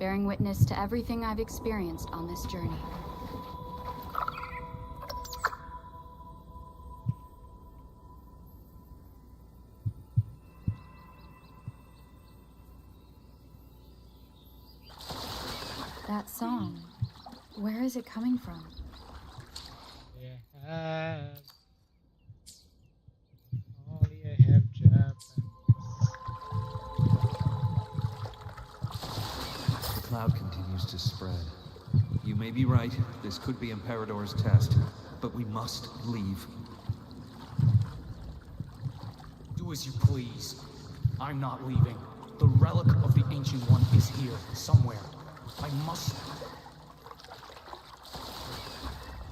bearing witness to everything I've experienced on this journey. That song, where is it coming from? Only I have Japanese. The cloud continues to spread. You may be right, this could be Imperador's test, but we must leave. Do as you please. I'm not leaving. The relic of the Ancient One is here, somewhere. I must...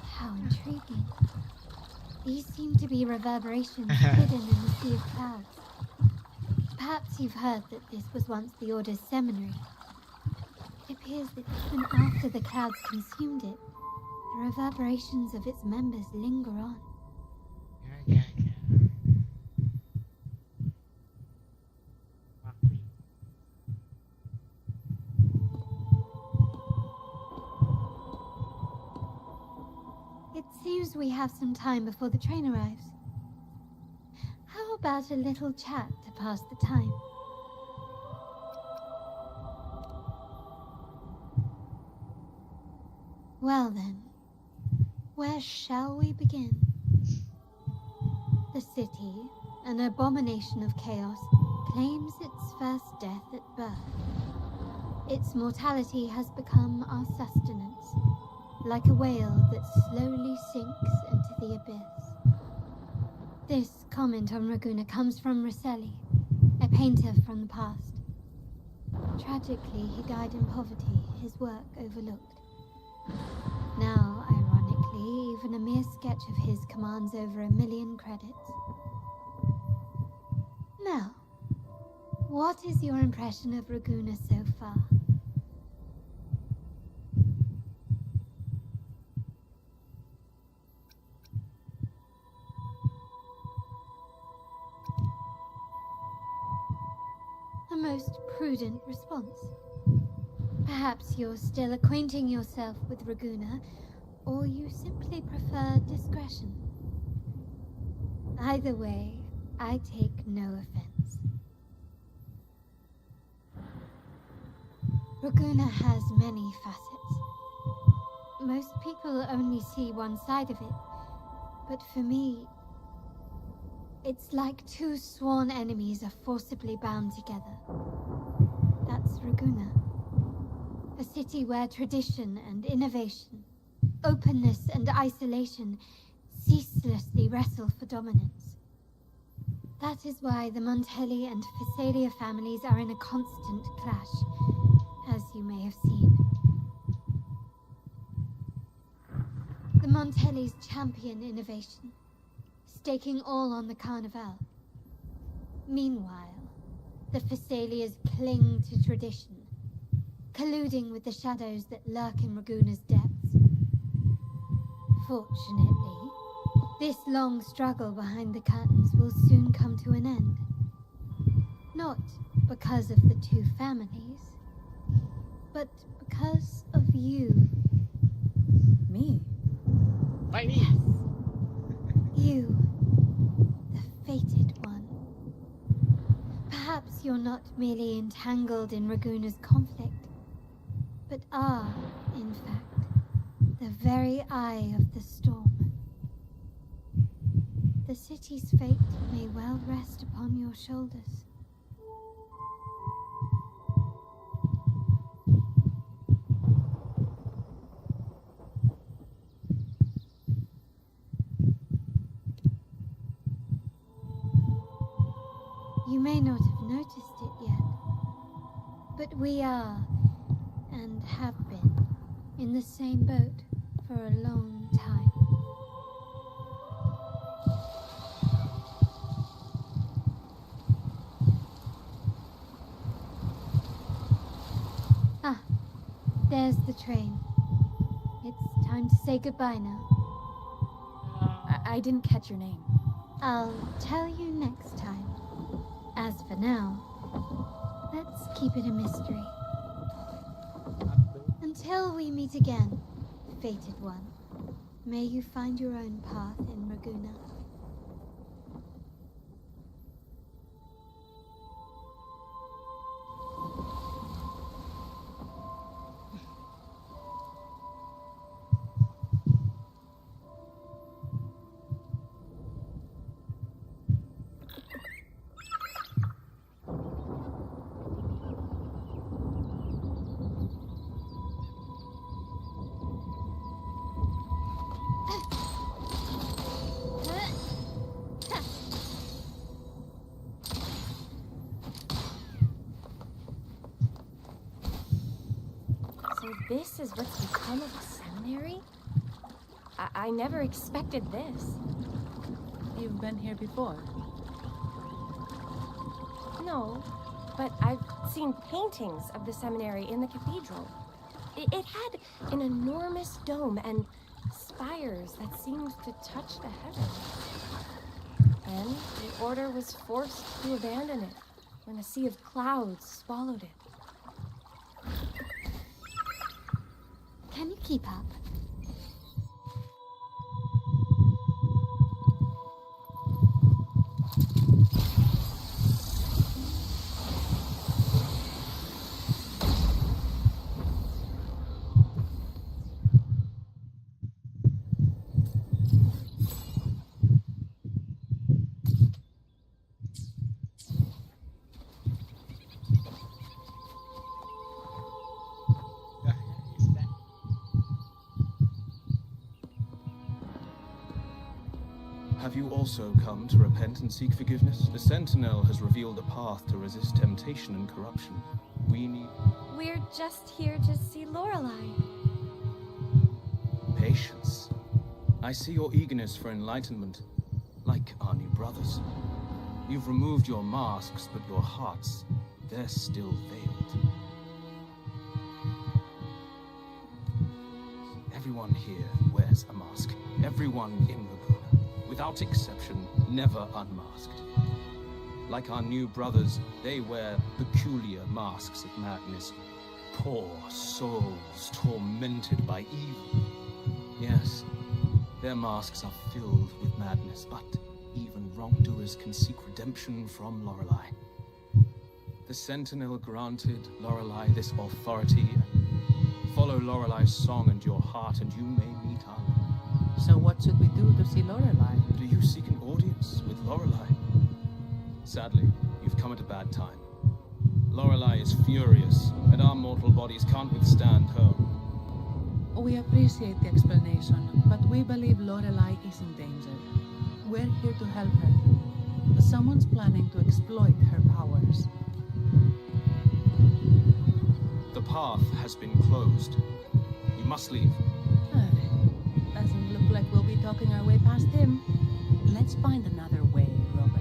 How intriguing. These seem to be reverberations hidden in the sea of clouds. Perhaps you've heard that this was once the Order's seminary. It appears that even after the clouds consumed it, the reverberations of its members linger on. It seems we have some time before the train arrives. How about a little chat to pass the time? Well then, where shall we begin? The city, an abomination of chaos, claims its first death at birth. Its mortality has become our sustenance, like a whale that slowly sinks into the abyss. This comment on Raguuna comes from Rosselli, a painter from the past. Tragically, he died in poverty, his work overlooked. Now, ironically, even a mere sketch of his commands over 1 million credits. Now, what is your impression of Raguuna so far? A most prudent response. Perhaps you're still acquainting yourself with Raguuna, or you simply prefer discretion. Either way, I take no offense. Raguuna has many facets. Most people only see one side of it, but for me, it's like two sworn enemies are forcibly bound together. That's Raguuna. A city where tradition and innovation, openness and isolation ceaselessly wrestle for dominance. That is why the Montelli and Phasalia families are in a constant clash, as you may have seen. The Montellis champion innovation, staking all on the Carnival. Meanwhile, the Phasalias cling to tradition, colluding with the shadows that lurk in Raguuna's depths. Fortunately, this long struggle behind the curtains will soon come to an end. Not because of the two families, but because of you. Me? Why me? Yes. You, the fated one. Perhaps you're not merely entangled in Raguuna's conflict, but are, in fact, the very eye of the storm. The city's fate may well rest upon your shoulders. You may not have noticed it yet, but we are, and have been, in the same boat for a long time. Ah, there's the train. It's time to say goodbye now. I didn't catch your name. I'll tell you next time. As for now, let's keep it a mystery. Until we meet again, fated one, may you find your own path in Raguna. So this is what's become of the seminary? I never expected this. You've been here before? No, but I've seen paintings of the seminary in the cathedral. It had an enormous dome and spires that seemed to touch the heavens. Then the order was forced to abandon it when a sea of clouds swallowed it. Can you keep up? Have you also come to repent and seek forgiveness? The Sentinel has revealed a path to resist temptation and corruption. We're just here to see Lorelei. Patience. I see your eagerness for enlightenment, like our new brothers. You've removed your masks, but your hearts, they're still veiled. Everyone here wears a mask. Everyone in Laguna, without exception, never unmasked. Like our new brothers, they wear peculiar masks of madness. Poor souls tormented by evil. Yes, their masks are filled with madness, but even wrongdoers can seek redemption from Lorelei. The Sentinel granted Lorelei this authority. Follow Lorelei's song and your heart, and you may meet our Lord. So what should we do to see Lorelei? Do you seek an audience with Lorelei? Sadly, you've come at a bad time. Lorelei is furious, and our mortal bodies can't withstand her. We appreciate the explanation, but we believe Lorelei is in danger. We're here to help her. Someone's planning to exploit her powers. The path has been closed. You must leave. Doesn't look like we'll be talking our way past him. Let's find another way, Robert.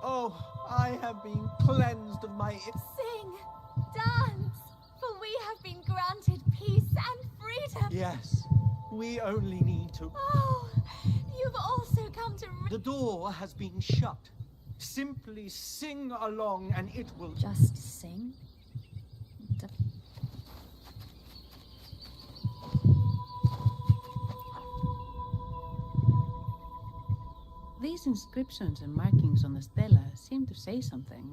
Oh, I have been cleansed of my... Sing, dance, for we have been granted peace and freedom. Yes, we only need to... Oh, you've also come to... The door has been shut. Simply sing along and it will... Just sing? These inscriptions and markings on the stela seem to say something.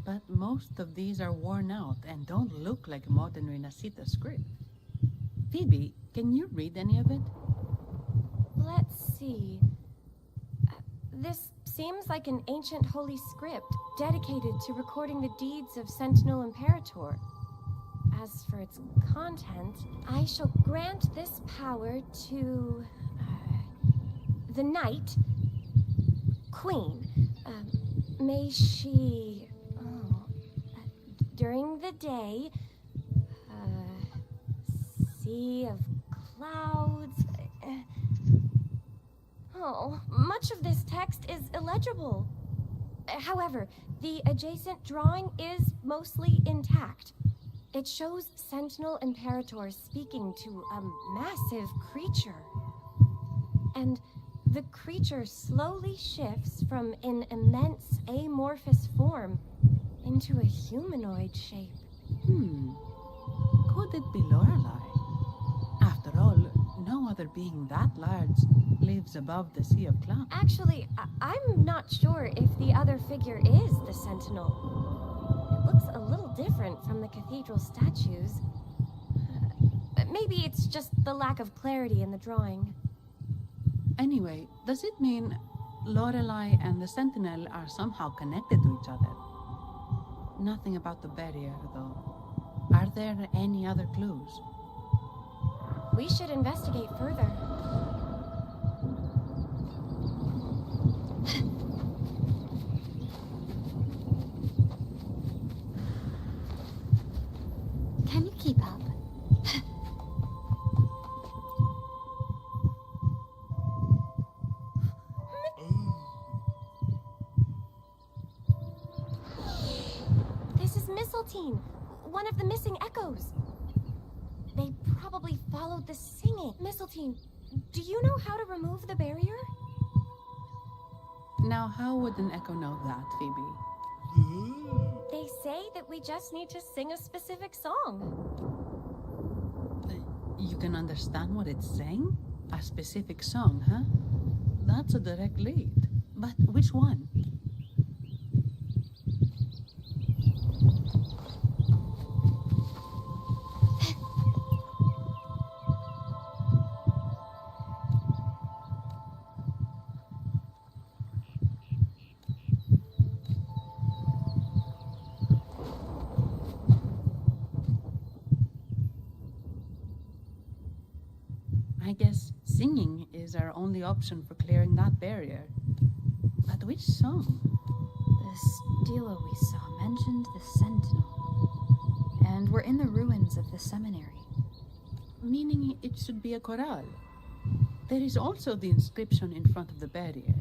But most of these are worn out and don't look like modern Rinascita script. Phoebe, can you read any of it? Let's see. This seems like an ancient holy script dedicated to recording the deeds of Sentinel Imperator. as for its content, I shall grant this power to the Night Queen. May she, during the day, sea of clouds. Much of this text is illegible. However, the adjacent drawing is mostly intact. It shows Sentinel Imperator speaking to a massive creature. And the creature slowly shifts from an immense amorphous form into a humanoid shape. Could it be Lorelei? After all, no other being that large lives above the Sea of Clouds. Actually, I'm not sure if the other figure is the Sentinel. It looks a little different from the cathedral statues. Maybe it's just the lack of clarity in the drawing. Anyway, does it mean Lorelei and the Sentinel are somehow connected to each other? Nothing about the barrier, though. Are there any other clues? We should investigate further. Can you keep up? This is Mistletoe, one of the missing echoes. They probably followed the singing. Mistletoe, do you know how to remove the barrier? Now, how would an echo know that, Phoebe? They say that we just need to sing a specific song. You can understand what it's saying? A specific song, huh? That's a direct lead. But which one? I guess singing is our only option for clearing that barrier. But which song? The stela we saw mentioned the Sentinel. And we're in the ruins of the seminary. Meaning it should be a chorale. There is also the inscription in front of the barrier.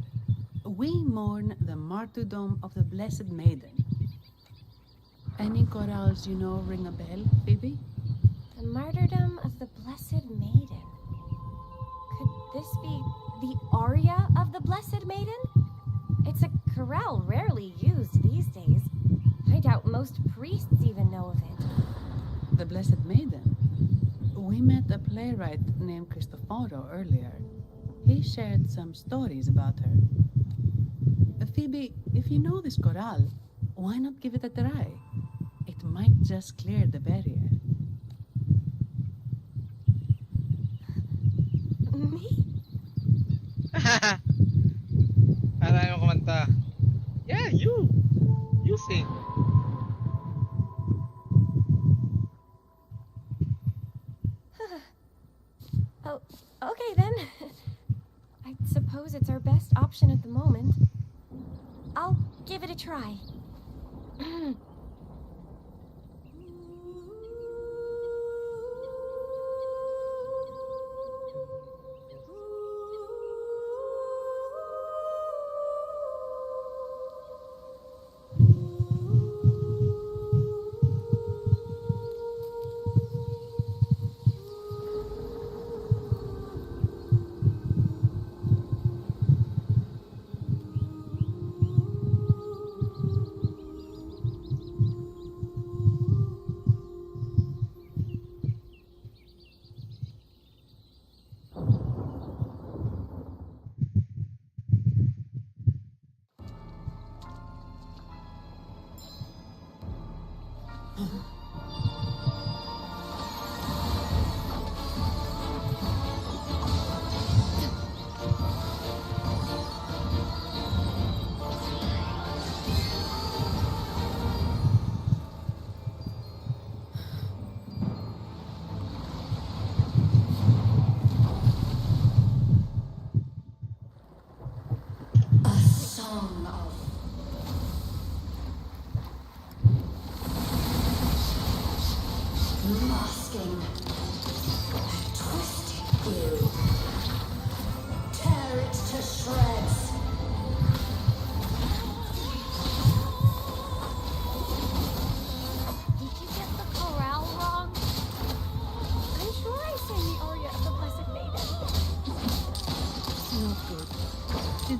We mourn the martyrdom of the Blessed Maiden. Any chorales you know ring a bell, Phoebe? The martyrdom of the Blessed Maiden. Could this be the aria of the Blessed Maiden? It's a chorale rarely used these days. I doubt most priests even know of it. The Blessed Maiden? We met a playwright named Cristoforo earlier. He shared some stories about her. Phoebe, if you know this chorale, why not give it a try? It might just clear the barrier. Me? Para yung kumanta. Yeah, you sing. Oh, okay then. I suppose it's our best option at the moment. I'll give it a try.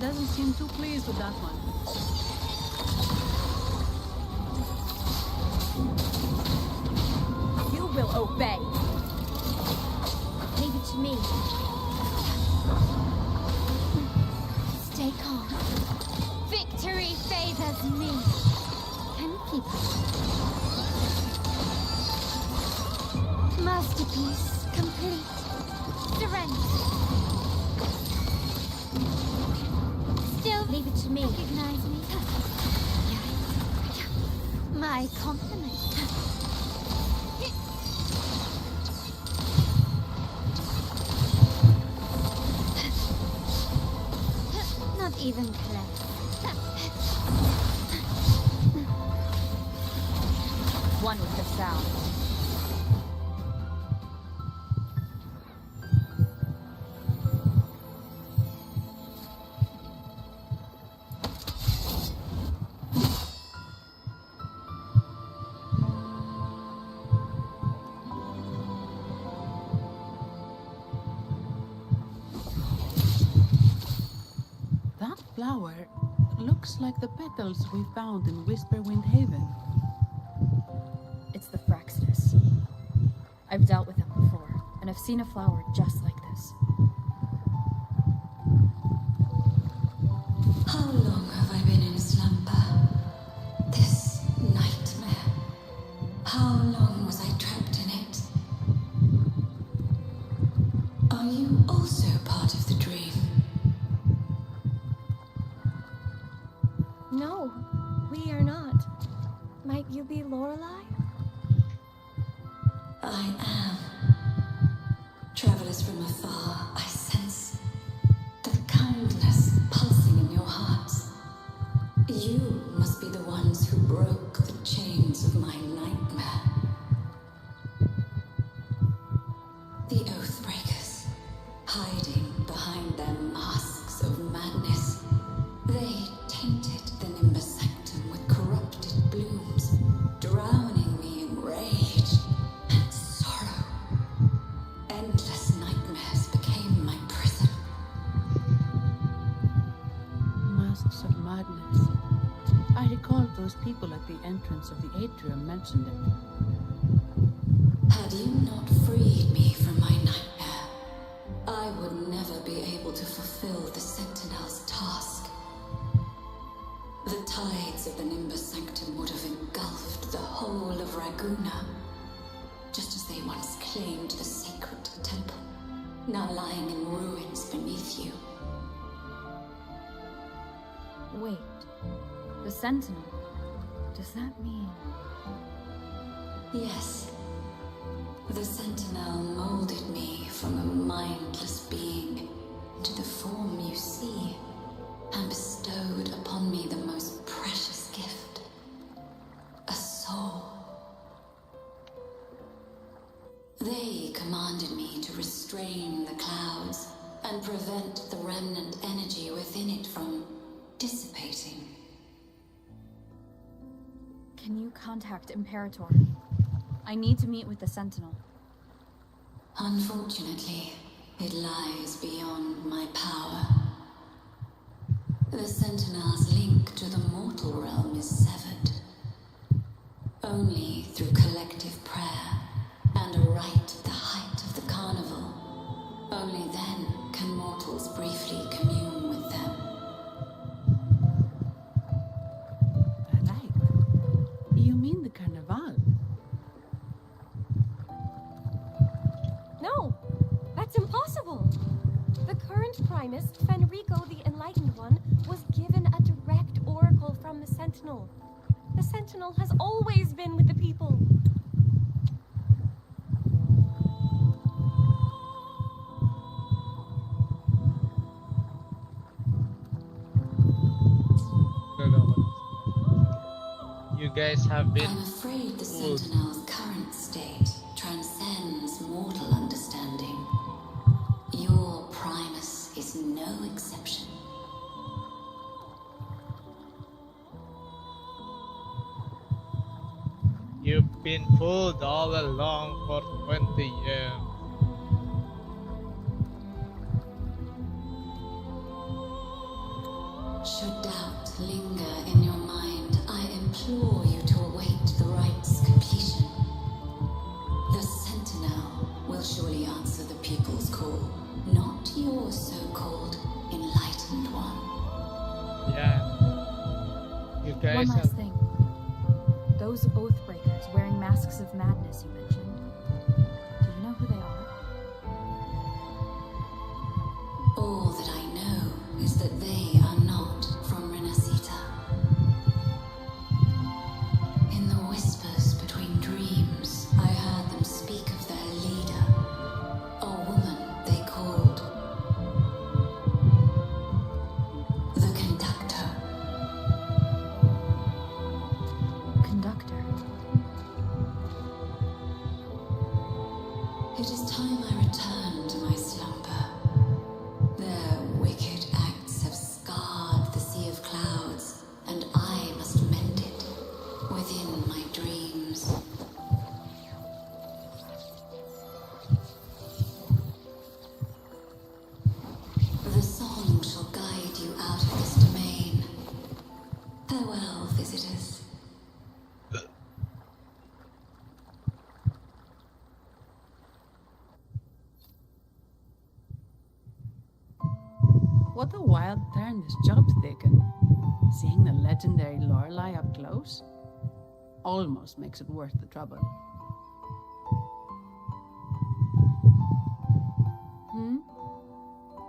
doesn't seem too pleased with that one. You will obey. Leave it to me. Stay calm. Victory favors me. Can you keep up? Masterpiece complete. Surrender. Still leave it to me. Recognize me? My compliments. Not even close. One with the sound. That flower looks like the petals we found in Whisperwind Haven. It's the Fraxinus. I've dealt with them before, and I've seen a flower just like this. How long have I been in slumber? This nightmare. How long was I trapped in it? Are you also part of the dream? No, we are not. Might you be Lorelei? I am. Travelers from afar, I sense the kindness pulsing in your hearts. You must be the ones who broke the chains of my nightmare. The Oathbreakers, hiding behind their masks of madness. They tainted the Nimbus Sanctum with corrupted blooms, drowning me in rage and sorrow. Endless nightmares became my prison. Masks of madness. I recall those people at the entrance of the atrium mentioned it. Had you not freed me from my nightmare, I would never be able to fulfill the Sentinel's task. The tides of the Nimbus Sanctum would have engulfed the whole of Raguna, just as they once claimed the sacred temple, now lying in ruins beneath you. Wait, the Sentinel. Does that mean... Yes. The Sentinel molded me from a mindless being into the form you see, and bestowed upon me the most precious gift, a soul. They commanded me to restrain the clouds and prevent the remnant energy within it from dissipating. Can you contact Imperator? I need to meet with the Sentinel. Unfortunately, it lies beyond my power. The Sentinel's link to the mortal realm is severed. Only through collective prayer and a rite at the height of the carnival. Only then can mortals briefly commune with them. Right. You mean the Carnival? No, that's impossible. The current Primus, Fenrico the Enlightened One, was given a direct oracle from the Sentinel. The Sentinel has always been with the people. You guys have been I'm afraid the fooled. Sentinel's current state transcends mortal understanding. Your Primus is no exception. You've been fooled all along for 20 years. Should doubt linger in your mind, I implore you to await the rite's completion. The Sentinel will surely answer the people's call, not your so-called enlightened one. Yeah. You One guys last are... thing. Those Oathbreakers wearing masks of madness you mentioned. Do you know who they are? All that I know is that they are not from Rinascita. In the whispers between dreams, I heard them speak of their leader, a woman they called the Conductor. Conductor. It is time I return to my slumber. Their wicked acts have scarred the sea of clouds, and I must mend it within my dreams. The song shall guide you out of this domain. Farewell, visitors. What a wild turn this job's taken. Seeing the legendary Lorelei up close almost makes it worth the trouble.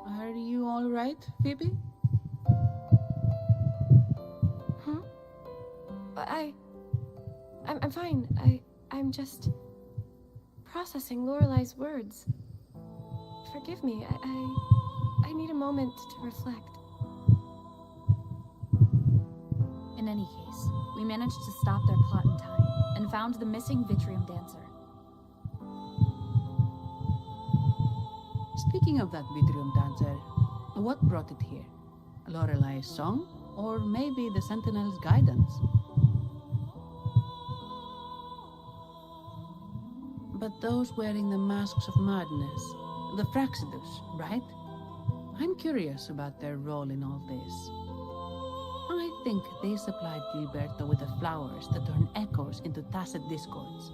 Are you all right, Phoebe? Huh? I'm fine. I'm just processing Lorelei's words. Forgive me. I need a moment to reflect. In any case, we managed to stop their plot in time and found the missing Vitrium dancer. Speaking of that Vitrium dancer, what brought it here? Lorelei's song? Or maybe the Sentinel's guidance? But those wearing the masks of madness, the Fraxidus, right? I'm curious about their role in all this. I think they supplied Gilberto with the flowers that turn echoes into tacit discords.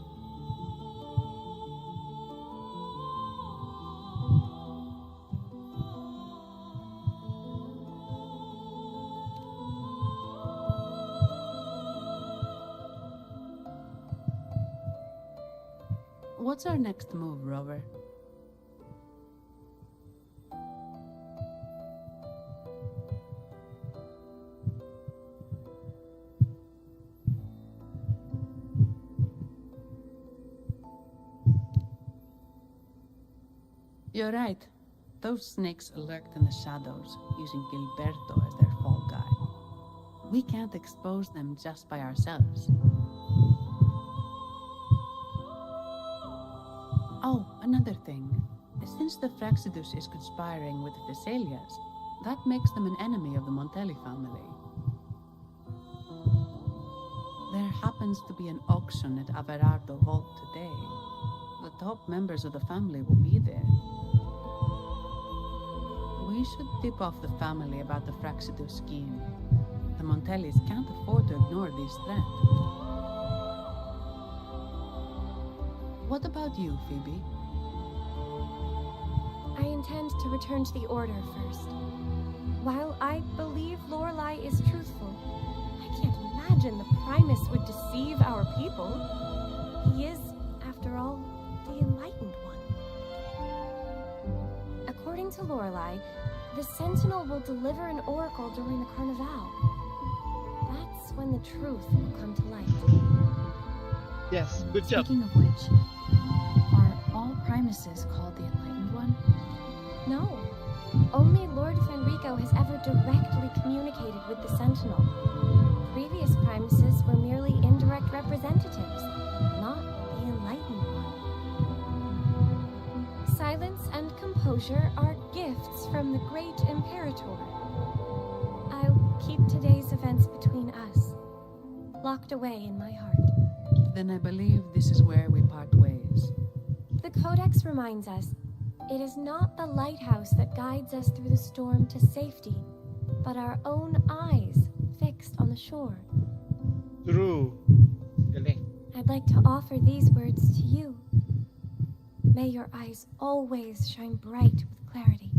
What's our next move, Rover? You're right. Those snakes lurked in the shadows, using Gilberto as their fall guy. We can't expose them just by ourselves. Oh, another thing. Since the Fraxidus is conspiring with the Thessalias, that makes them an enemy of the Montelli family. There happens to be an auction at Averardo Vault today. The top members of the family will be there. We should tip off the family about the Fraxidus scheme. The Montellis can't afford to ignore this threat. What about you, Phoebe? I intend to return to the Order first. While I believe Lorelei is truthful, I can't imagine the Primus would deceive our people. He is, after all, the Enlightened One. According to Lorelei, the Sentinel will deliver an oracle during the Carnival. That's when the truth will come to light. Yes, good job. Speaking of which, are all Primuses called the Enlightened One? No. Only Lord Fenrico has ever directly communicated with the Sentinel. Previous Primuses were merely indirect representatives, not the Enlightened One. Silence and composure are gifts from the great Imperator. I'll keep today's events between us, locked away in my heart. Then I believe this is where we part ways. The Codex reminds us, it is not the lighthouse that guides us through the storm to safety, but our own eyes fixed on the shore. True. Galing. I'd like to offer these words to you. May your eyes always shine bright with clarity.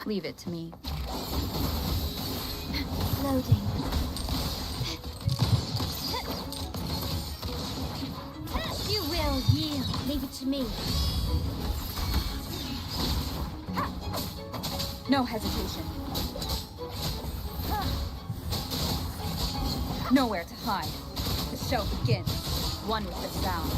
Leave it to me. Loading. You will yield. Leave it to me. No hesitation. Nowhere to hide. The show begins. One with the sound.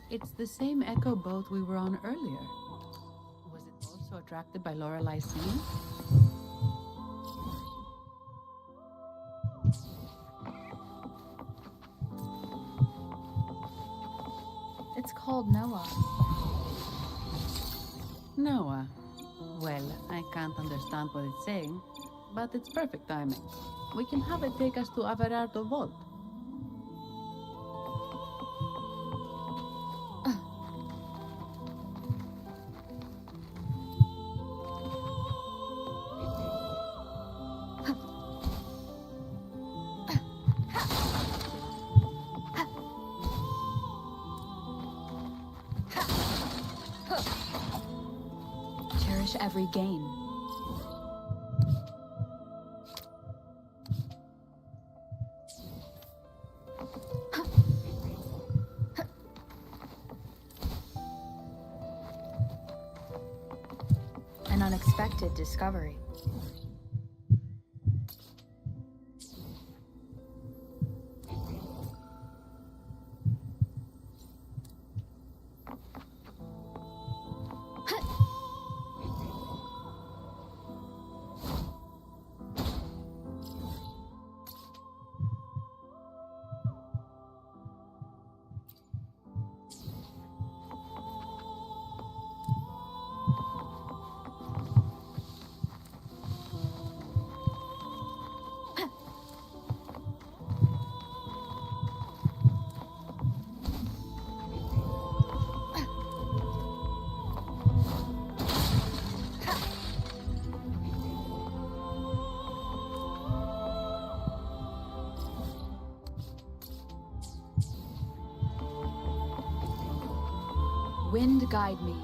It's the same echo boat we were on earlier. Was it also attracted by Lorelai's singing? It's called Noah. Noah. Well, I can't understand what it's saying, but it's perfect timing. We can have it take us to Averardo Vault. Cherish every gain. An unexpected discovery. Wind guide me.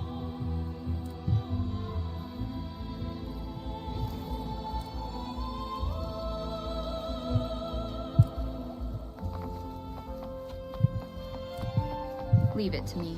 Leave it to me.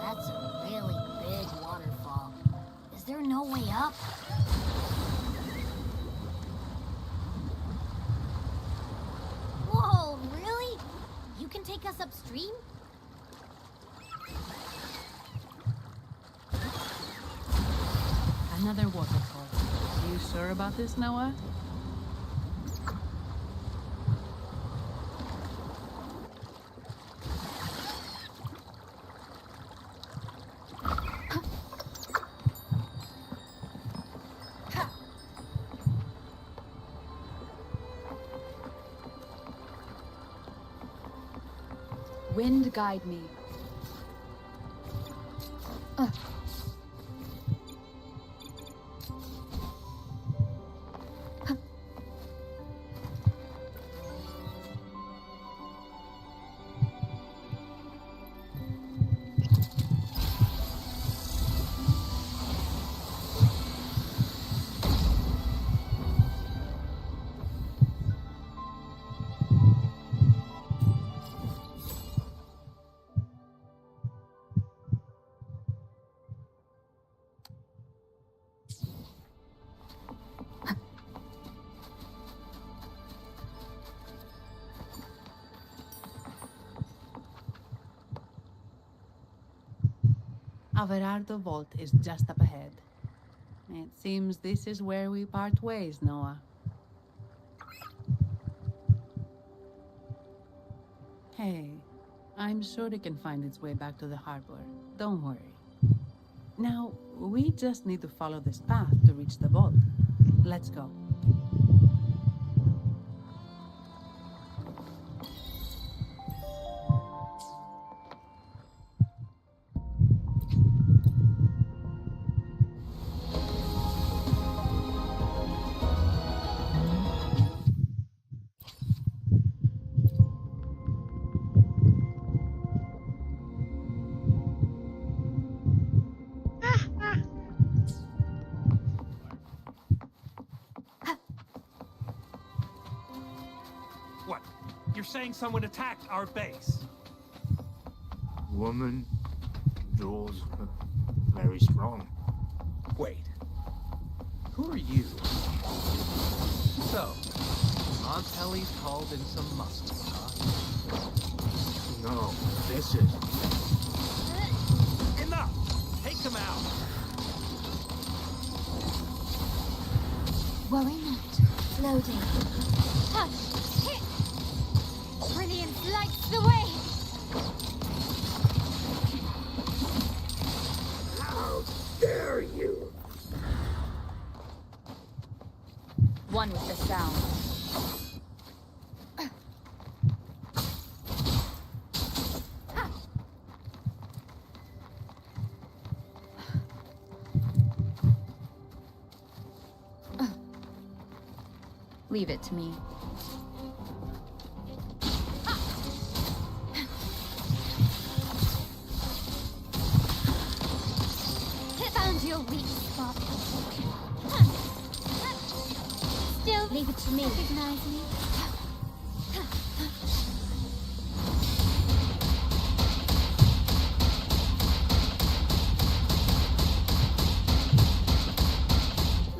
That's a really big waterfall. Is there no way up? Whoa, really? You can take us upstream? Another waterfall. Are you sure about this, Noah? Wind guide me. Averardo Vault is just up ahead. It seems this is where we part ways, Noah. Hey, I'm sure it can find its way back to the harbor. Don't worry. Now, we just need to follow this path to reach the vault. Let's go. What? You're saying someone attacked our base? Woman, jewels, very strong. Wait. Who are you? So, Aunt Helly's called in some muscles, huh? No, this is... Enough! Take them out! Worry not. Loading. Touch. Hit. Brilliant lights the way. How dare you! One with the sound. Leave it to me. Found your weak spot. Still, leave it to me. Recognize me.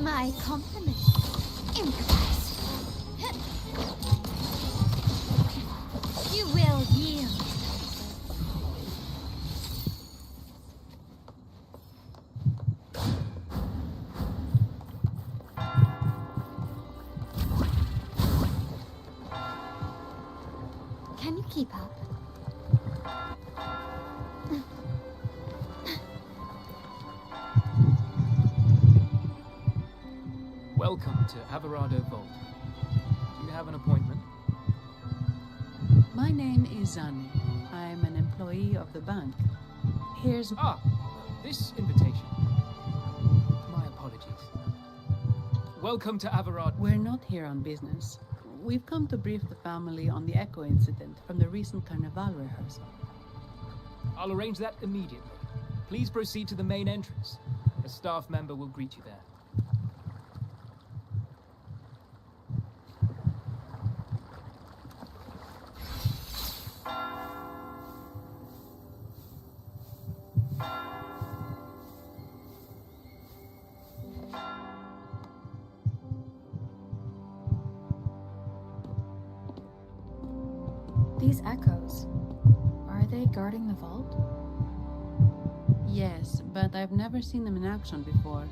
My compliments. Improvise. You will yield. Can you keep up? Welcome to Averardo Vault. Do you have an appointment? My name is Zani. I'm an employee of the bank. Here's... This invitation. My apologies. Welcome to Averardo. We're not here on business. We've come to brief the family on the Echo incident from the recent Carnival rehearsal. I'll arrange that immediately. Please proceed to the main entrance. A staff member will greet you there. These echoes, are they guarding the vault? Yes, but I've never seen them in action before.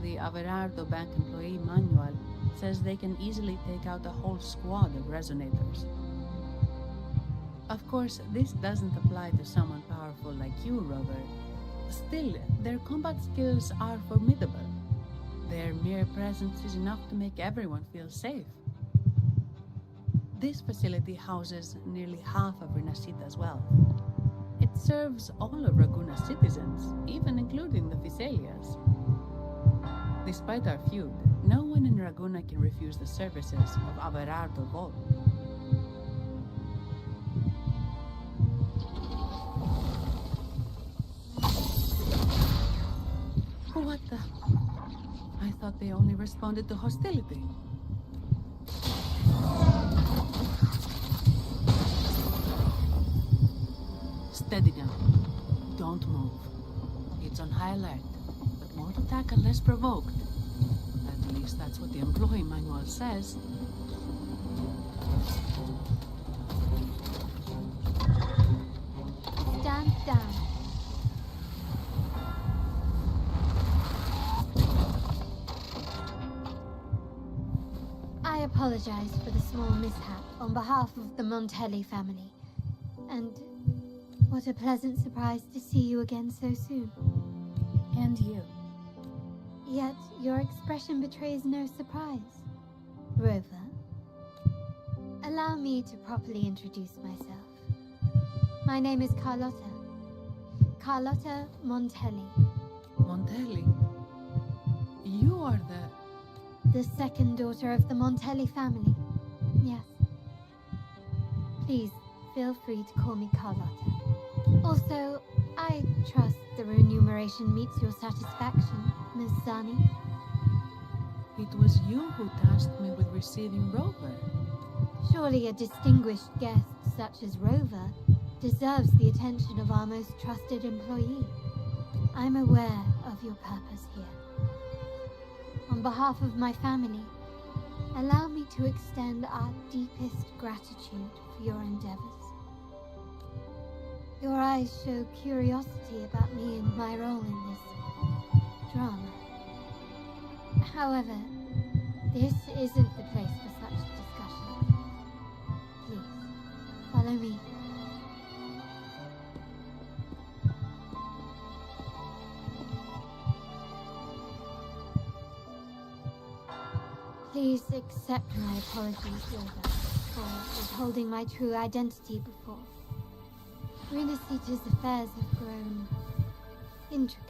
The Averardo Bank employee manual says they can easily take out a whole squad of resonators. Of course, this doesn't apply to someone powerful like you, Rover. Still, their combat skills are formidable. Their mere presence is enough to make everyone feel safe. This facility houses nearly half of Rinascita's wealth. It serves all of Raguna's citizens, even including the Thessalias. Despite our feud, no one in Raguna can refuse the services of Averardo Vault. What the? I thought they only responded to hostility. Steady now. Don't move. It's on high alert, but won't attack unless provoked. At least that's what the employee manual says. Stand down. apologize for the small mishap on behalf of the Montelli family. And what a pleasant surprise to see you again so soon. And you. Yet your expression betrays no surprise. Rover, allow me to properly introduce myself. My name is Carlotta. Carlotta Montelli. Montelli? You are The second daughter of the Montelli family. Yes. Please, feel free to call me Carlotta. Also, I trust the remuneration meets your satisfaction, Miss Zani. It was you who tasked me with receiving Rover. Surely a distinguished guest such as Rover deserves the attention of our most trusted employee. I'm aware of your purpose here. On behalf of my family, allow me to extend our deepest gratitude for your endeavors. Your eyes show curiosity about me and my role in this drama. However, this isn't the place for such discussion. Please, follow me. Please accept my apologies, Rover, for withholding my true identity before. Rinascita's affairs have grown intricate.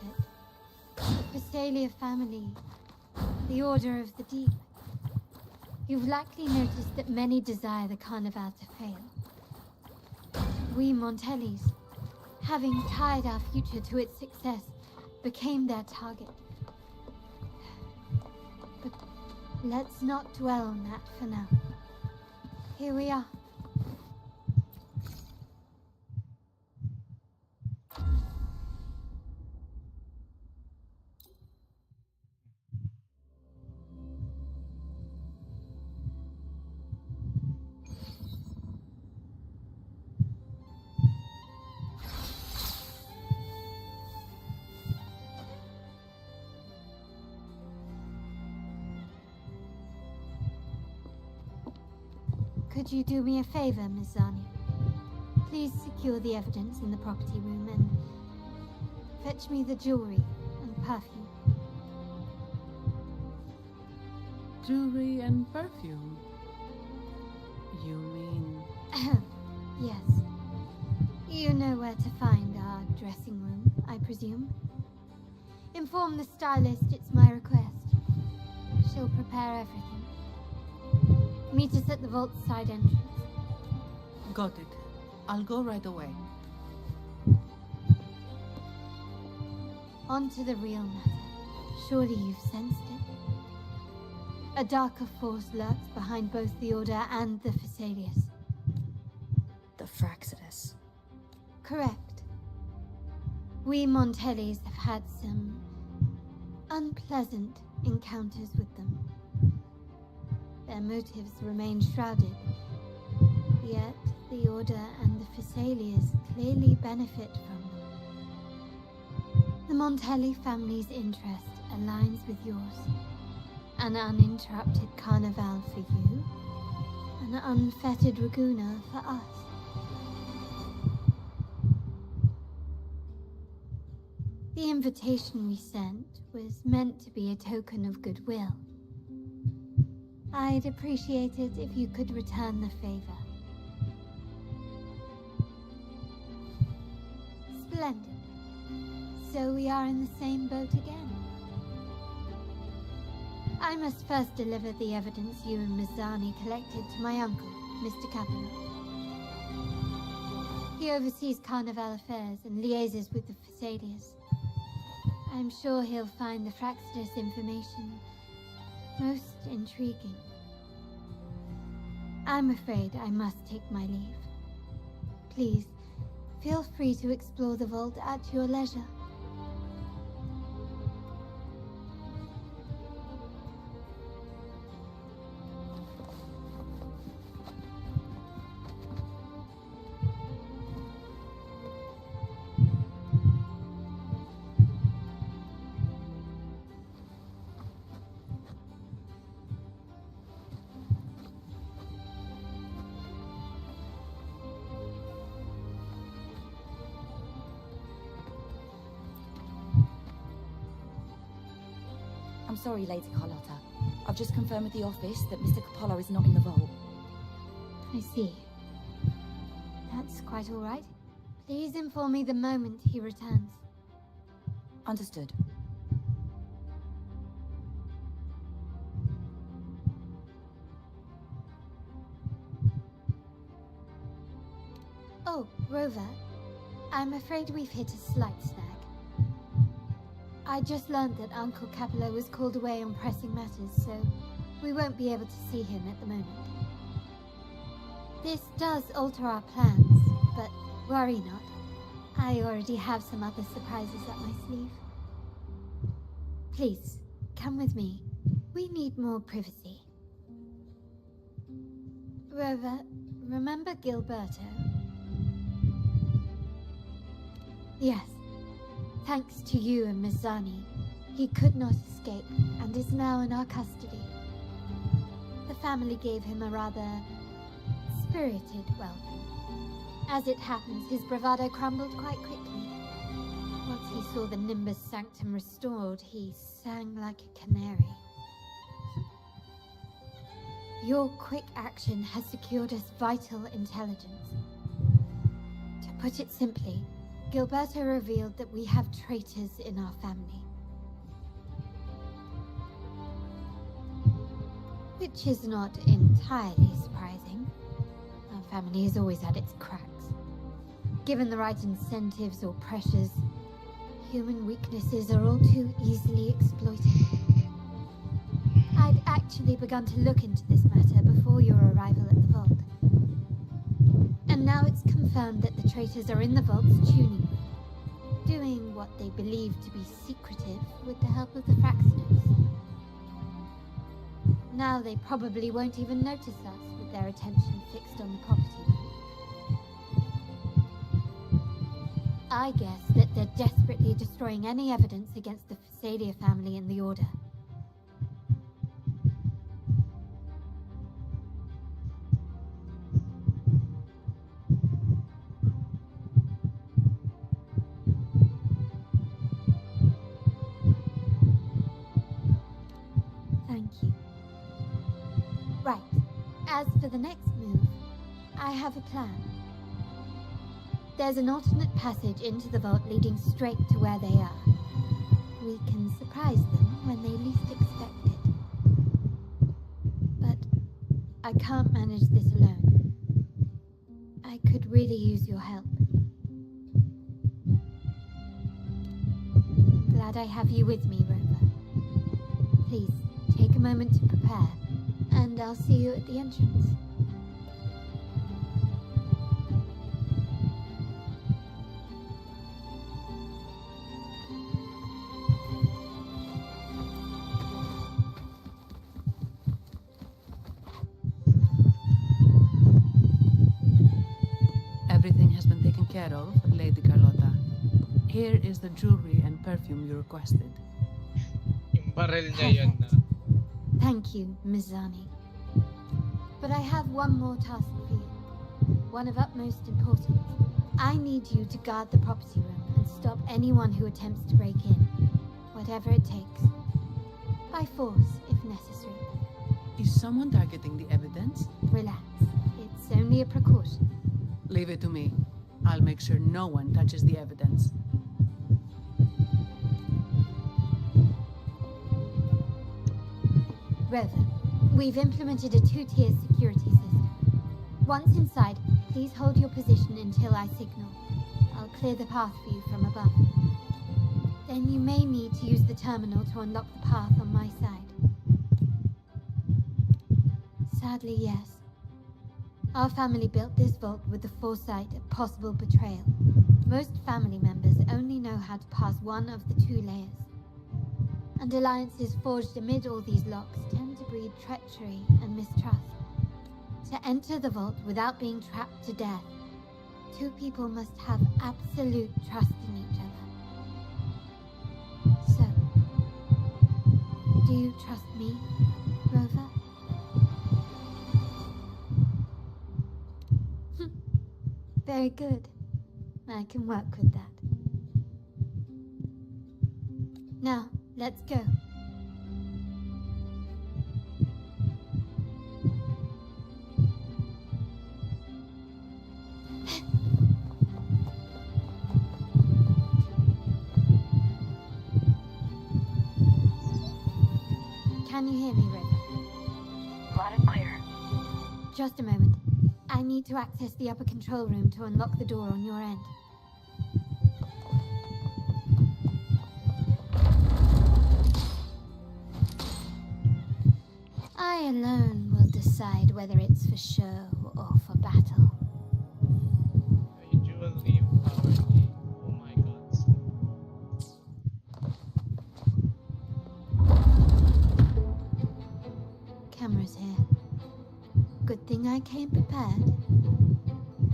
The Phasalia family, the Order of the Deep. You've likely noticed that many desire the Carnival to fail. We Montellis, having tied our future to its success, became their target. But let's not dwell on that for now. Here we are. Could you do me a favor, Miss Zani? Please secure the evidence in the property room and fetch me the jewelry and perfume. Jewelry and perfume? You mean... Yes. You know where to find our dressing room, I presume? Inform the stylist it's my request. She'll prepare everything. Meet us at the vault's side entrance. Got it. I'll go right away. On to the real matter. Surely you've sensed it. A darker force lurks behind both the Order and the Phasaelius. The Fraxidus. Correct. We Montellis have had some unpleasant encounters with them. Their motives remain shrouded, yet the Order and the Phasaelius clearly benefit from them. The Montelli family's interest aligns with yours. An uninterrupted carnival for you, an unfettered Raguna for us. The invitation we sent was meant to be a token of goodwill. I'd appreciate it if you could return the favor. Splendid. So we are in the same boat again. I must first deliver the evidence you and Miss Zani collected to my uncle, Mr. Capello. He oversees Carnival affairs and liaises with the Phasaelius. I'm sure he'll find the Fraxidus information most intriguing. I'm afraid I must take my leave. Please, feel free to explore the vault at your leisure. I'm sorry, Lady Carlotta. I've just confirmed with the office that Mr. Capello is not in the vault. I see. That's quite all right. Please inform me the moment he returns. Understood. Oh, Rover. I'm afraid we've hit a slight snag. I just learned that Uncle Capello was called away on pressing matters, so we won't be able to see him at the moment. This does alter our plans, but worry not. I already have some other surprises up my sleeve. Please, come with me. We need more privacy. Rover, remember Gilberto? Yes. Thanks to you and Miss Zani, he could not escape and is now in our custody. The family gave him a rather spirited welcome. As it happens, his bravado crumbled quite quickly. Once he saw the Nimbus Sanctum restored, he sang like a canary. Your quick action has secured us vital intelligence. To put it simply, Gilberto revealed that we have traitors in our family. Which is not entirely surprising. Our family has always had its cracks. Given the right incentives or pressures, human weaknesses are all too easily exploited. I'd actually begun to look into this matter before your arrival at the vault. And now it's confirmed that the traitors are in the vault's tuning room, doing what they believe to be secretive with the help of the Fraxinus. Now they probably won't even notice us with their attention fixed on the property room. I guess that they're desperately destroying any evidence against the Fasadia family in the Order. As for the next move, I have a plan. There's an alternate passage into the vault leading straight to where they are. We can surprise them when they least expect it. But I can't manage this alone. I could really use your help. I'm glad I have you with me, Rover. Please, take a moment to prepare. And I'll see you at the entrance. Everything has been taken care of, Lady Carlotta. Here is the jewelry and perfume you requested. Yung baril niya yan na. Thank you, Miss Zani. But I have one more task for you. One of utmost importance. I need you to guard the property room and stop anyone who attempts to break in. Whatever it takes. By force, if necessary. Is someone targeting the evidence? Relax. It's only a precaution. Leave it to me. I'll make sure no one touches the evidence. Rover, we've implemented a two-tier security system. Once inside, please hold your position until I signal. I'll clear the path for you from above. Then you may need to use the terminal to unlock the path on my side. Sadly, yes. Our family built this vault with the foresight of possible betrayal. Most family members only know how to pass one of the two layers. And alliances forged amid all these locks tend to breed treachery and mistrust. To enter the vault without being trapped to death, two people must have absolute trust in each other. So, do you trust me, Rover? Very good. I can work with that. Now, let's go. Can you hear me, River? Loud and clear. Just a moment. I need to access the upper control room to unlock the door on your end. I alone will decide whether it's for show or for battle. You genuinely empowered me. Oh my god. Cameras here. Good thing I came prepared.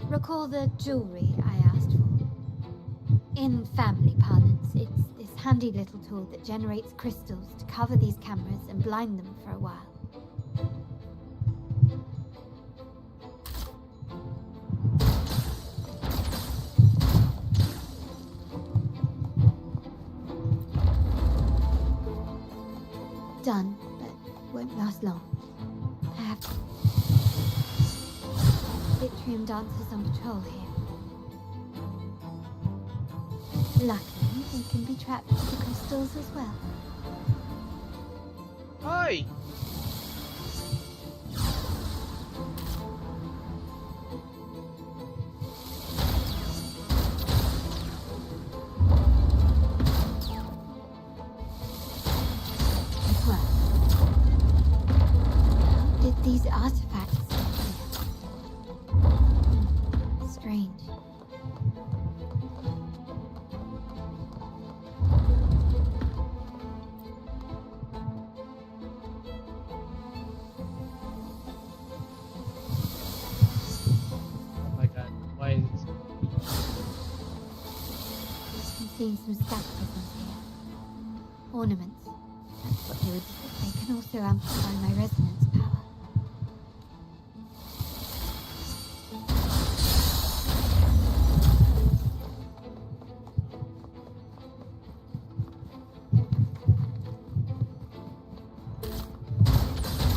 Recall the jewelry I asked for? In family parlance, it's this handy little tool that generates crystals to cover these cameras and blind them for a while. Done, but won't last long. I have to... Vitrium dancers on patrol here. Luckily, they can be trapped with the crystals as well. Hi! Well, how did these artifacts get here? Strange. Oh my god, why is it so I'm seeing some staff prisms here. Ornaments. That's what they would do. They can also amplify my resonance power.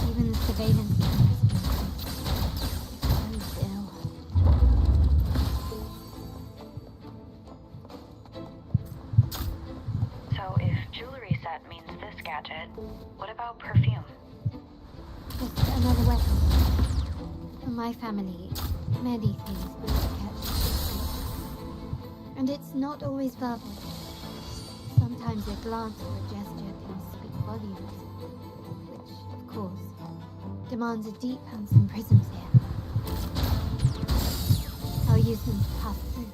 Even the surveillance cameras can be so still. So if jewelry set means this gadget, what about perfume? Just another weapon. For my family, many things must be kept secret. And it's not always verbal. Sometimes a glance or a gesture can speak volumes. Which, of course, demands a deep and some prisms here. I'll use them to pass through.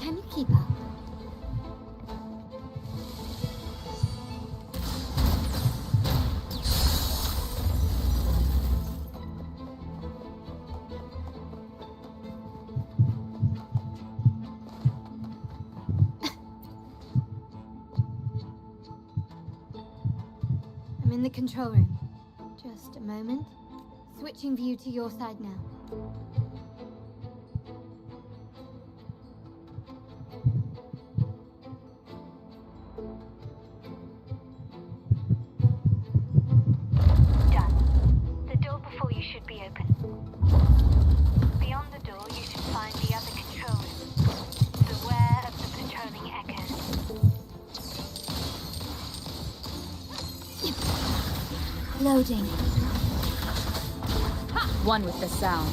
Can you keep up? I'm in the control room. Just a moment. Switching view to your side now. Done. The door before you should be open. Beyond the door, you should find the other control room. Beware of the patrolling echoes. Loading. One with the sound.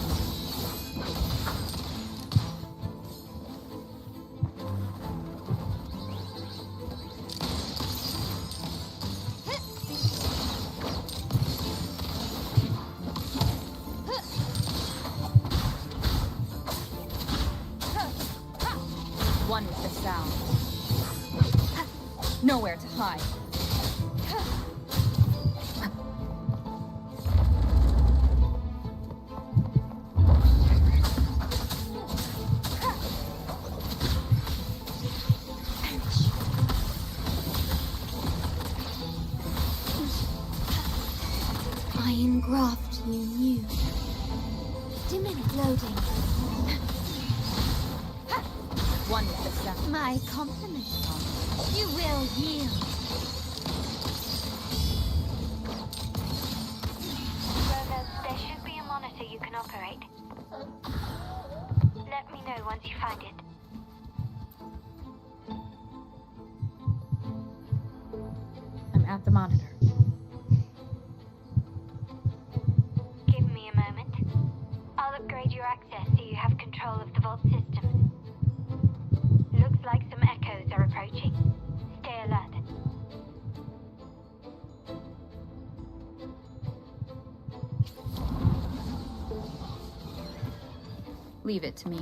One with the sound. Nowhere to hide. I engraft you new. Just a minute, loading. One with the sound. My compliments, Tom. You will yield. Rover, there should be a monitor you can operate. Let me know once you find it. I'm at the monitor. Give me a moment. I'll upgrade your access so you have control of the vault system. Looks like some echoes are approaching. Stay alert. Leave it to me.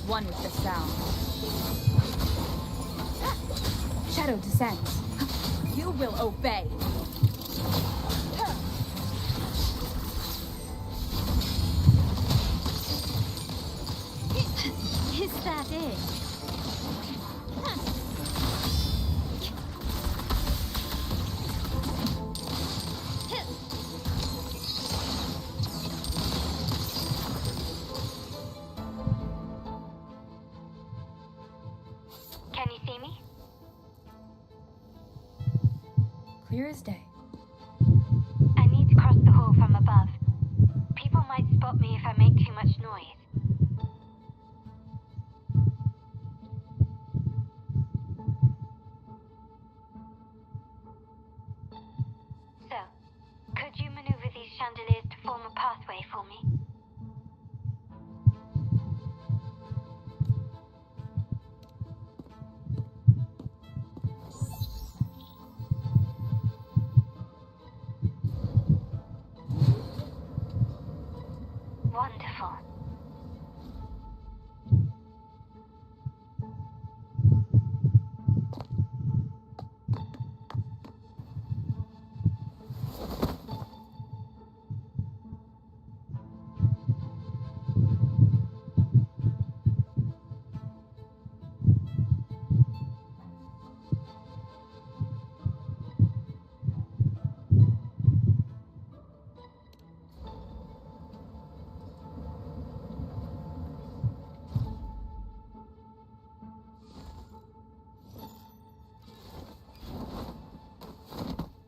One with the sound. Shadow descends. You will obey. Is that it? Can you see me? Clear as day. I need to cross the hall from above. People might spot me if I make too much noise. So, could you maneuver these chandeliers to form a pathway for me? Wonderful.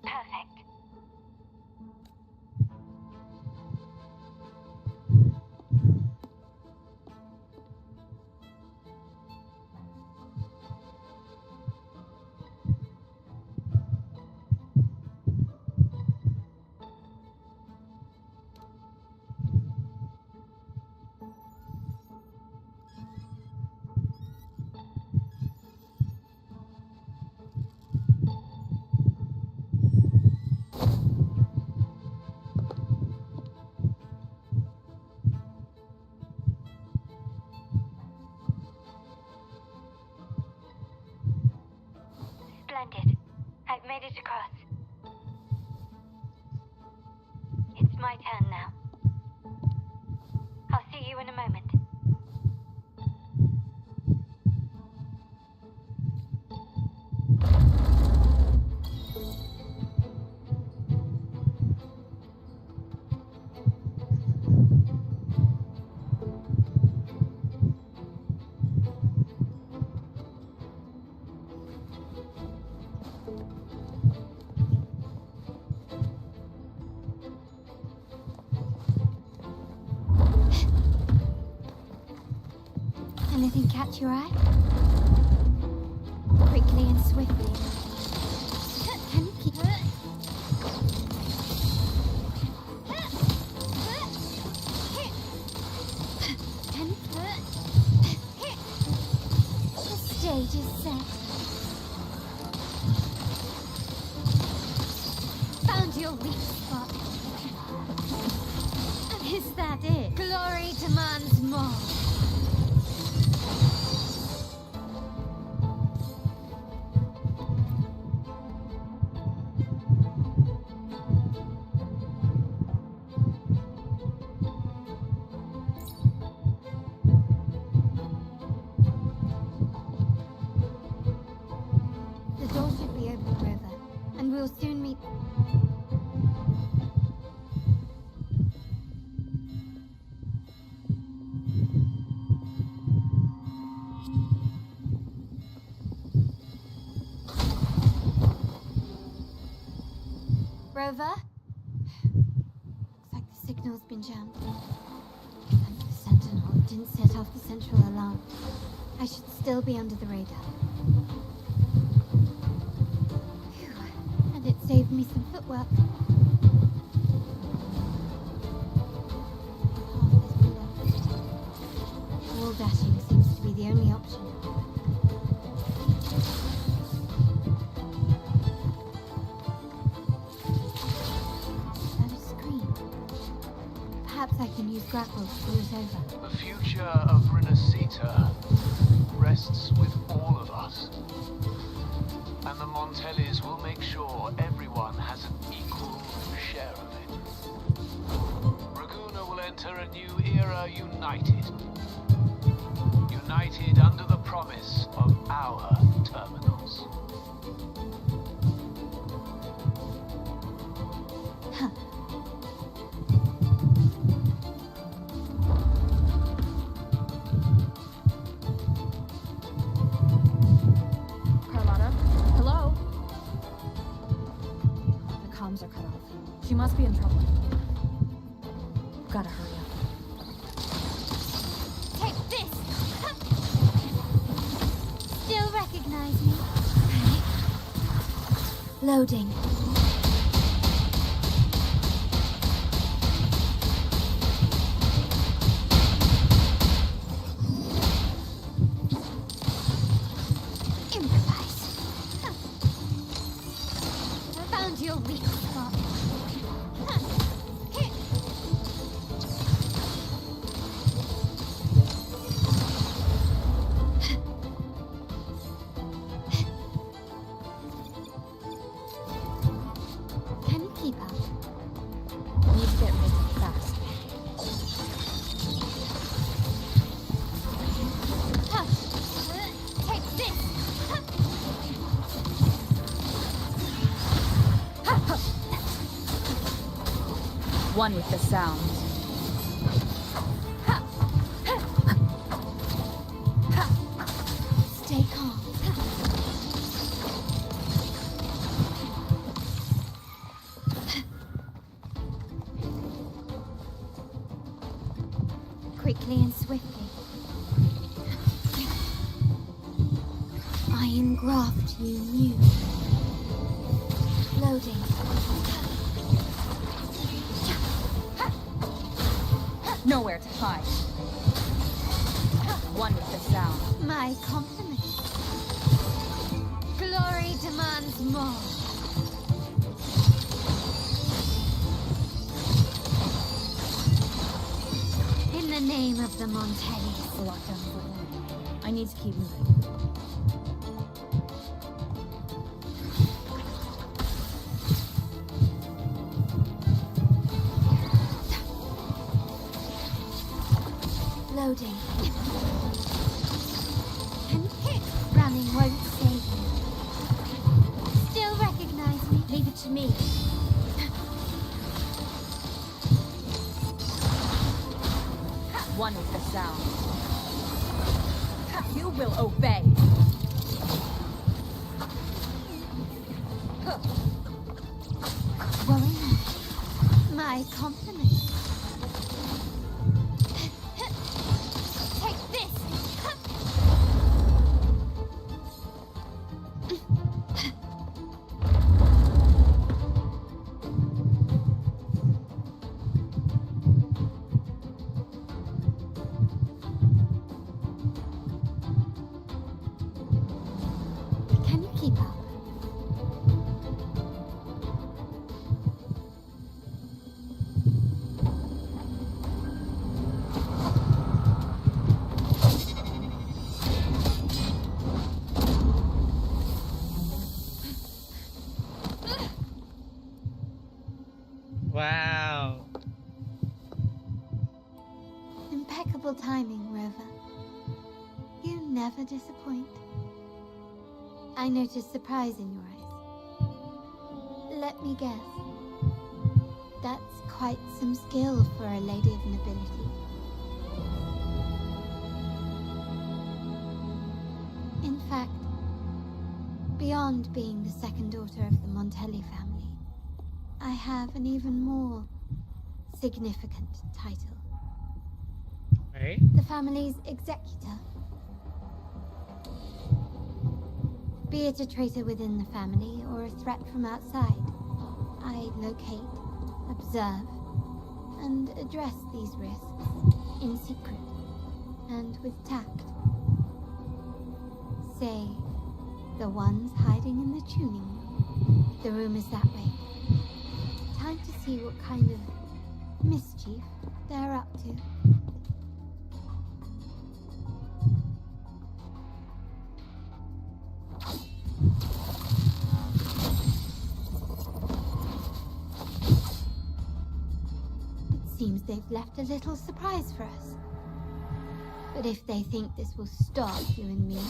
Perfect. Splendid. I've made it across. It's my turn now. I'll see you in a moment. Anything catch your eye? Quickly and swiftly. Can you keep... Can you... The stage is set. Found your weak spot. And is that it? Glory demands more. We'll soon meet. Rover? Looks like the signal's been jammed. And the Sentinel didn't set off the central alarm. I should still be under the radar. Phew. And it saved me some footwork. Path is blocked. Wall dashing seems to be the only option. Perhaps I can use grapple to pull it over. The future of Rinascita rests with all of us. And the Montellis will make sure everyone has an equal share of it. Raguna will enter a new era united. United under the promise of our terminals. Are cut off. She must be in trouble. Gotta hurry up. Take this! Still recognize me? Loading. Improvise. I found your weak spot. Can you keep up? Need to get rid fast. Take this! One with the sound. Stay calm. Quickly and swiftly. I engraft you new. Loading. Nowhere to hide. One with the sound. My compliments. Glory demands more. In the name of the Montellis. The lockdown for one. I need to keep moving. Loading. Running won't save you. Still recognize me? Leave it to me. One with the sound. You will obey. Well enough. My compliments. Take this. Can you keep up? Wow. Impeccable timing, Rover. You never disappoint. I noticed surprise in your eyes. Let me guess. That's quite some skill for a lady of nobility. In fact, beyond being the second daughter of the Montelli family, I have an even more significant title. Okay. The family's executor. Be it a traitor within the family or a threat from outside, I locate, observe, and address these risks in secret and with tact. Say, the ones hiding in the tuning room. The room is that way. Time to see what kind of mischief they're up to. Seems they've left a little surprise for us. But if they think this will stop you and me,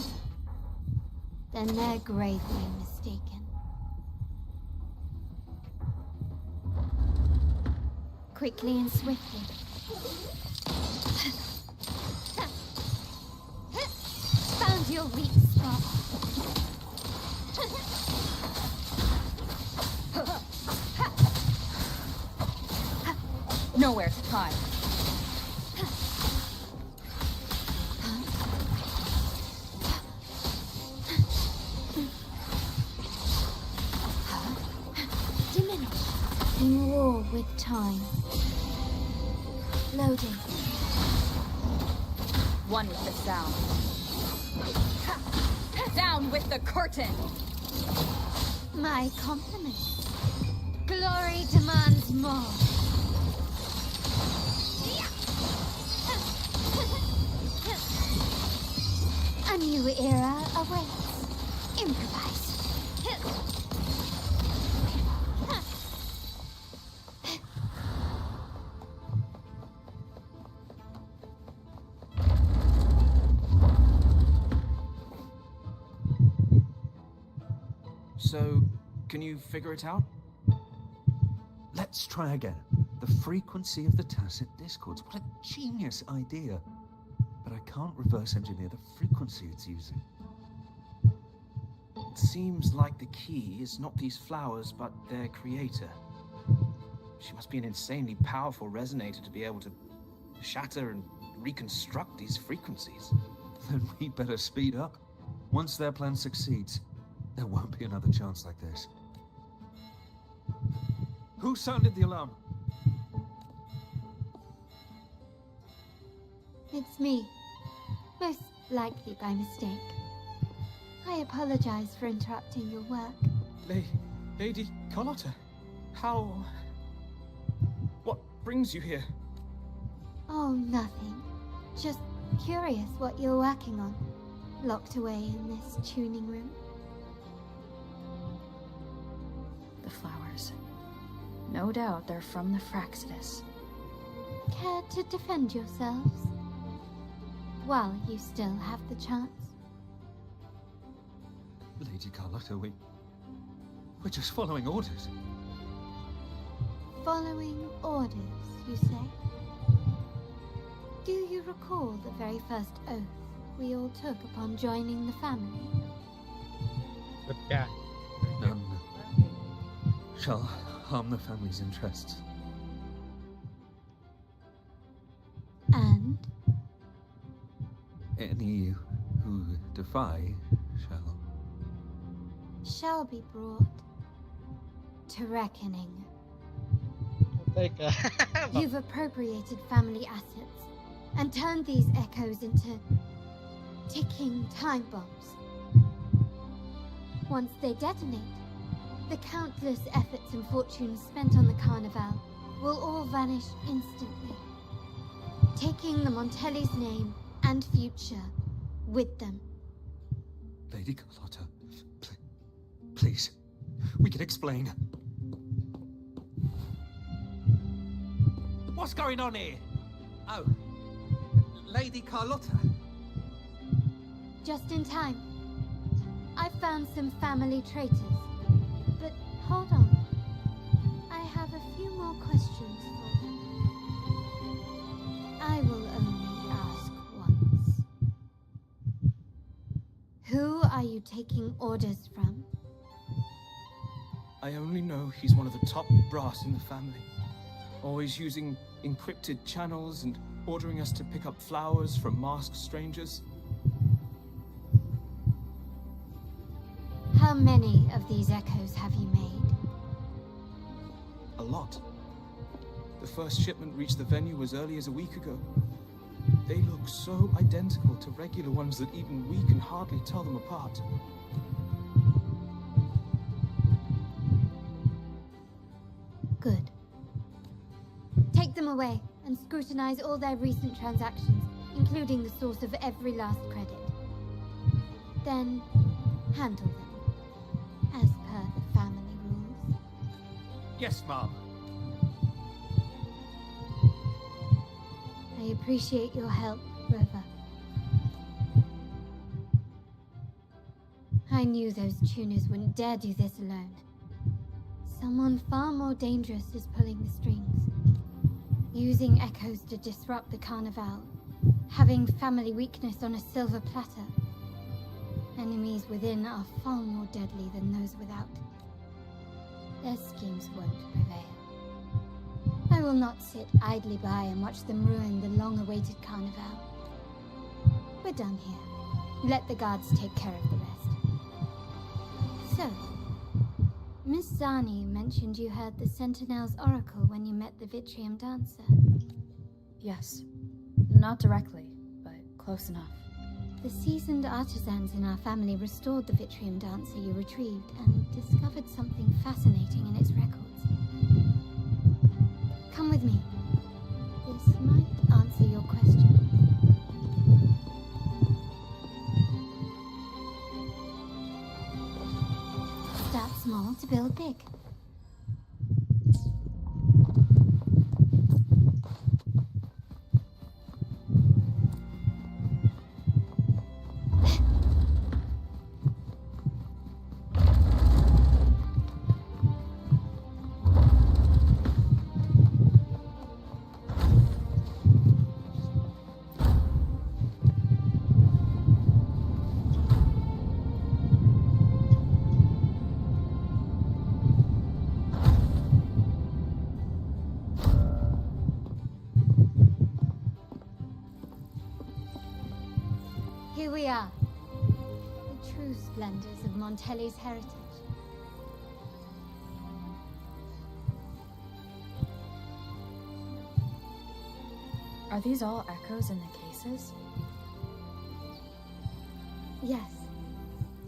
then they're gravely mistaken. Quickly and swiftly. Found your weak spot. Nowhere to hide. Diminish in war with time. Loading. One with the sound. Down with the curtain! My compliments. Glory demands more. A new era awaits. Improvise. So, can you figure it out? Let's try again. The frequency of the tacit discords. What a genius idea. But I can't reverse engineer the frequency it's using. It seems like the key is not these flowers, but their creator. She must be an insanely powerful resonator to be able to shatter and reconstruct these frequencies. Then we better speed up. Once their plan succeeds, there won't be another chance like this. Who sounded the alarm? It's me. Most likely by mistake. I apologize for interrupting your work. Lady Carlotta, how... What brings you here? Oh, nothing. Just curious what you're working on. Locked away in this tuning room. The flowers. No doubt they're from the Fraxidus. Care to defend yourselves? While you still have the chance. Lady Carlotta, we're just following orders. Following orders, you say? Do you recall the very first oath we all took upon joining the family? Yeah. None shall harm the family's interests. And? Any who defy shall be brought to reckoning. You've appropriated family assets and turned these echoes into ticking time bombs. Once they detonate, the countless efforts and fortunes spent on the Carnival will all vanish instantly, taking the Montelli's name and future with them. Lady Carlotta, please, we can explain. What's going on here? Oh, Lady Carlotta. Just in time. I found some family traitors. But hold on. I have a few more questions for them. I will only ask once. Who are you taking orders from? I only know he's one of the top brass in the family. Always using encrypted channels and ordering us to pick up flowers from masked strangers. How many of these echoes have you made? A lot. The first shipment reached the venue as early as a week ago. They look so identical to regular ones that even we can hardly tell them apart. Good. Take them away and scrutinize all their recent transactions, including the source of every last credit. Then, handle them, as per the family rules. Yes, Mom. I appreciate your help, Rover. I knew those tuners wouldn't dare do this alone. Someone far more dangerous is pulling the strings. Using echoes to disrupt the Carnival. Having family weakness on a silver platter. Enemies within are far more deadly than those without. Their schemes won't prevail. I will not sit idly by and watch them ruin the long-awaited Carnival. We're done here. Let the guards take care of the rest. So, Miss Zani mentioned you heard the Sentinel's oracle when you met the Vitrium dancer. Yes. Not directly, but close enough. The seasoned artisans in our family restored the Vitrium dancer you retrieved and discovered something fascinating in its records. Come with me. This might answer your question. Start small to build big. Here we are, the true splendors of Montelli's heritage. Are these all echoes in the cases? Yes,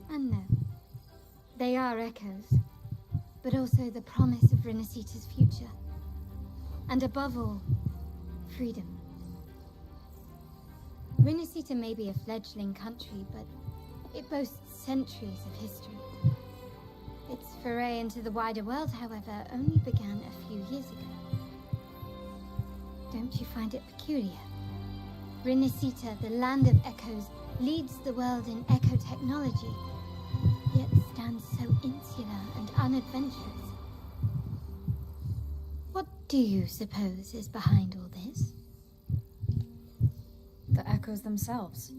and no. They are echoes, but also the promise of Rinascita's future. And above all, freedom. Rinascita may be a fledgling country, but it boasts centuries of history. Its foray into the wider world, however, only began a few years ago. Don't you find it peculiar? Rinascita, the land of echoes, leads the world in echo technology, yet stands so insular and unadventurous. What do you suppose is behind all this? The echoes themselves.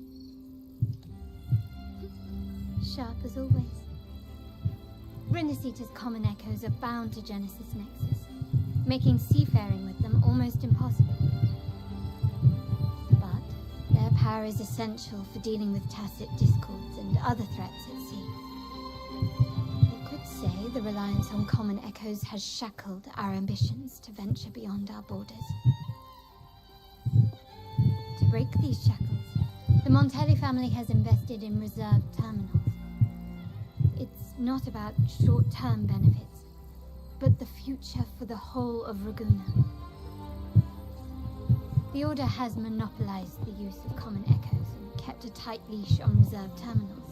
Sharp as always. Rinascita's common echoes are bound to Genesis Nexus, making seafaring with them almost impossible. But their power is essential for dealing with tacit discords and other threats at sea. You could say the reliance on common echoes has shackled our ambitions to venture beyond our borders. To break these shackles, the Montelli family has invested in reserved terminals. It's not about short-term benefits, but the future for the whole of Ragusa. The Order has monopolized the use of common echoes and kept a tight leash on reserved terminals,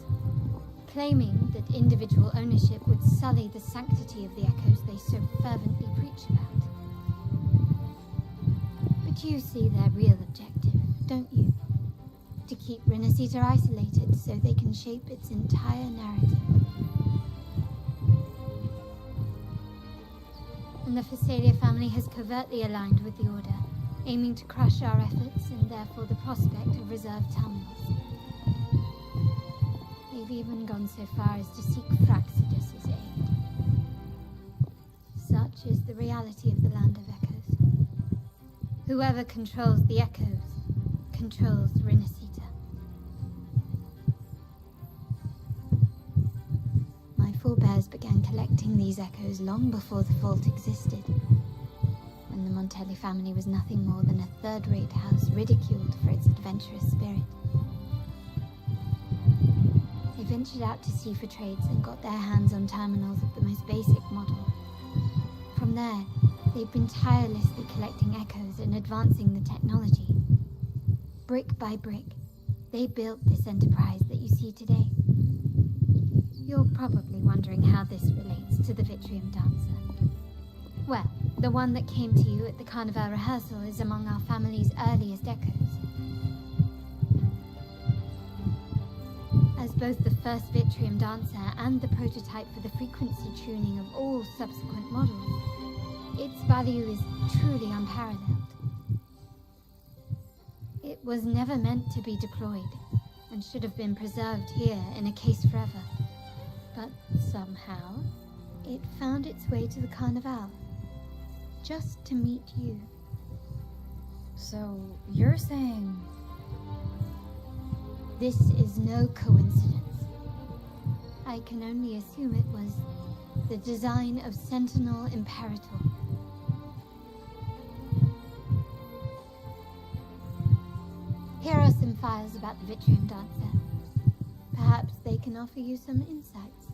claiming that individual ownership would sully the sanctity of the echoes they so fervently preach about. But you see their real objective, don't you? To keep Rinascita isolated so they can shape its entire narrative. And the Phasalia family has covertly aligned with the Order, aiming to crush our efforts and therefore the prospect of reserved terminals. They've even gone so far as to seek Fraxidus's aid. is the reality of the Land of Echoes. Whoever controls the Echoes controls Rinascita. My forebears began collecting these echoes long before the vault existed, when the Montelli family was nothing more than a third-rate house ridiculed for its adventurous spirit. They ventured out to sea for trades and got their hands on terminals of the most basic model. From there, they've been tirelessly collecting echoes and advancing the technology. Brick by brick, they built this enterprise that you see today. You're probably wondering how this relates to the Vitrium Dancer. Well, the one that came to you at the Carnival rehearsal is among our family's earliest echoes. As both the first Vitrium Dancer and the prototype for the frequency tuning of all subsequent models, its value is truly unparalleled. It was never meant to be deployed, and should have been preserved here in a case forever. But somehow, it found its way to the Carnival, just to meet you. So, you're saying... This is no coincidence. I can only assume it was the design of Sentinel Imperator. Here are some files about the Vitrium Dancer. Perhaps they can offer you some insights.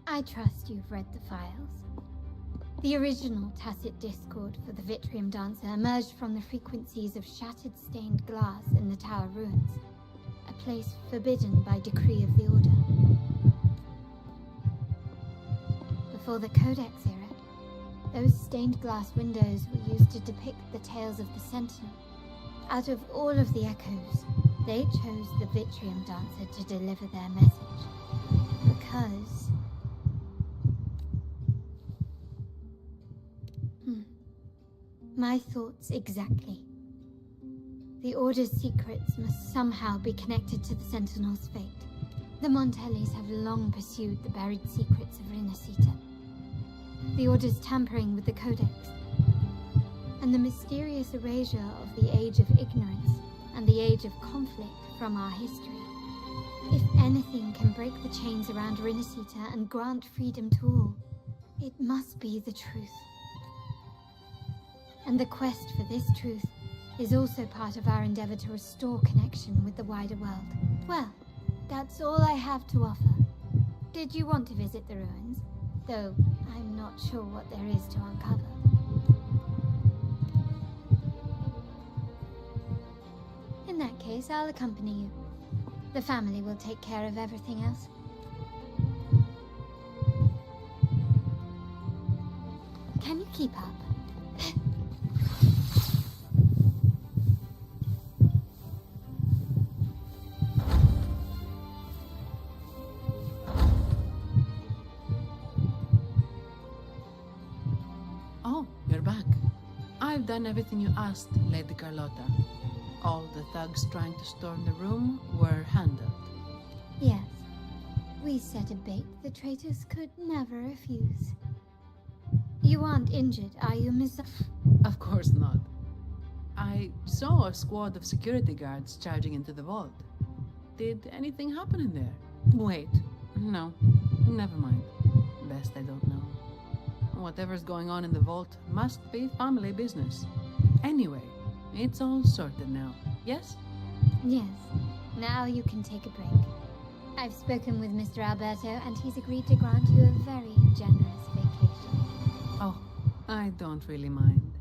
I trust you've read the files. The original tacit discord for the Vitrium Dancer emerged from the frequencies of shattered stained glass in the tower ruins, a place forbidden by decree of the Order. Before the Codex era, those stained glass windows were used to depict the tales of the Sentinel. Out of all of the echoes, they chose the Vitrium Dancer to deliver their message. Because... my thoughts exactly. The Order's secrets must somehow be connected to the Sentinel's fate. The Montellis have long pursued the buried secrets of Rinascita. The Order's tampering with the Codex and the mysterious erasure of the Age of Ignorance and the Age of Conflict from our history. If anything can break the chains around Rinascita and grant freedom to all, it must be the truth. And the quest for this truth is also part of our endeavor to restore connection with the wider world. Well, that's all I have to offer. Did you want to visit the ruins? Though I'm not sure what there is to uncover. In that case, I'll accompany you. The family will take care of everything else. Can you keep up? Oh, you're back. I've done everything you asked, Lady Carlotta. All the thugs trying to storm the room were handled. Yes. We set a bait the traitors could never refuse. You aren't injured, are you, Miss... Of course not. I saw a squad of security guards charging into the vault. Did anything happen in there? Wait, no, never mind. Best I don't know. Whatever's going on in the vault must be family business. Anyway, it's all sorted now, yes? Yes. Now you can take a break. I've spoken with Mr. Alberto, and he's agreed to grant you a very generous vacation. Oh, I don't really mind.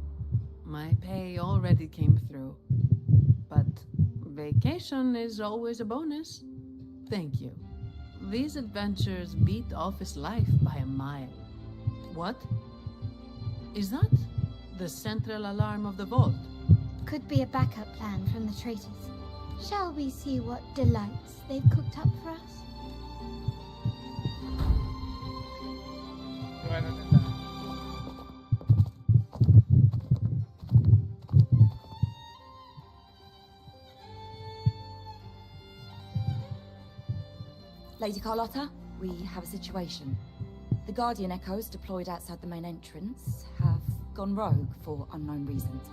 My pay already came through. But vacation is always a bonus. Thank you. These adventures beat office life by a mile. What? Is that the central alarm of the vault? Could be a backup plan from the traitors. Shall we see what delights they've cooked up for us? Lady Carlotta, we have a situation. The Guardian Echoes deployed outside the main entrance have gone rogue for unknown reasons.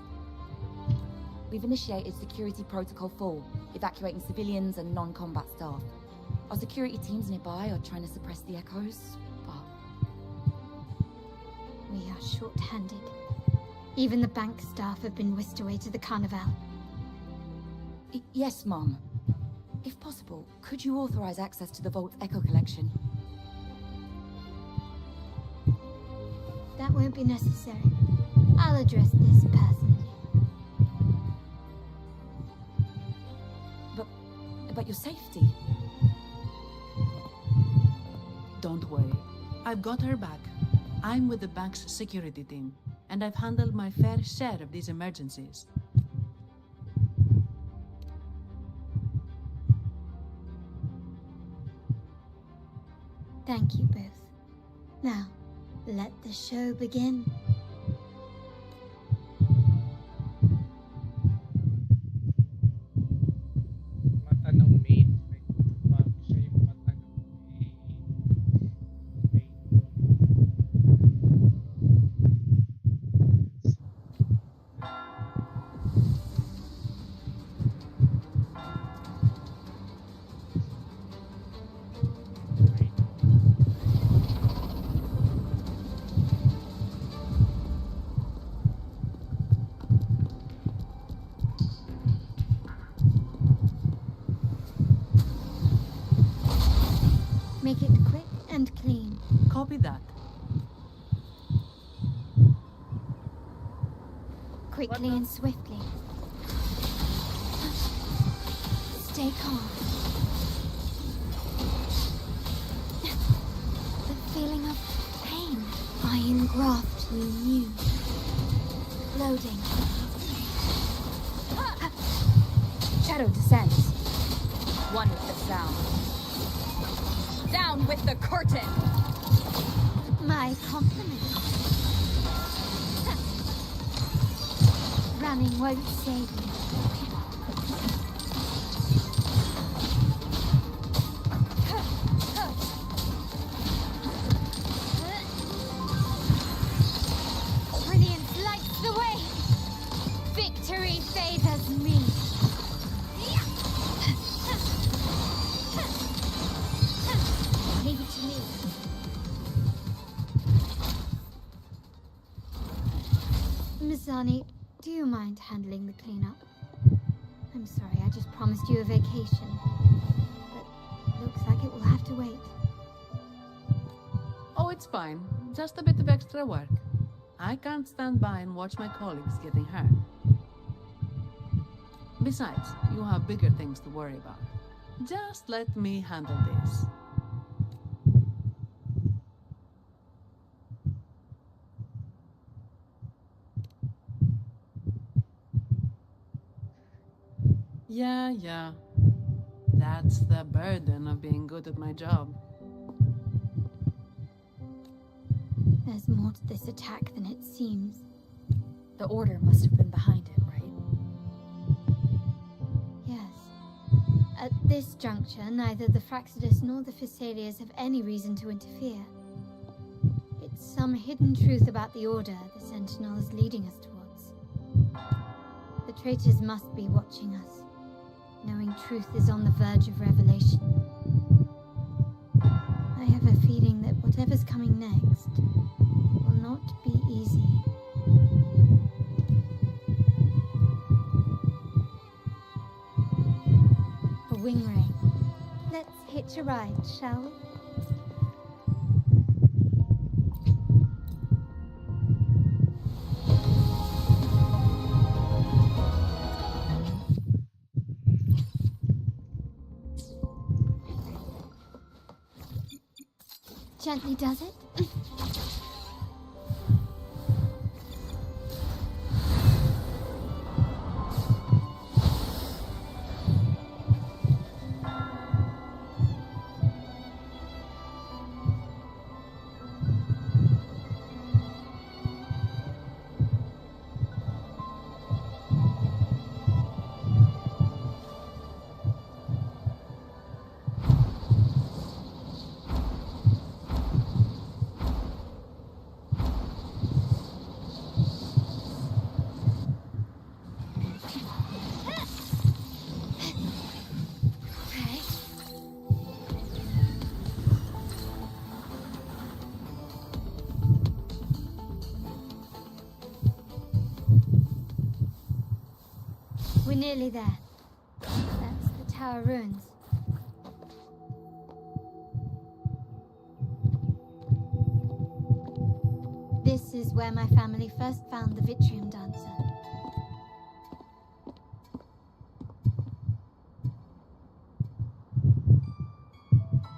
We've initiated Security Protocol 4, evacuating civilians and non-combat staff. Our security teams nearby are trying to suppress the Echoes, but... We are short-handed. Even the bank staff have been whisked away to the Carnival. Yes, Mum. If possible, could you authorize access to the Vault's Echo collection? That won't be necessary. I'll address this personally. But your safety? Don't worry. I've got her back. I'm with the bank's security team, and I've handled my fair share of these emergencies. Thank you both. Now, let the show begin. Mata ng maid. Bago siya yung mata ng maid. Make it quick and clean. Copy that. Quickly and swiftly. Stay calm. The feeling of pain I engraft you knew. Loading. Shadow descends. One with the sound. Down with the curtain! My compliments. Running won't save you. Brilliance lights the way! Victory favors me. Leave it to me. Mizani, do you mind handling the cleanup? I'm sorry, I just promised you a vacation. But looks like it will have to wait. Oh, it's fine. Just a bit of extra work. I can't stand by and watch my colleagues getting hurt. Besides, you have bigger things to worry about. Just let me handle this. Yeah. That's the burden of being good at my job. There's more to this attack than it seems. The Order must have been behind it, right? Yes. At this juncture, neither the Fraxidus nor the Physaelias have any reason to interfere. It's some hidden truth about the Order the Sentinel is leading us towards. The traitors must be watching us, knowing truth is on the verge of revelation. I have a feeling that whatever's coming next will not be easy. A wing ray. Let's hitch a ride, shall we? Gently does it. We're nearly there. That's the tower ruins. This is where my family first found the Vitrium Dancer.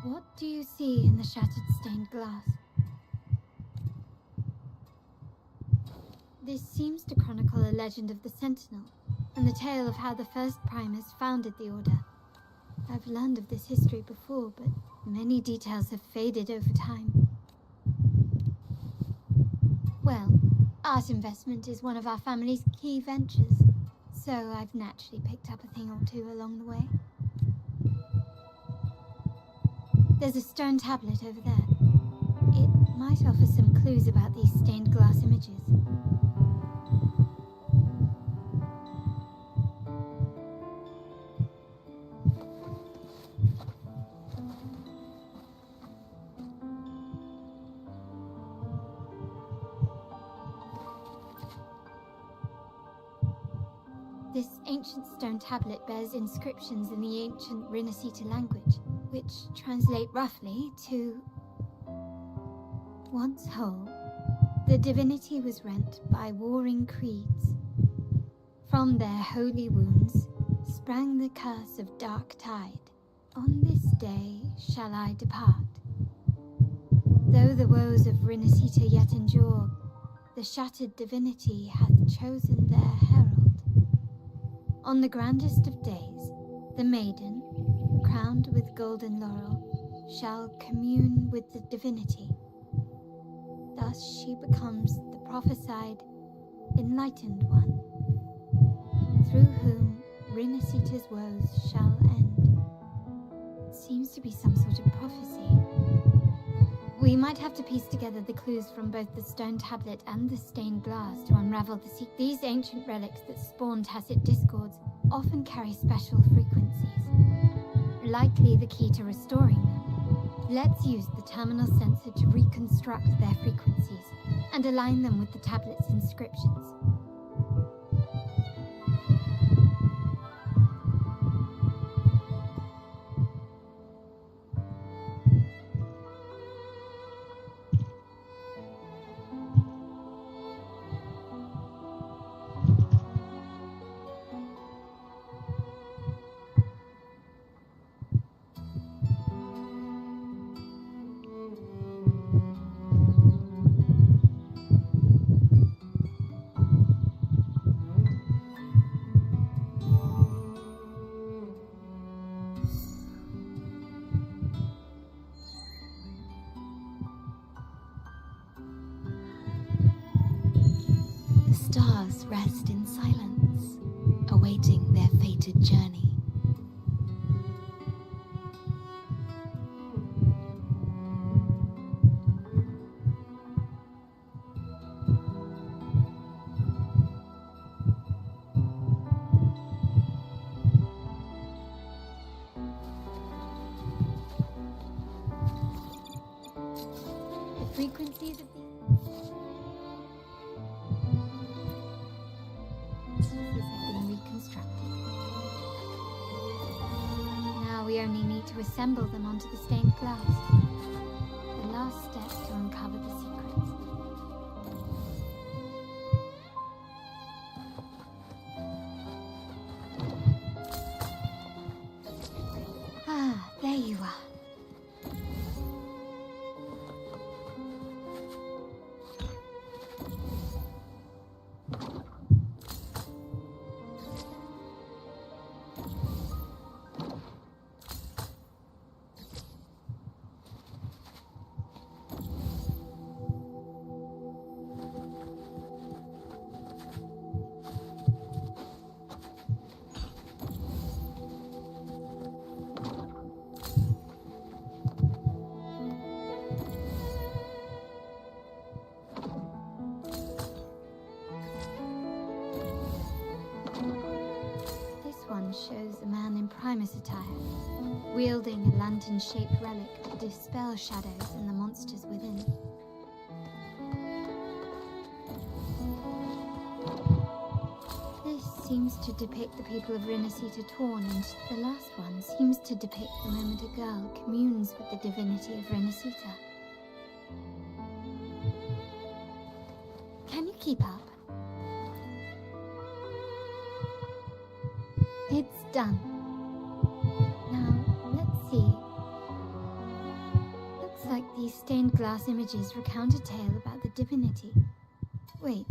What do you see in the shattered stained glass? This seems to chronicle a legend of the Sentinel, and the tale of how the first Primus founded the Order. I've learned of this history before, but many details have faded over time. Well, art investment is one of our family's key ventures, so I've naturally picked up a thing or two along the way. There's a stone tablet over there. It might offer some clues about these stained glass images. This ancient stone tablet bears inscriptions in the ancient Rinascita language, which translate roughly to... Once whole, the divinity was rent by warring creeds. From their holy wounds sprang the curse of dark tide. On this day shall I depart. Though the woes of Rinascita yet endure, the shattered divinity hath chosen their herald. On the grandest of days, the maiden, crowned with golden laurel, shall commune with the divinity. Thus she becomes the prophesied, enlightened one, through whom Rinascita's woes shall end. It seems to be some sort of prophecy. We might have to piece together the clues from both the stone tablet and the stained glass to unravel the secret. These ancient relics that spawn tacit discords often carry special frequencies, likely the key to restoring them. Let's use the terminal sensor to reconstruct their frequencies and align them with the tablet's inscriptions. The stars rest in silence, awaiting their fated journey. The frequencies of these have been reconstructed. Now we only need to assemble them onto the stained glass. The last step to uncover the secrets. Ah, there you are. Shows a man in Primus attire, wielding a lantern-shaped relic to dispel shadows and the monsters within. This seems to depict the people of Rinascita torn, and the last one seems to depict the moment a girl communes with the divinity of Rinascita. Can you keep up? It's done. Now, let's see. Looks like these stained glass images recount a tale about the divinity. Wait.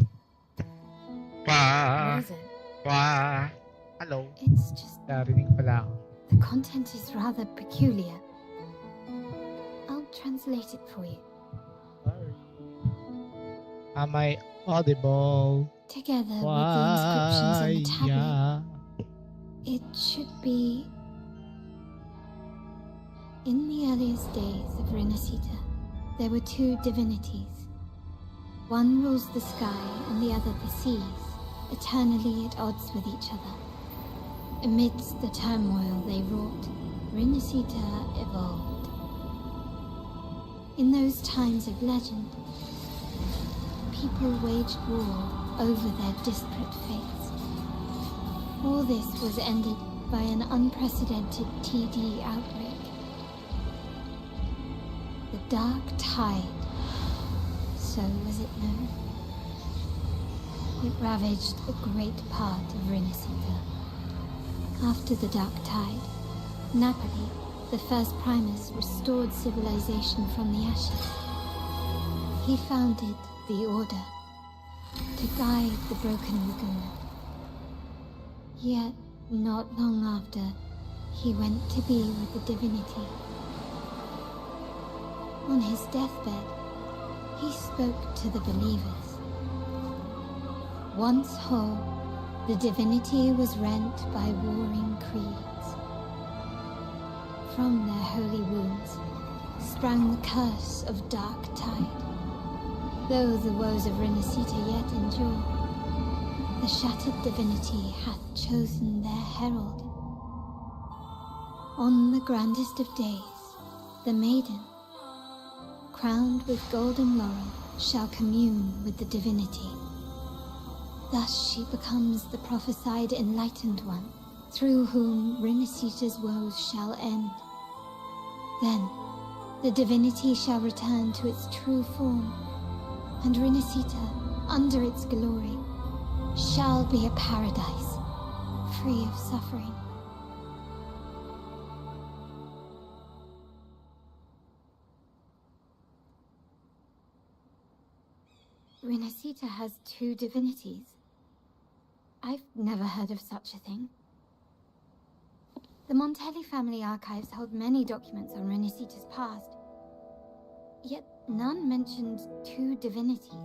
What is it? Hello. It's just... Narinig pala ako. The content is rather peculiar. I'll translate it for you. Sorry. Am I audible? Together with the inscriptions on the tablet. It should be... In the earliest days of Rinascita, there were two divinities. One rules the sky and the other the seas, eternally at odds with each other. Amidst the turmoil they wrought, Rinascita evolved. In those times of legend, people waged war over their disparate fates. All this was ended by an unprecedented TD outbreak. The Dark Tide, so was it known. It ravaged a great part of Rinascita. After the Dark Tide, Napoli, the first Primus, restored civilization from the ashes. He founded the Order to guide the broken Laguna. Yet, not long after, he went to be with the divinity. On his deathbed, he spoke to the believers. Once whole, the divinity was rent by warring creeds. From their holy wounds, sprang the curse of Dark Tide. Though the woes of Rinascita yet endure, the shattered divinity hath chosen their herald. On the grandest of days, the maiden, crowned with golden laurel, shall commune with the divinity. Thus she becomes the prophesied enlightened one, through whom Rinascita's woes shall end. Then, the divinity shall return to its true form, and Rinascita, under its glory, shall be a paradise, free of suffering. Rinascita has two divinities. I've never heard of such a thing. The Montelli family archives hold many documents on Rinascita's past, yet none mentioned two divinities.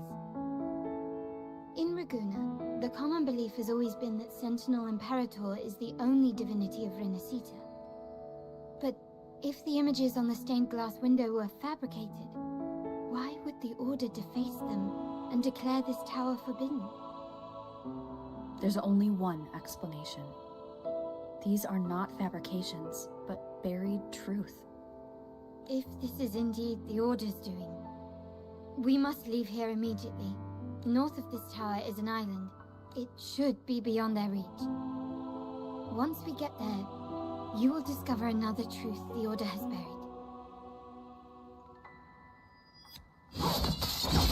In Ragusa, the common belief has always been that Sentinel Imperator is the only divinity of Rinascita. But if the images on the stained glass window were fabricated, why would the Order deface them and declare this tower forbidden? There's only one explanation. These are not fabrications, but buried truth. If this is indeed the Order's doing, we must leave here immediately. North of this tower is an island. It should be beyond their reach. Once we get there, you will discover another truth the Order has buried.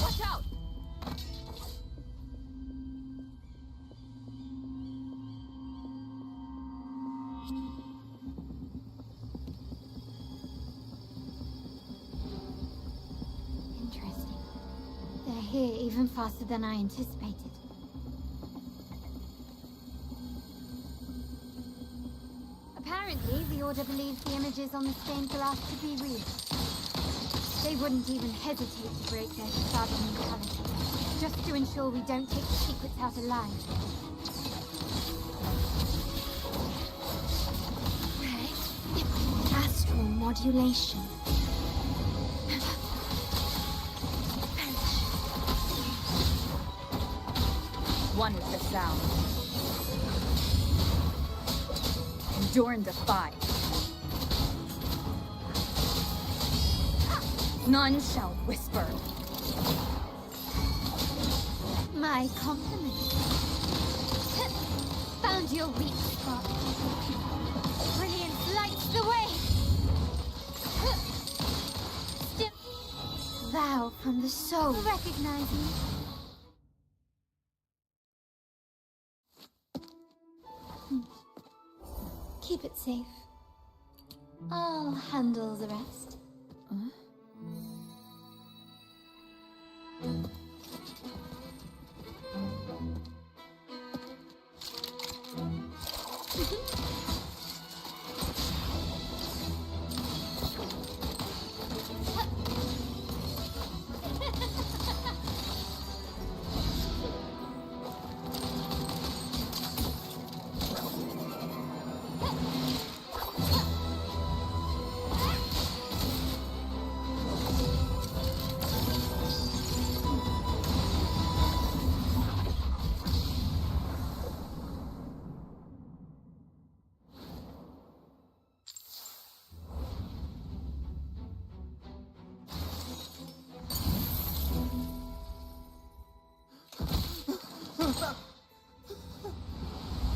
Watch out! Interesting. They're here even faster than I anticipated. Apparently, the Order believes the images on the stained glass to be real. They wouldn't even hesitate to break their facade of neutrality, just to ensure we don't take the secrets out alive. Astral modulation. One with the sound. Endure and defy. None shall whisper. My compliments. Found your weak spot. Brilliance lights the way. Thou from the soul. Recognize me. Keep it safe. I'll handle the rest.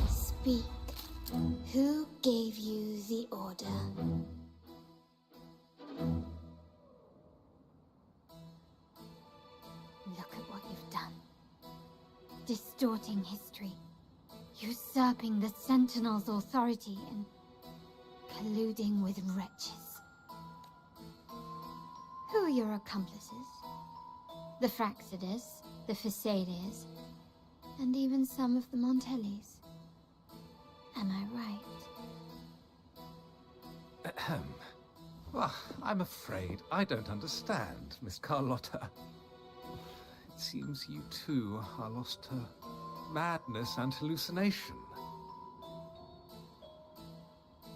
Speak. Who gave you the order? Look at what you've done. Distorting history. Usurping the Sentinel's authority and colluding with wretches. Who are your accomplices? The Fraxidus, the Facades, and even some of the Montellis. Am I right? Ahem. Well, I'm afraid I don't understand, Miss Carlotta. It seems you too are lost to madness and hallucination.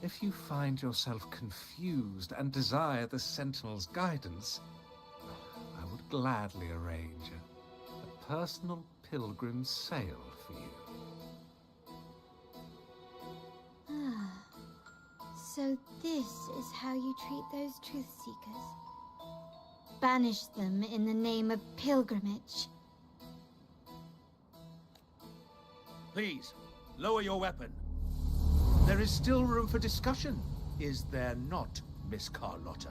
If you find yourself confused and desire the Sentinel's guidance, I would gladly arrange a personal pilgrim sail for you. Ah, so this is how you treat those truth seekers. Banish them in the name of pilgrimage. Please, lower your weapon. There is still room for discussion, is there not, Miss Carlotta?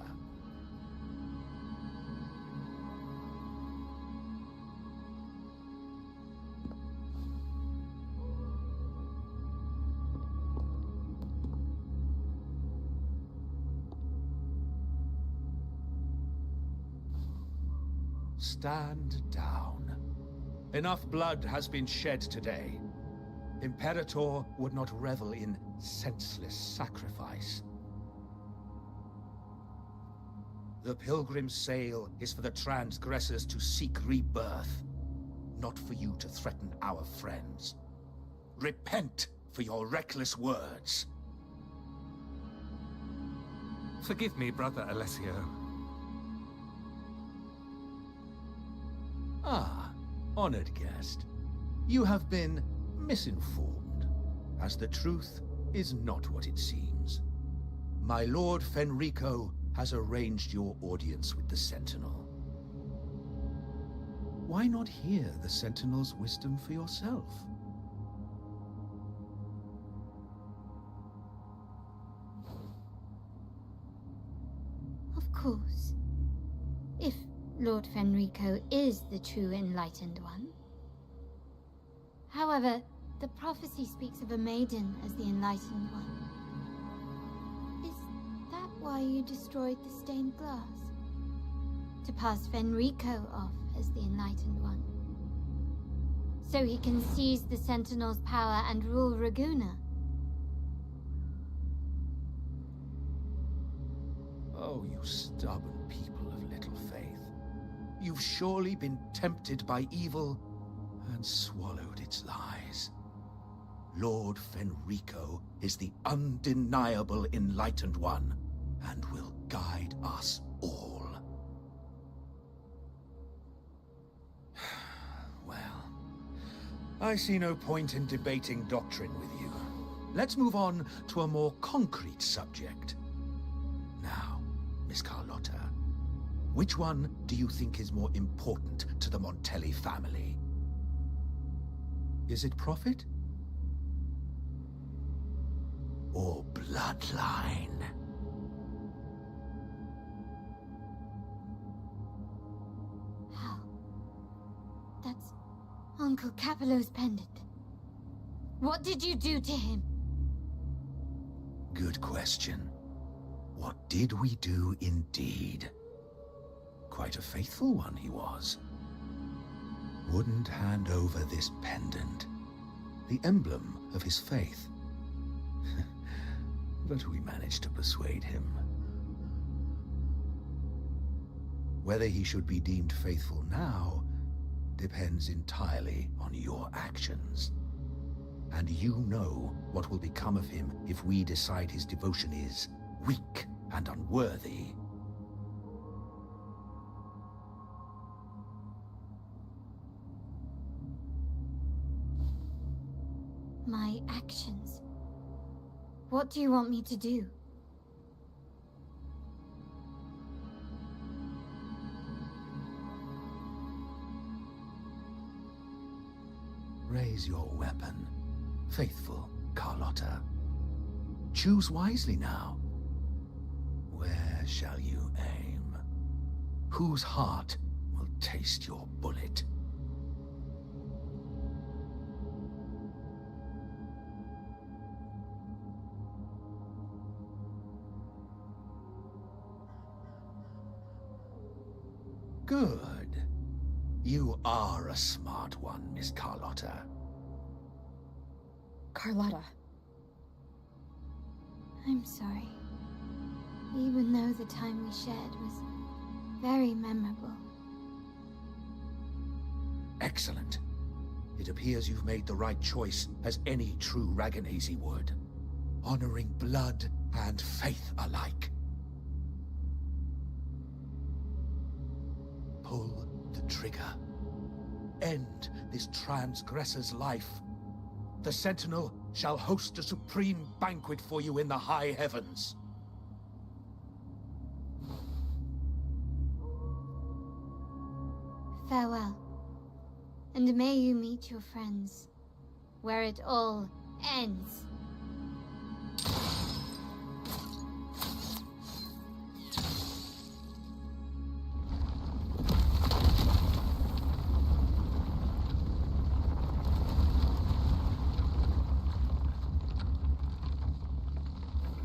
Stand down. Enough blood has been shed today. Imperator would not revel in senseless sacrifice. The pilgrim's sail is for the transgressors to seek rebirth, not for you to threaten our friends. Repent for your reckless words. Forgive me, Brother Alessio. Ah, honored guest. You have been misinformed, as the truth is not what it seems. My Lord Fenrico has arranged your audience with the Sentinel. Why not hear the Sentinel's wisdom for yourself? Of course. If Lord Fenrico is the true Enlightened One. However, the prophecy speaks of a maiden as the Enlightened One. Is that why you destroyed the stained glass? To pass Fenrico off as the Enlightened One? So he can seize the Sentinel's power and rule Raguna? Oh, you stubborn people of little faith. You've surely been tempted by evil and swallowed its lies. Lord Fenrico is the undeniable Enlightened One, and will guide us all. Well, I see no point in debating doctrine with you. Let's move on to a more concrete subject. Now, Miss Carlotta, which one do you think is more important to the Montelli family? Is it profit? Or bloodline? How? That's Uncle Capello's pendant. What did you do to him? Good question. What did we do indeed? Quite a faithful one he was. Wouldn't hand over this pendant, the emblem of his faith. But we managed to persuade him. Whether he should be deemed faithful now depends entirely on your actions. And you know what will become of him if we decide his devotion is weak and unworthy. My actions. What do you want me to do? Raise your weapon, faithful Carlotta. Choose wisely now. Where shall you aim? Whose heart will taste your bullet? Good. You are a smart one, Miss Carlotta. Carlotta. I'm sorry. Even though the time we shared was very memorable. Excellent. It appears you've made the right choice, as any true Raganazi would. Honoring blood and faith alike. Pull the trigger. End this transgressor's life. The Sentinel shall host a supreme banquet for you in the high heavens. Farewell. And may you meet your friends, where it all ends.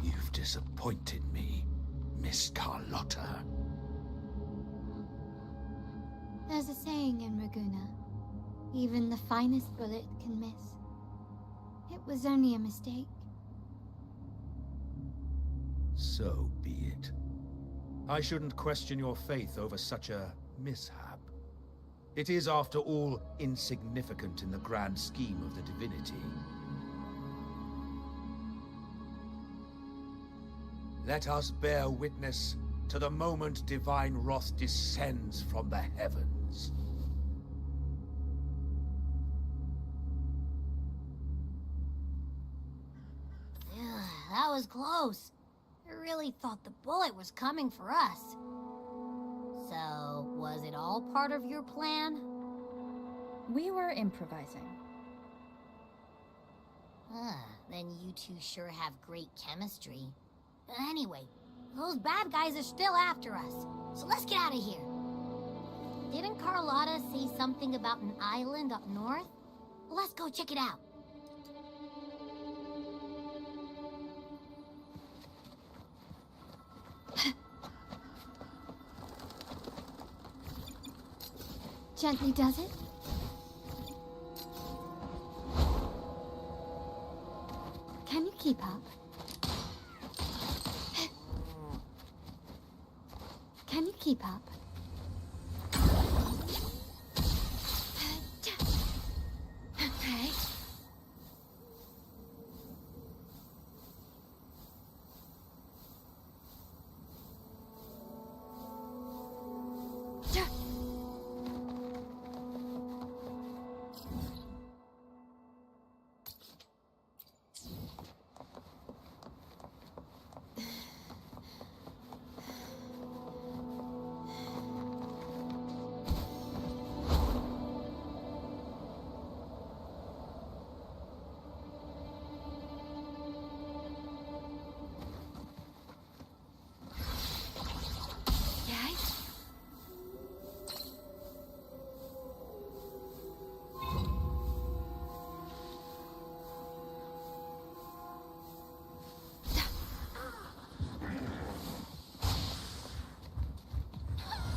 You've disappointed me, Miss Carlotta. There's a saying in Raguna, even the finest bullet can miss. It was only a mistake. So be it. I shouldn't question your faith over such a mishap. It is, after all, insignificant in the grand scheme of the divinity. Let us bear witness to the moment divine wrath descends from the heavens. That was close. I really thought the bullet was coming for us. So, was it all part of your plan? We were improvising. Then you two sure have great chemistry. But anyway, those bad guys are still after us. So let's get out of here. Didn't Carlotta say something about an island up north? Let's go check it out. Gently does it? Can you keep up? Can you keep up? Okay.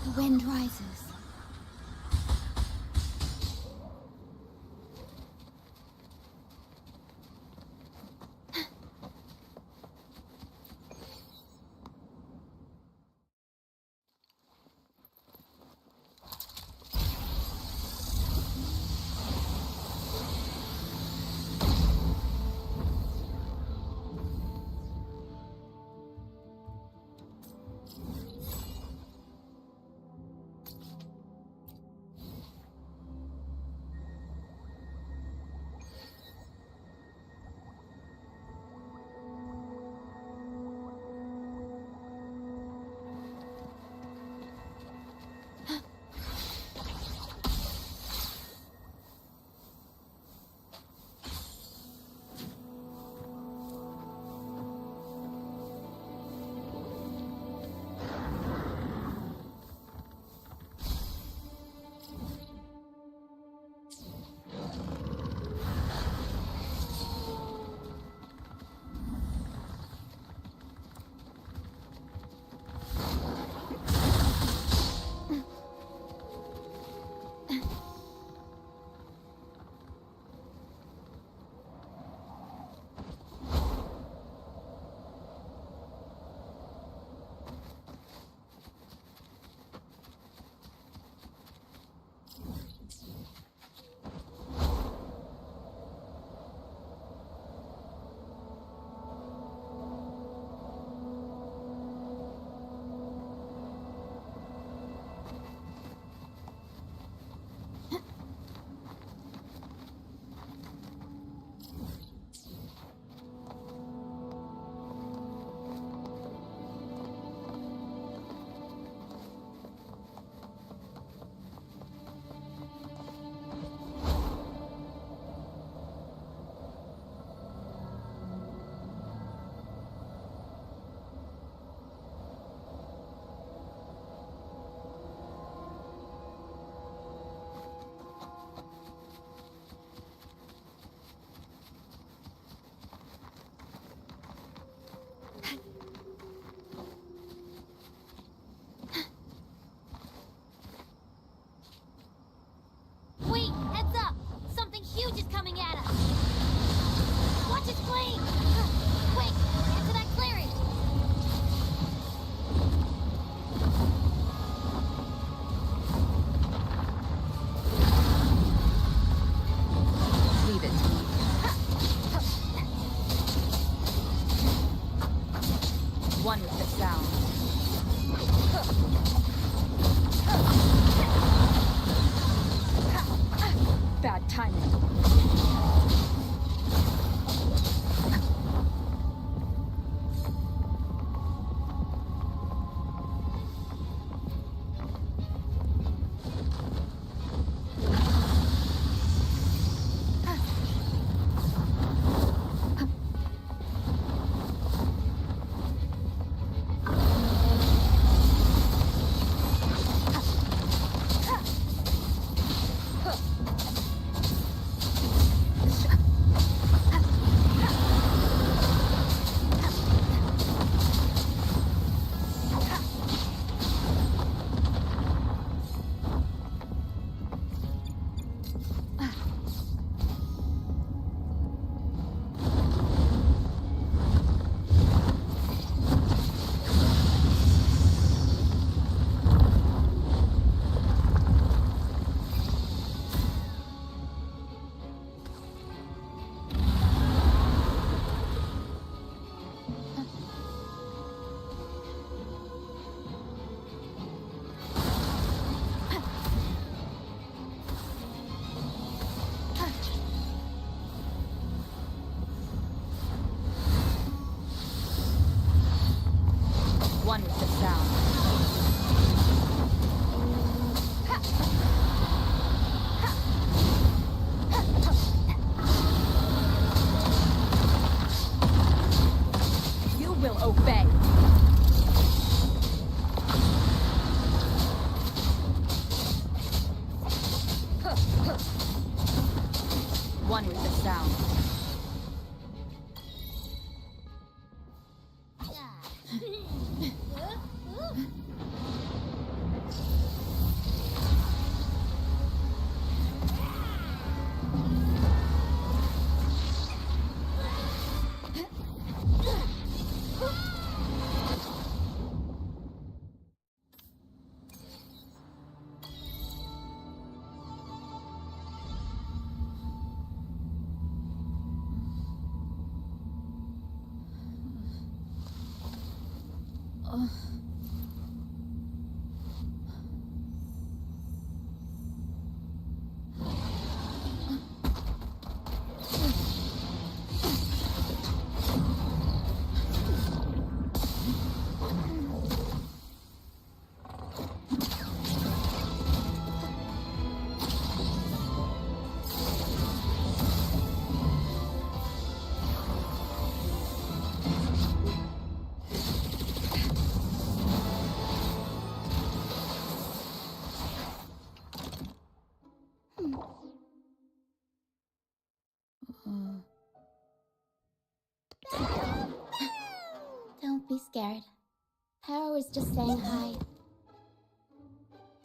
The wind rises. One with the sound. Bad timing. One with the sound. You will obey. One with the sound. Don't be scared. Paro is just saying hi.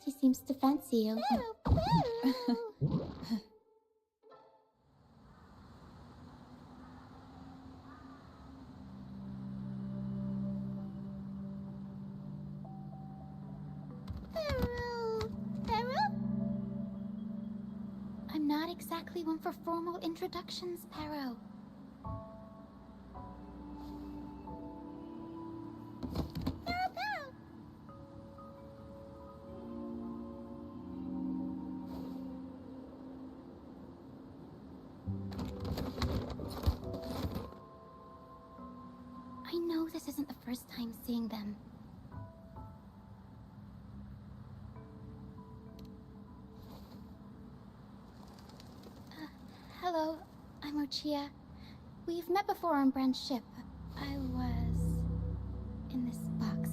She seems to fancy you. I'm not exactly one for formal introductions, Paro. I know this isn't the first time seeing them. Hello, I'm Ochia. We've met before on Brand's ship. I was in this box.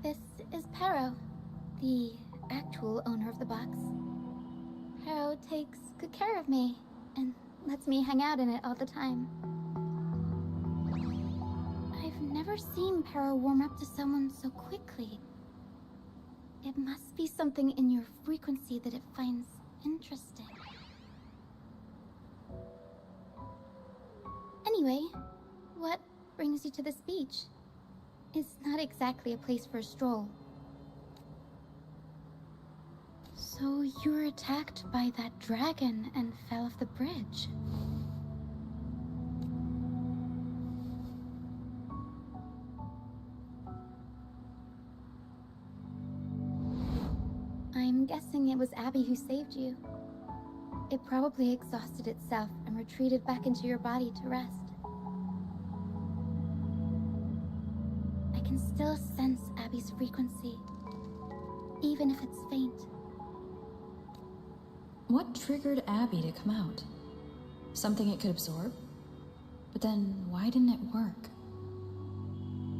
This is Paro, the actual owner of the box. Paro takes good care of me and lets me hang out in it all the time. I've never seen Paro warm up to someone so quickly. It must be something in your frequency that it finds interesting. Anyway, what brings you to this beach? It's not exactly a place for a stroll. So you were attacked by that dragon and fell off the bridge. guessing it was Abby who saved you. It probably exhausted itself and retreated back into your body to rest. I can still sense Abby's frequency, even if it's faint. What triggered Abby to come out? Something it could absorb? But then, why didn't it work?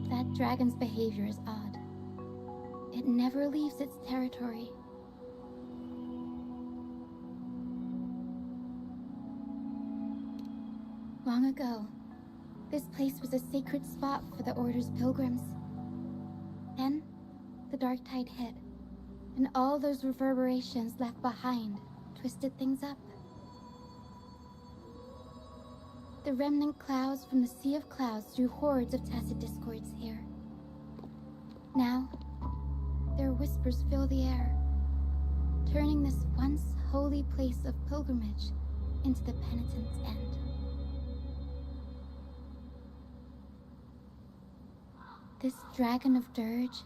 That dragon's behavior is odd. It never leaves its territory. Long ago, this place was a sacred spot for the Order's pilgrims. Then, the dark tide hit, and all those reverberations left behind twisted things up. The remnant clouds from the Sea of Clouds drew hordes of tacit discords here. Now, their whispers fill the air, turning this once holy place of pilgrimage into the penitent's end. This dragon of dirge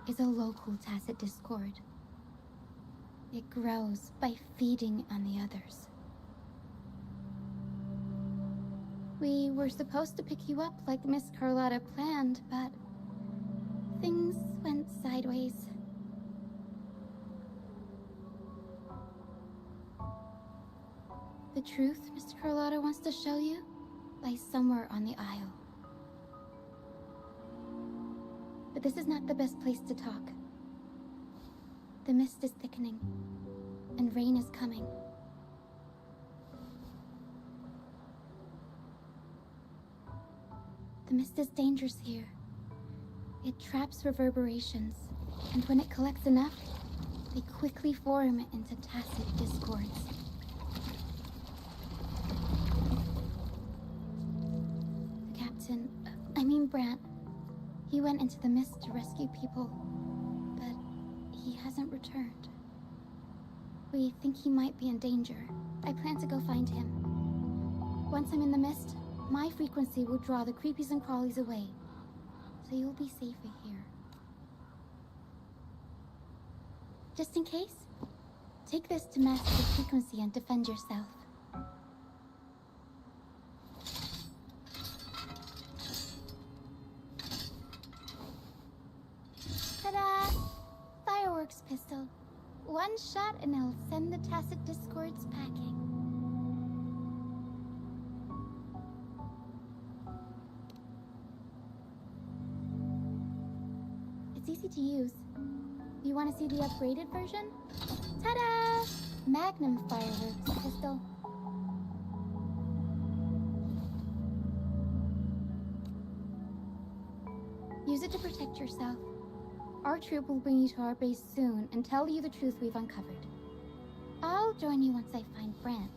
is a local tacit discord. It grows by feeding on the others. We were supposed to pick you up like Miss Carlotta planned, but things went sideways. The truth Miss Carlotta wants to show you lies somewhere on the Isle. But this is not the best place to talk. The mist is thickening, and rain is coming. The mist is dangerous here. It traps reverberations, and when it collects enough, they quickly form into tacit discords. The captain, Brant, he went into the mist to rescue people, but he hasn't returned. We think he might be in danger. I plan to go find him. Once I'm in the mist, my frequency will draw the creepies and crawlies away, so you'll be safer here. Just in case, take this to mask the frequency and defend yourself. Ta-da! Fireworks pistol. One shot and it'll send the tacit discords packing. It's easy to use. You want to see the upgraded version? Ta-da! Magnum fireworks pistol. Use it to protect yourself. Our troop will bring you to our base soon and tell you the truth we've uncovered. I'll join you once I find Brant.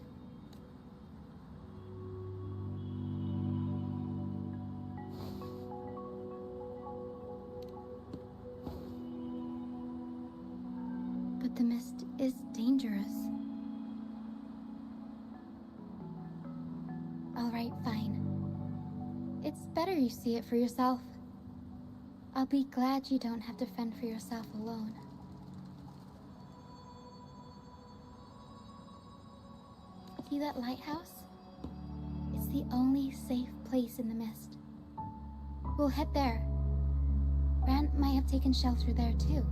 But the mist is dangerous. All right, fine. It's better you see it for yourself. I'll be glad you don't have to fend for yourself alone. See that lighthouse? It's the only safe place in the mist. We'll head there. Brant might have taken shelter there too.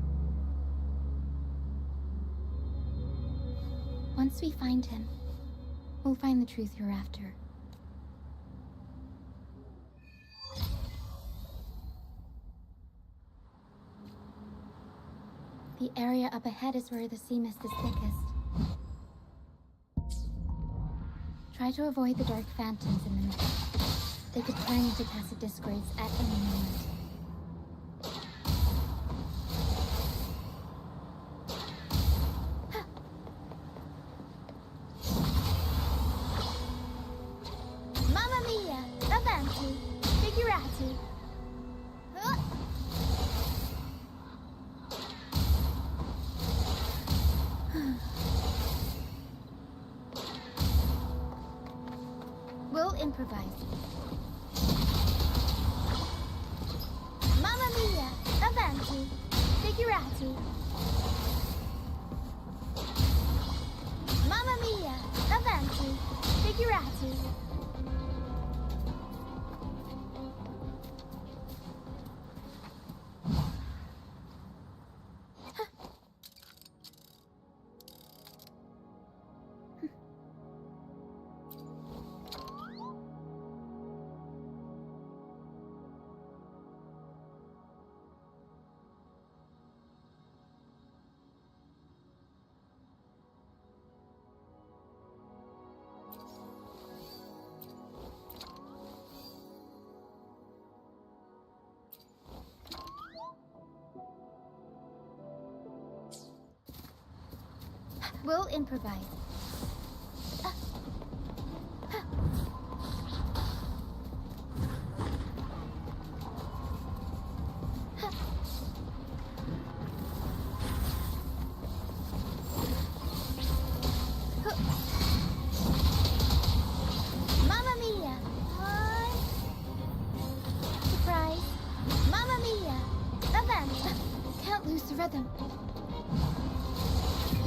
Once we find him, we'll find the truth you're after. The area up ahead is where the sea mist is thickest. Try to avoid the dark phantoms in the mist. They could turn into tacit discords at any moment. Mamma mia! Avanti! Figurati! We'll improvise. Mamma mia! Avanti! Figurati! mia! Avanti! Figurati! We'll improvise. Mamma mia! Surprise! Mamma mia! Avanti! Can't lose the rhythm.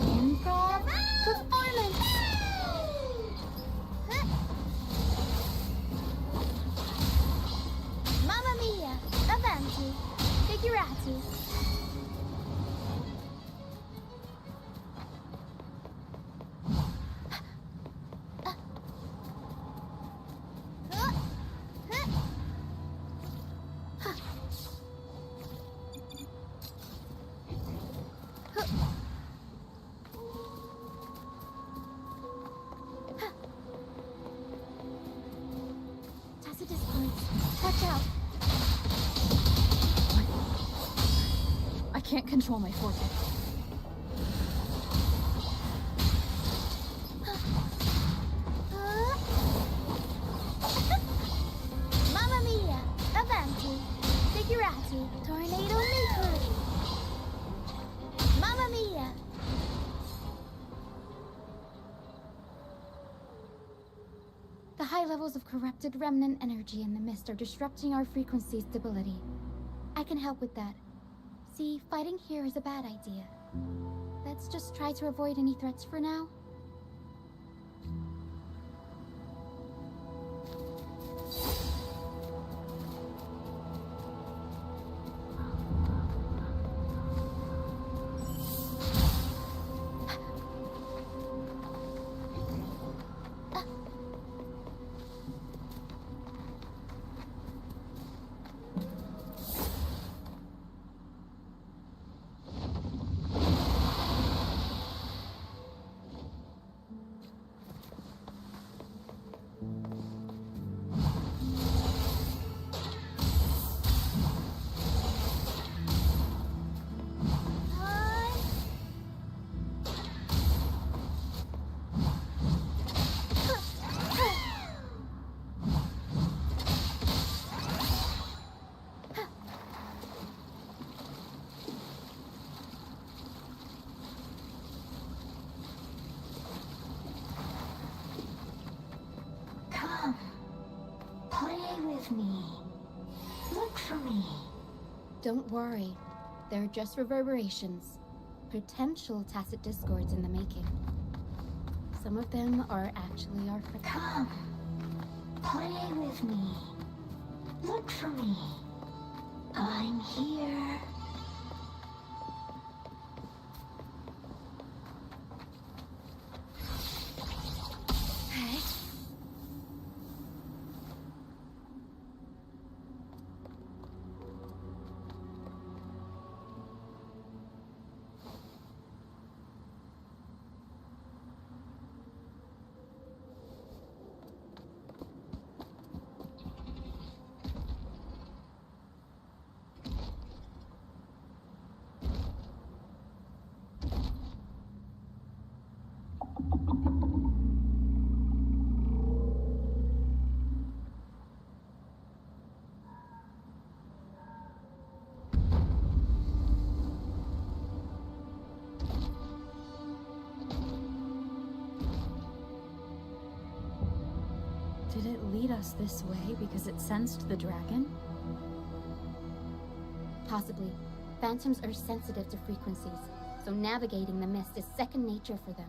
Improv performance! Mamma mia! Avanti! Figurati! Watch out! I can't control my forte. Mamma mia! Avanti! Figurati! Tornado maker! Mamma mia! The high levels of corrupted remnant energy in the mist are disrupting our frequency stability. I can help with that. See, fighting here is a bad idea. Let's just try to avoid any threats for now. Me. Look for me. Don't worry. They're just reverberations. Potential tacit discords in the making. Some of them are actually our friends. Come. Play with me. Look for me. I'm here. Did it lead us this way because it sensed the dragon? Possibly. Phantoms are sensitive to frequencies, so navigating the mist is second nature for them.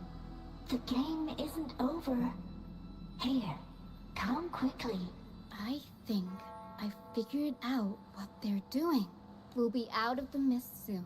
The game isn't over. Here, come quickly. I think I figured out what they're doing. We'll be out of the mist soon.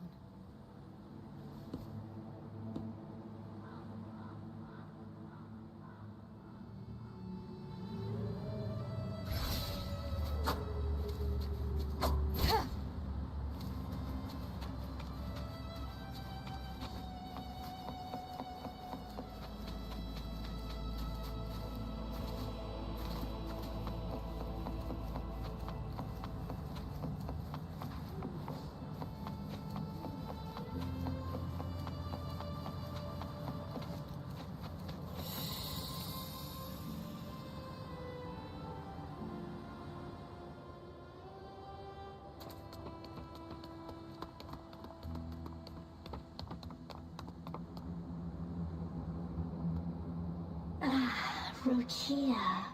Rukia,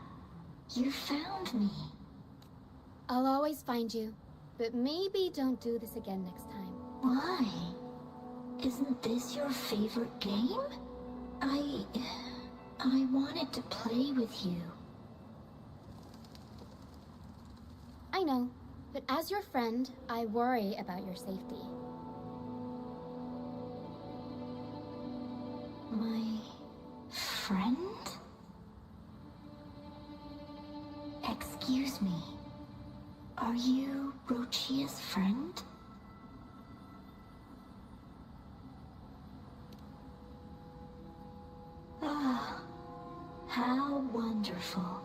you found me. I'll always find you, but maybe don't do this again next time. Why? Isn't this your favorite game? I wanted to play with you. I know, but as your friend, I worry about your safety. My friend? Excuse me. Are you Rochia's friend? Ah, how wonderful.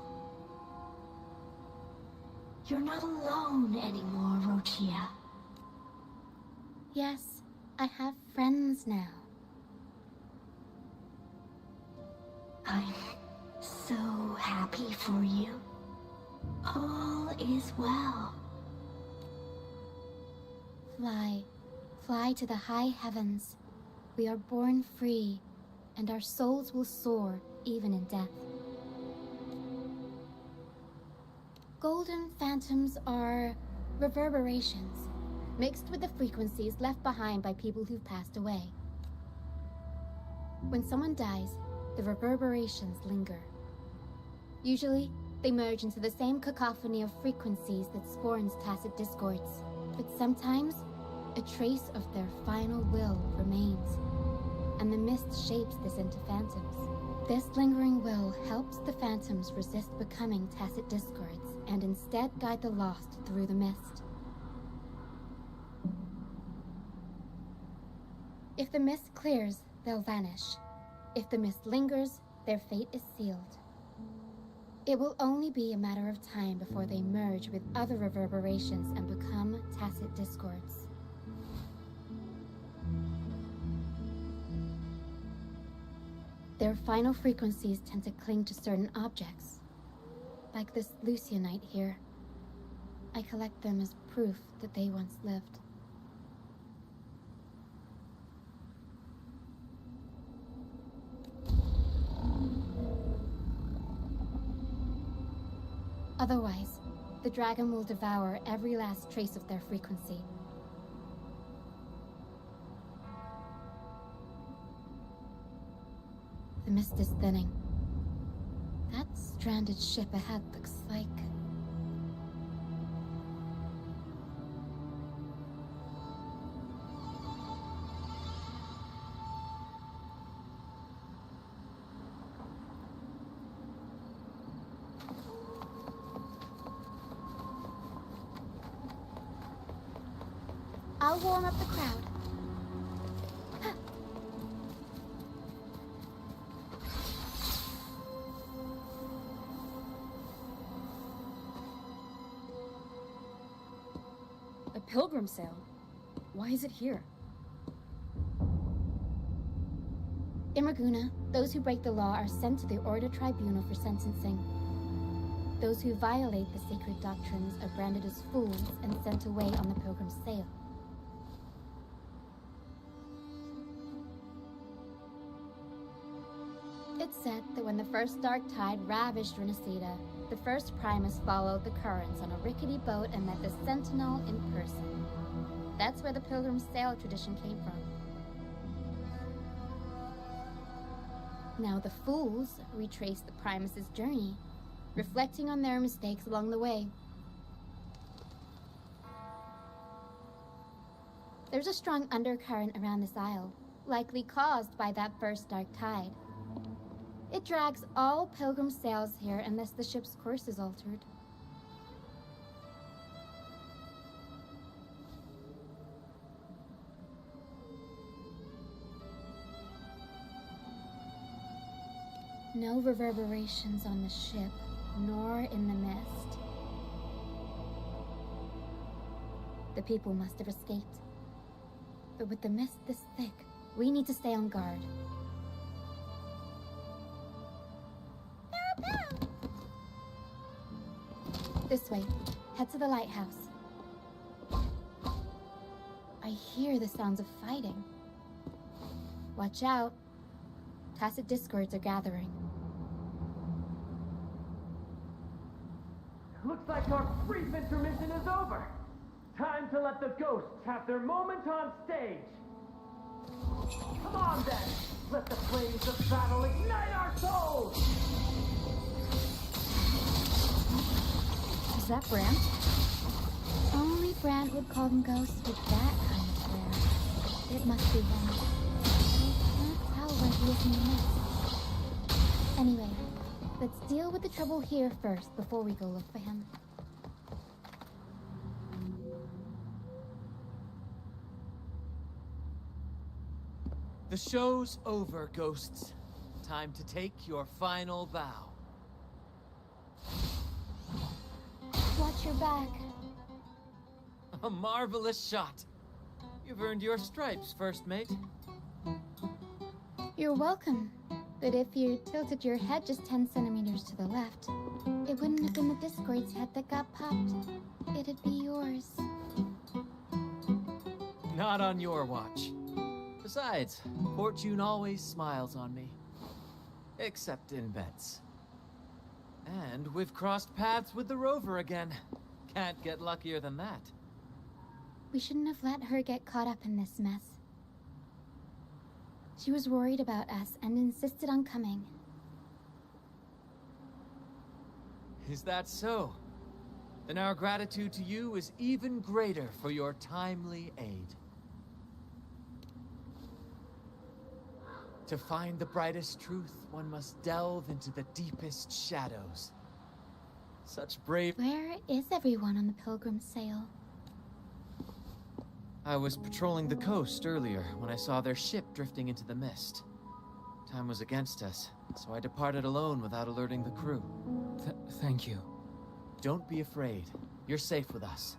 You're not alone anymore, Rochia. Yes, I have friends now. I'm so happy for you. All is well. Fly, fly to the high heavens. We are born free, and our souls will soar even in death. Golden phantoms are reverberations, mixed with the frequencies left behind by people who've passed away. When someone dies, the reverberations linger. Usually, they merge into the same cacophony of frequencies that spawns tacit discords. But sometimes, a trace of their final will remains, and the mist shapes this into phantoms. This lingering will helps the phantoms resist becoming tacit discords, and instead guide the lost through the mist. If the mist clears, they'll vanish. If the mist lingers, their fate is sealed. It will only be a matter of time before they merge with other reverberations and become tacit discords. Their final frequencies tend to cling to certain objects, like this Lucianite here. I collect them as proof that they once lived. Otherwise, the dragon will devour every last trace of their frequency. The mist is thinning. That stranded ship ahead looks like... I'll warm up the crowd. A pilgrim sale? Why is it here? In Raguna, those who break the law are sent to the Order Tribunal for sentencing. Those who violate the sacred doctrines are branded as fools and sent away on the pilgrim's sale. It's said that when the first dark tide ravaged Rinascita, the first Primus followed the currents on a rickety boat and met the Sentinel in person. That's where the pilgrim's sale tradition came from. Now the fools retrace the Primus's journey, reflecting on their mistakes along the way. There's a strong undercurrent around this isle, likely caused by that first dark tide. It drags all pilgrim sails here unless the ship's course is altered. No reverberations on the ship, nor in the mist. The people must have escaped. But with the mist this thick, we need to stay on guard. This way. Head to the lighthouse. I hear the sounds of fighting. Watch out. Tacit discords are gathering. Looks like our brief intermission is over. Time to let the ghosts have their moment on stage. Come on then, let the flames of battle ignite our souls! Is that Brant? Only Brant would call them ghosts with that kind of flair. It must be him. I can't tell where he is in the mist. Anyway, let's deal with the trouble here first before we go look for him. The show's over, ghosts. Time to take your final bow. Watch your back. A marvelous shot. You've earned your stripes, first mate. You're welcome. But if you tilted your head just 10 centimeters to the left, it wouldn't have been the Discord's head that got popped. It'd be yours. Not on your watch. Besides, fortune always smiles on me. Except in bets. And we've crossed paths with the rover again. Can't get luckier than that. We shouldn't have let her get caught up in this mess. She was worried about us and insisted on coming. Is that so? Then our gratitude to you is even greater for your timely aid. To find the brightest truth, one must delve into the deepest shadows. Such brave... Where is everyone on the Pilgrim sail? I was patrolling the coast earlier when I saw their ship drifting into the mist. Time was against us, so I departed alone without alerting the crew. Thank you. Don't be afraid. You're safe with us.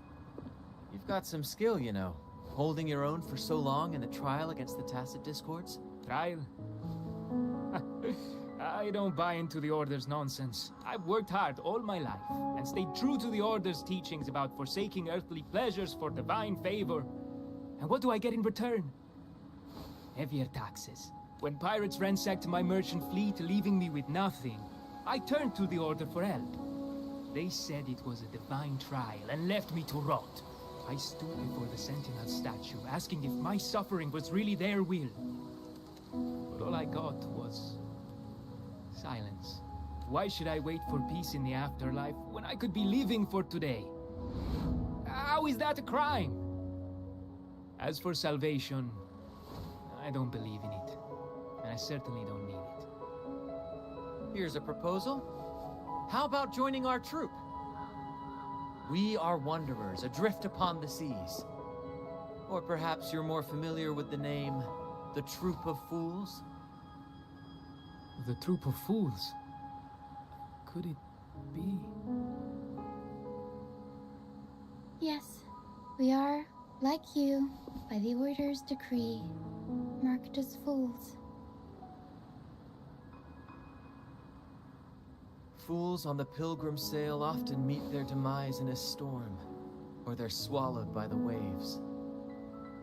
You've got some skill, you know. Holding your own for so long in a trial against the Tacit Discords. Trial? I don't buy into the Order's nonsense. I've worked hard all my life, and stayed true to the Order's teachings about forsaking earthly pleasures for divine favor. And what do I get in return? Heavier taxes. When pirates ransacked my merchant fleet, leaving me with nothing, I turned to the Order for help. They said it was a divine trial, and left me to rot. I stood before the Sentinel statue, asking if my suffering was really their will. But all I got was... silence. Why should I wait for peace in the afterlife when I could be living for today? How is that a crime? As for salvation, I don't believe in it. And I certainly don't need it. Here's a proposal. How about joining our troop? We are wanderers, adrift upon the seas. Or perhaps you're more familiar with the name, the Troop of Fools? The Troop of Fools? Could it be? Yes, we are, like you, by the Order's decree, marked as fools. Fools on the pilgrim sail often meet their demise in a storm, or they're swallowed by the waves.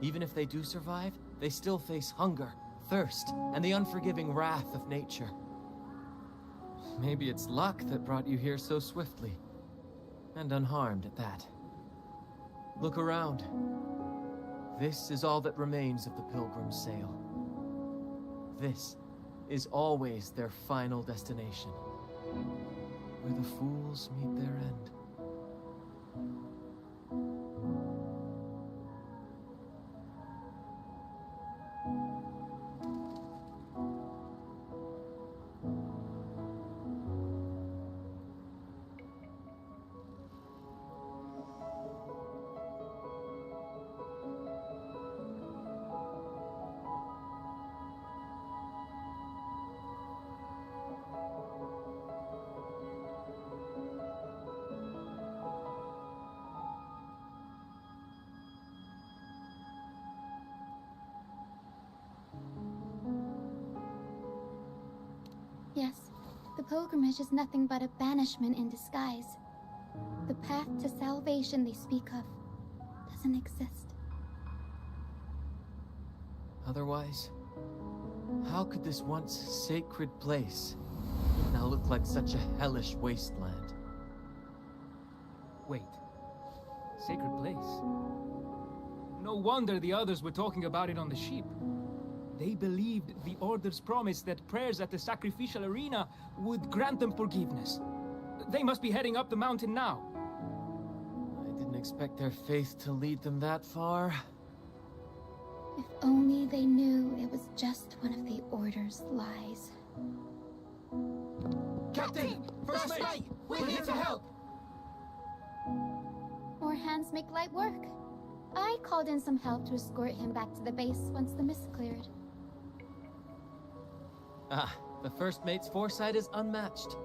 Even if they do survive, they still face hunger, thirst, and the unforgiving wrath of nature. Maybe it's luck that brought you here so swiftly, and unharmed at that. Look around. This is all that remains of the pilgrim sail. This is always their final destination, where the fools meet their end. Yes, the pilgrimage is nothing but a banishment in disguise. The path to salvation they speak of doesn't exist. Otherwise, how could this once sacred place now look like such a hellish wasteland? Wait. Sacred place? No wonder the others were talking about it on the ship. They believed the Order's promise that prayers at the sacrificial arena would grant them forgiveness. They must be heading up the mountain now. I didn't expect their faith to lead them that far. If only they knew it was just one of the Order's lies. Captain! First mate! We're here to help! More hands make light work. I called in some help to escort him back to the base once the mist cleared. Ah, the first mate's foresight is unmatched,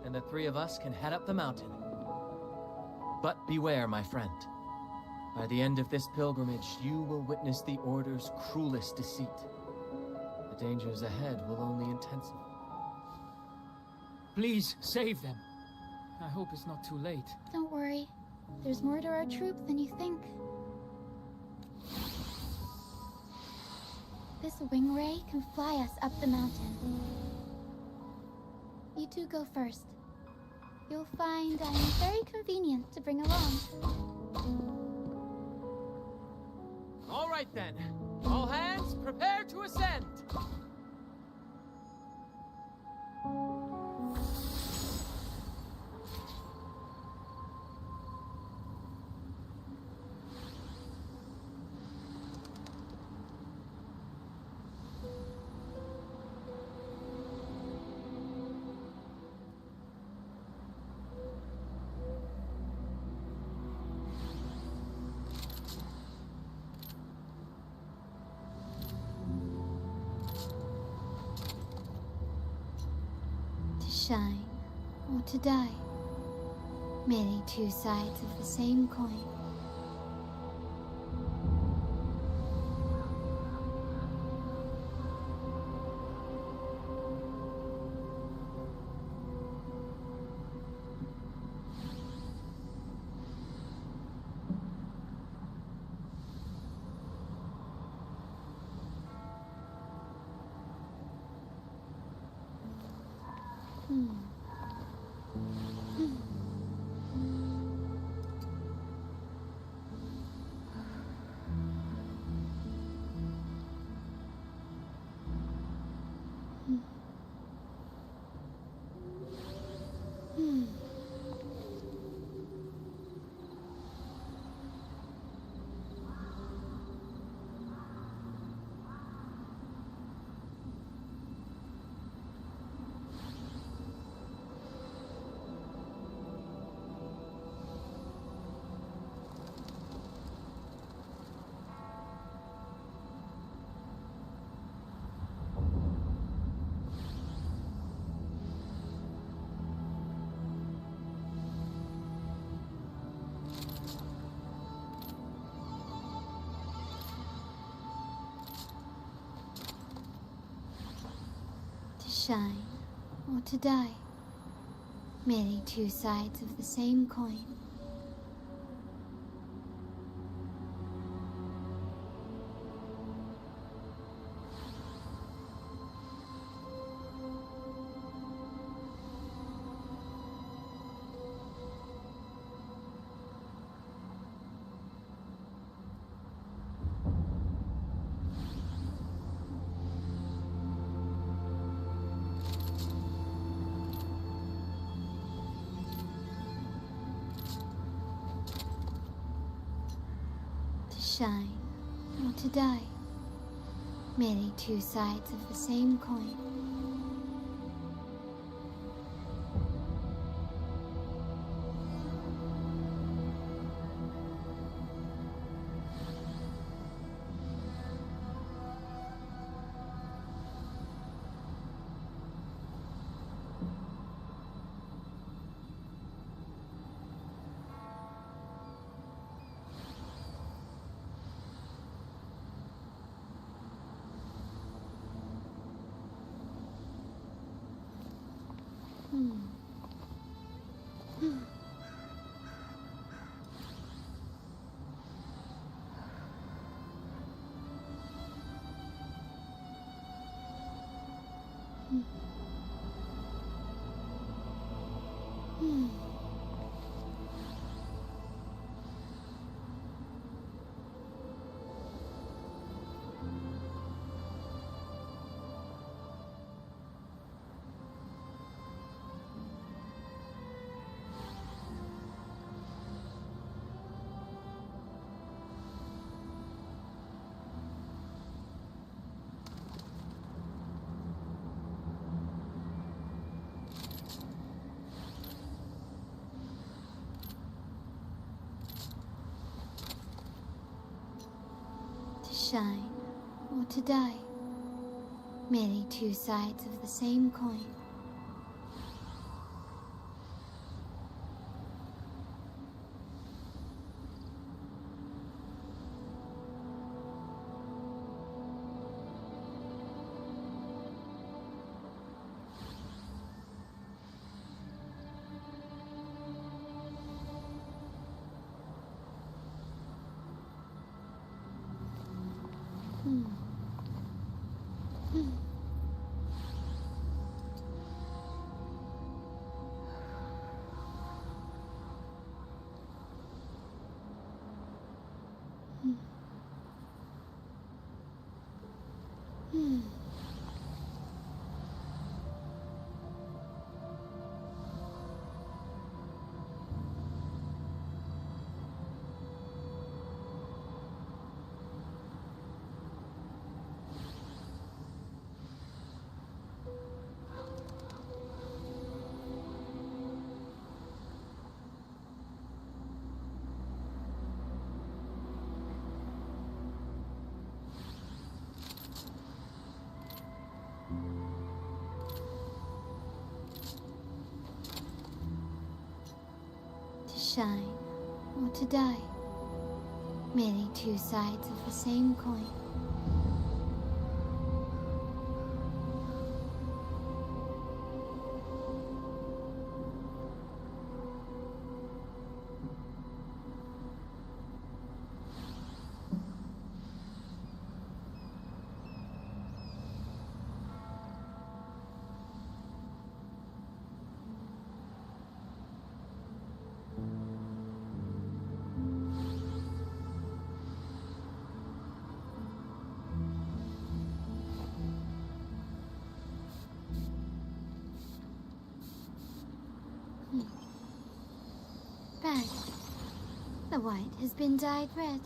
and the three of us can head up the mountain. But beware, my friend. By the end of this pilgrimage, you will witness the Order's cruelest deceit. The dangers ahead will only intensify. Please, save them. I hope it's not too late. Don't worry. There's more to our troop than you think. This wing ray can fly us up the mountain. You two go first. You'll find I'm very convenient to bring along. All right then. All hands, prepare to ascend! Shine or to die. Merely two sides of the same coin. Shine or to die. Merely two sides of the same coin. shine or to die. Merely two sides of the same coin. Shine or to die. Merely two sides of the same coin. Shine or to die. Merely two sides of the same coin. Bad. The white has been dyed red.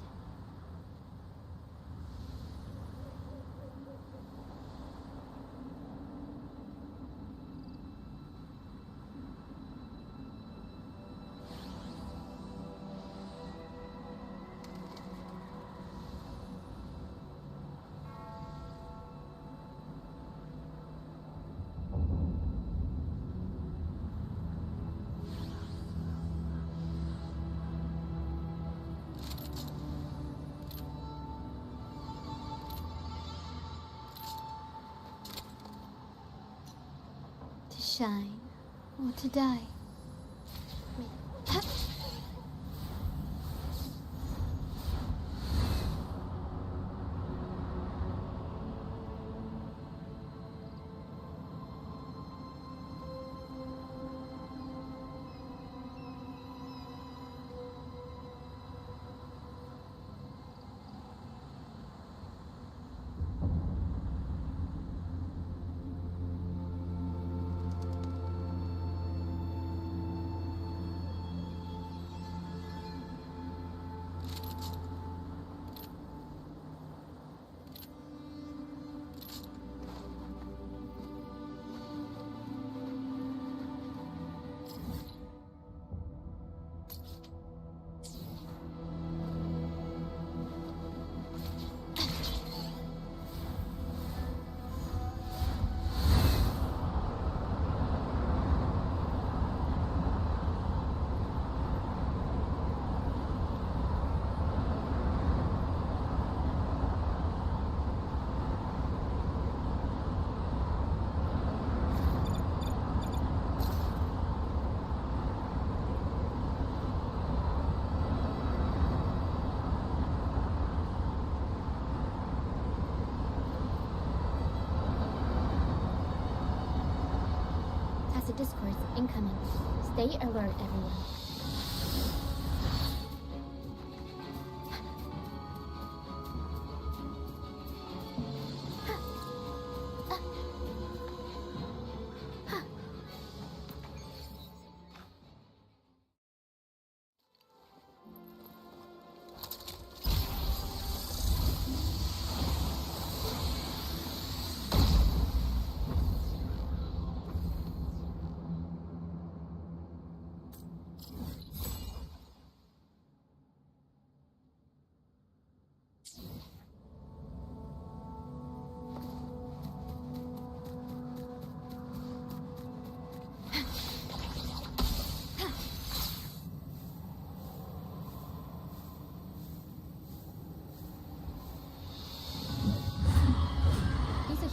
Shine or to die. discords incoming. Stay alert, everyone.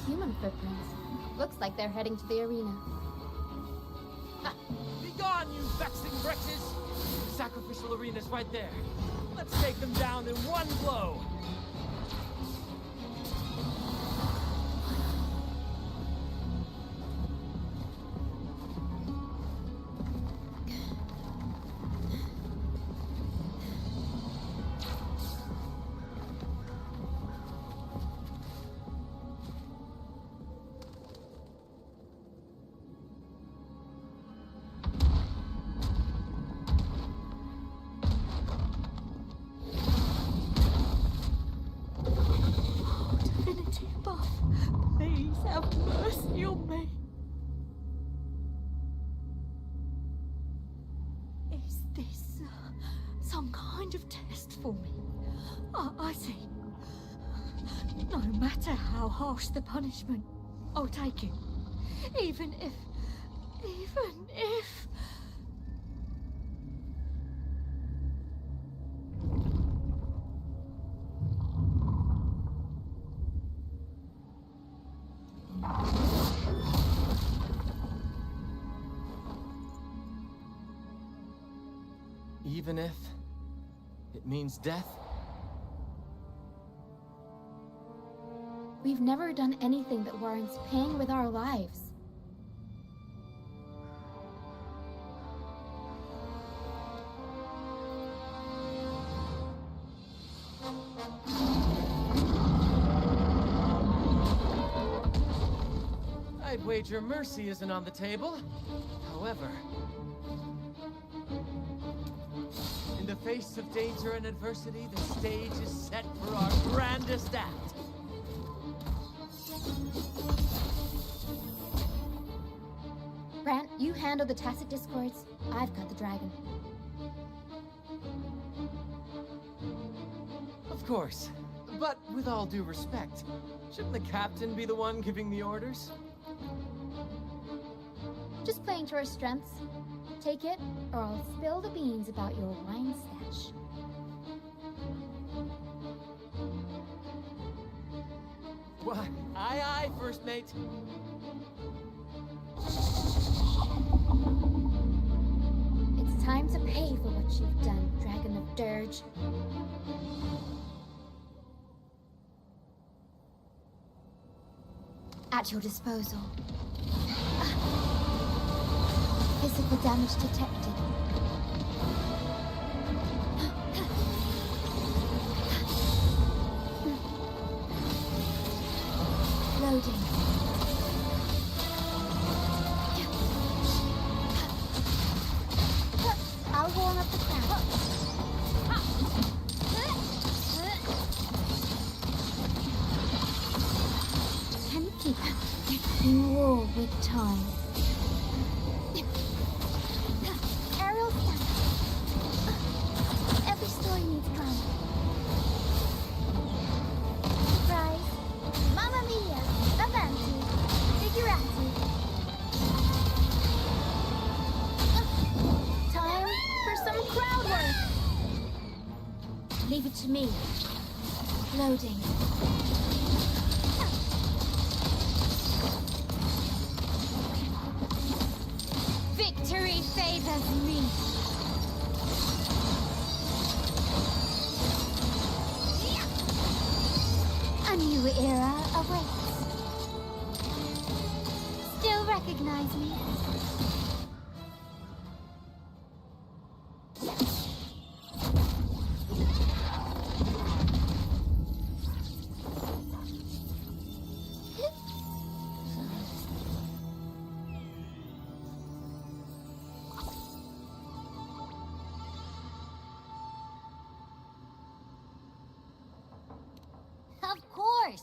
Human footprints. Looks like they're heading to the arena. Be gone, you vexing wretches! The sacrificial arena's right there. Let's take them down in one blow! Please have mercy on me. Is this some kind of test for me? I see. No matter how harsh the punishment, I'll take it. Even if... Even if it means death? We've never done anything that warrants paying with our lives. I'd wager mercy isn't on the table. However, in the face of danger and adversity, the stage is set for our grandest act. Brant, you handle the tacit discords. I've got the dragon. Of course. But with all due respect, shouldn't the captain be the one giving the orders? Just playing to our strengths. Take it, or I'll spill the beans about your wine stash. Why, aye, first mate. It's time to pay for what you've done, Dragon of Dirge. At your disposal. Physical damage detected. Loading. I'll warm up the crowd. 10 people in war with time. Aerial stamp. Every story needs drama. Surprise. Mamma mia. Avanti. Figurati. Time for some crowd work. Leave it to me. Loading. Victory favors me. A new era awaits. Still reckoning. recognize me? Of course!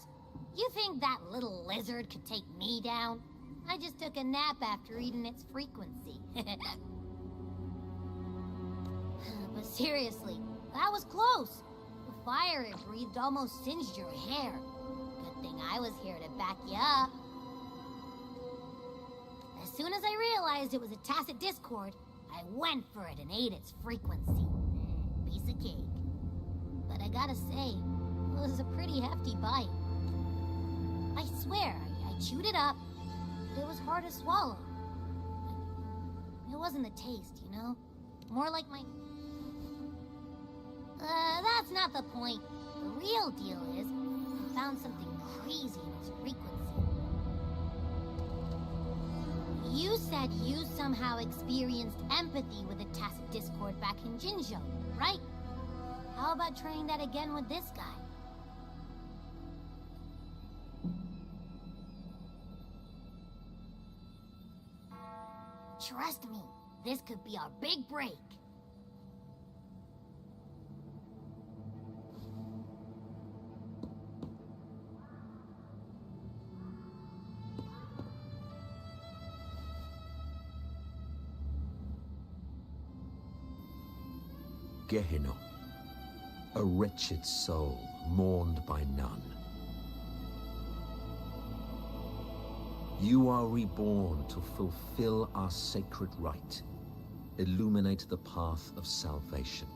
You think that little lizard could take me down? I just took a nap after eating its frequency. But seriously, that was close. The fire it breathed almost singed your hair. Good thing I was here to back you up. As soon as I realized it was a tacit discord, I went for it and ate its frequency. Piece of cake. But I gotta say, it was a pretty hefty bite. I swear, I chewed it up, but it was hard to swallow. It wasn't the taste, you know? More like my... that's not the point. The real deal is, I found something crazy in its frequency. You said you somehow experienced empathy with the tacit discord back in Jinzhou, right? How about trying that again with this guy? Trust me, this could be our big break. Gehenna, a wretched soul mourned by none. You are reborn to fulfill our sacred rite, illuminate the path of salvation.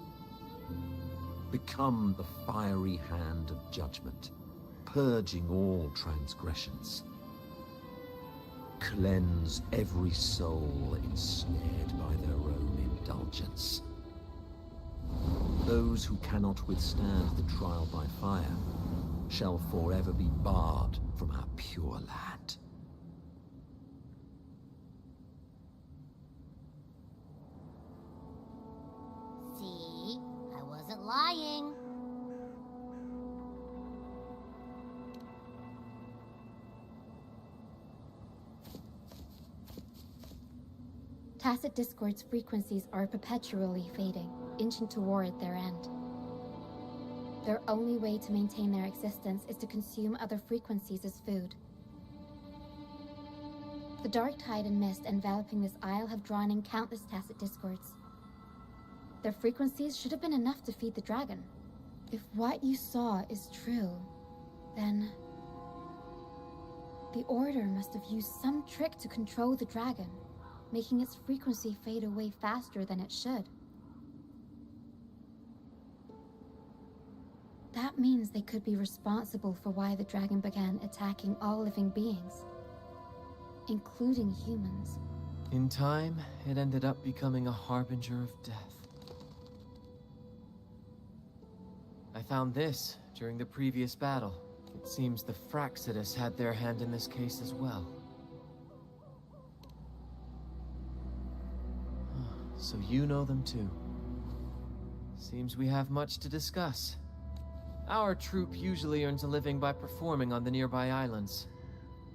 Become the fiery hand of judgment, purging all transgressions. Cleanse every soul ensnared by their own indulgence. Those who cannot withstand the trial by fire shall forever be barred from our pure land. See? I wasn't lying. Tacit Discord's frequencies are perpetually fading, inching toward their end. Their only way to maintain their existence is to consume other frequencies as food. The dark tide and mist enveloping this isle have drawn in countless Tacit Discords. Their frequencies should have been enough to feed the dragon. If what you saw is true, then the Order must have used some trick to control the dragon, making its frequency fade away faster than it should. That means they could be responsible for why the dragon began attacking all living beings, including humans. In time, it ended up becoming a harbinger of death. I found this during the previous battle. It seems the Fractsidus had their hand in this case as well. So you know them too. Seems we have much to discuss. Our troop usually earns a living by performing on the nearby islands.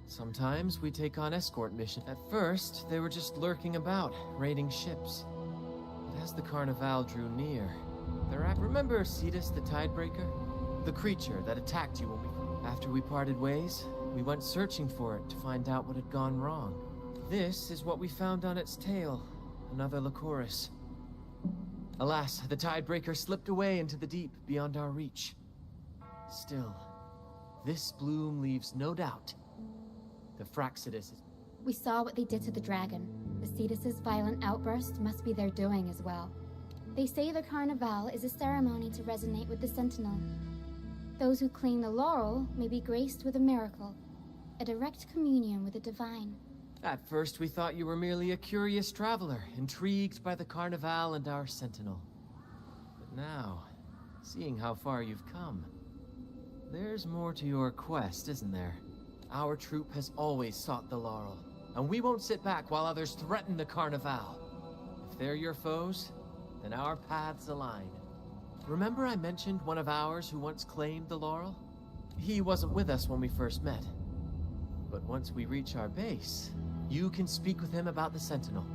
Sometimes we take on escort missions. At first, they were just lurking about, raiding ships. But as the Carnival drew near, remember Cetus the Tidebreaker? The creature that attacked you when After we parted ways, we went searching for it to find out what had gone wrong. This is what we found on its tail, another Lycoris. Alas, the Tidebreaker slipped away into the deep beyond our reach. Still, this bloom leaves no doubt. The Fractsidus is... We saw what they did to the dragon. The Cetus's violent outburst must be their doing as well. They say the Carnival is a ceremony to resonate with the Sentinel. Those who claim the laurel may be graced with a miracle, a direct communion with the divine. At first we thought you were merely a curious traveler, intrigued by the Carnival and our Sentinel. But now, seeing how far you've come, there's more to your quest, isn't there? Our troop has always sought the laurel, and we won't sit back while others threaten the Carnival. If they're your foes, then our paths align. Remember I mentioned one of ours who once claimed the laurel? He wasn't with us when we first met. But once we reach our base, you can speak with him about the Sentinel.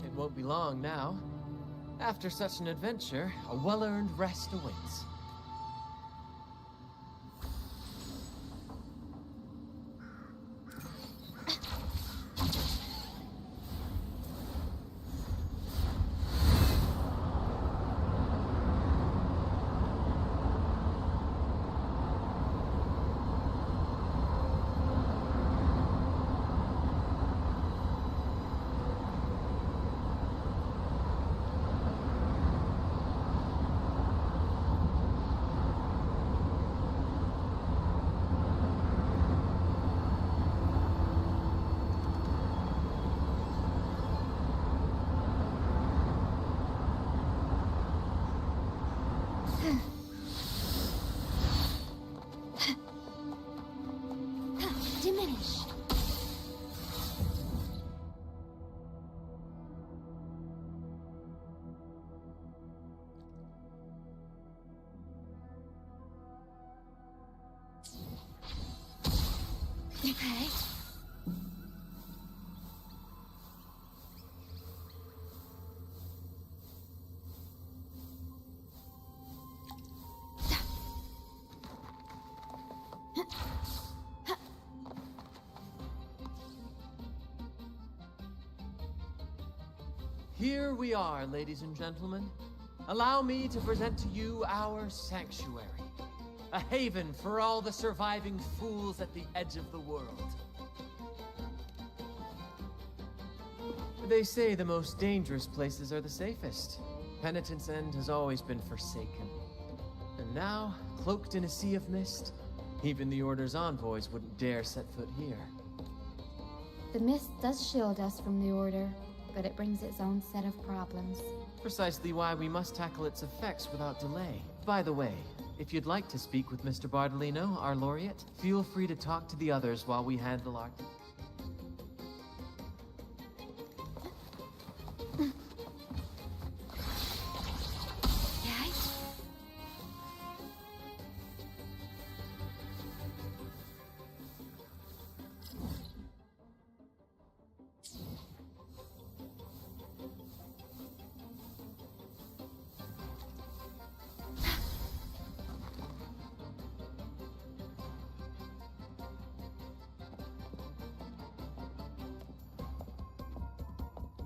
It won't be long now. After such an adventure, a well-earned rest awaits. Diminish. Okay. Here we are, ladies and gentlemen. Allow me to present to you our sanctuary. A haven for all the surviving fools at the edge of the world. They say the most dangerous places are the safest. Penitent's End has always been forsaken. And now, cloaked in a sea of mist, even the Order's envoys wouldn't dare set foot here. The mist does shield us from the Order, but it brings its own set of problems. Precisely why we must tackle its effects without delay. By the way, if you'd like to speak with Mr. Bardolino, our laureate, feel free to talk to the others while we handle our...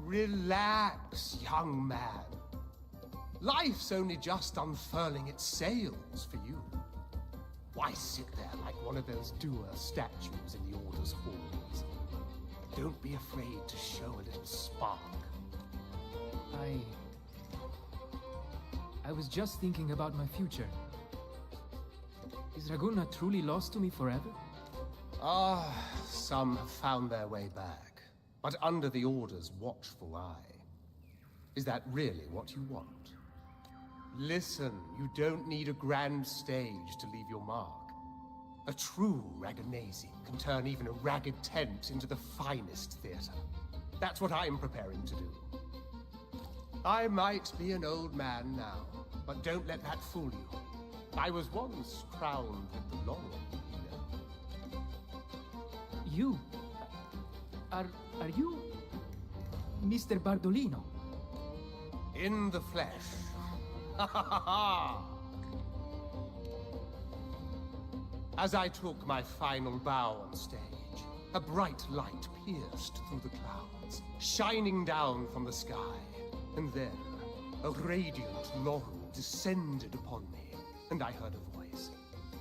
Relax, young man. Life's only just unfurling its sails for you. Why sit there like one of those dour statues in the Order's halls? Don't be afraid to show a little spark. I was just thinking about my future. Is Raguna truly lost to me forever? Ah, some have found their way back. But under the Order's watchful eye. Is that really what you want? Listen, you don't need a grand stage to leave your mark. A true Raganese can turn even a ragged tent into the finest theater. That's what I'm preparing to do. I might be an old man now, but don't let that fool you. I was once crowned with the laurel, you know. You? Are you... Mr. Bardolino? In the flesh. Ha ha ha ha! As I took my final bow on stage, a bright light pierced through the clouds, shining down from the sky. And then, a radiant laurel descended upon me, and I heard a voice.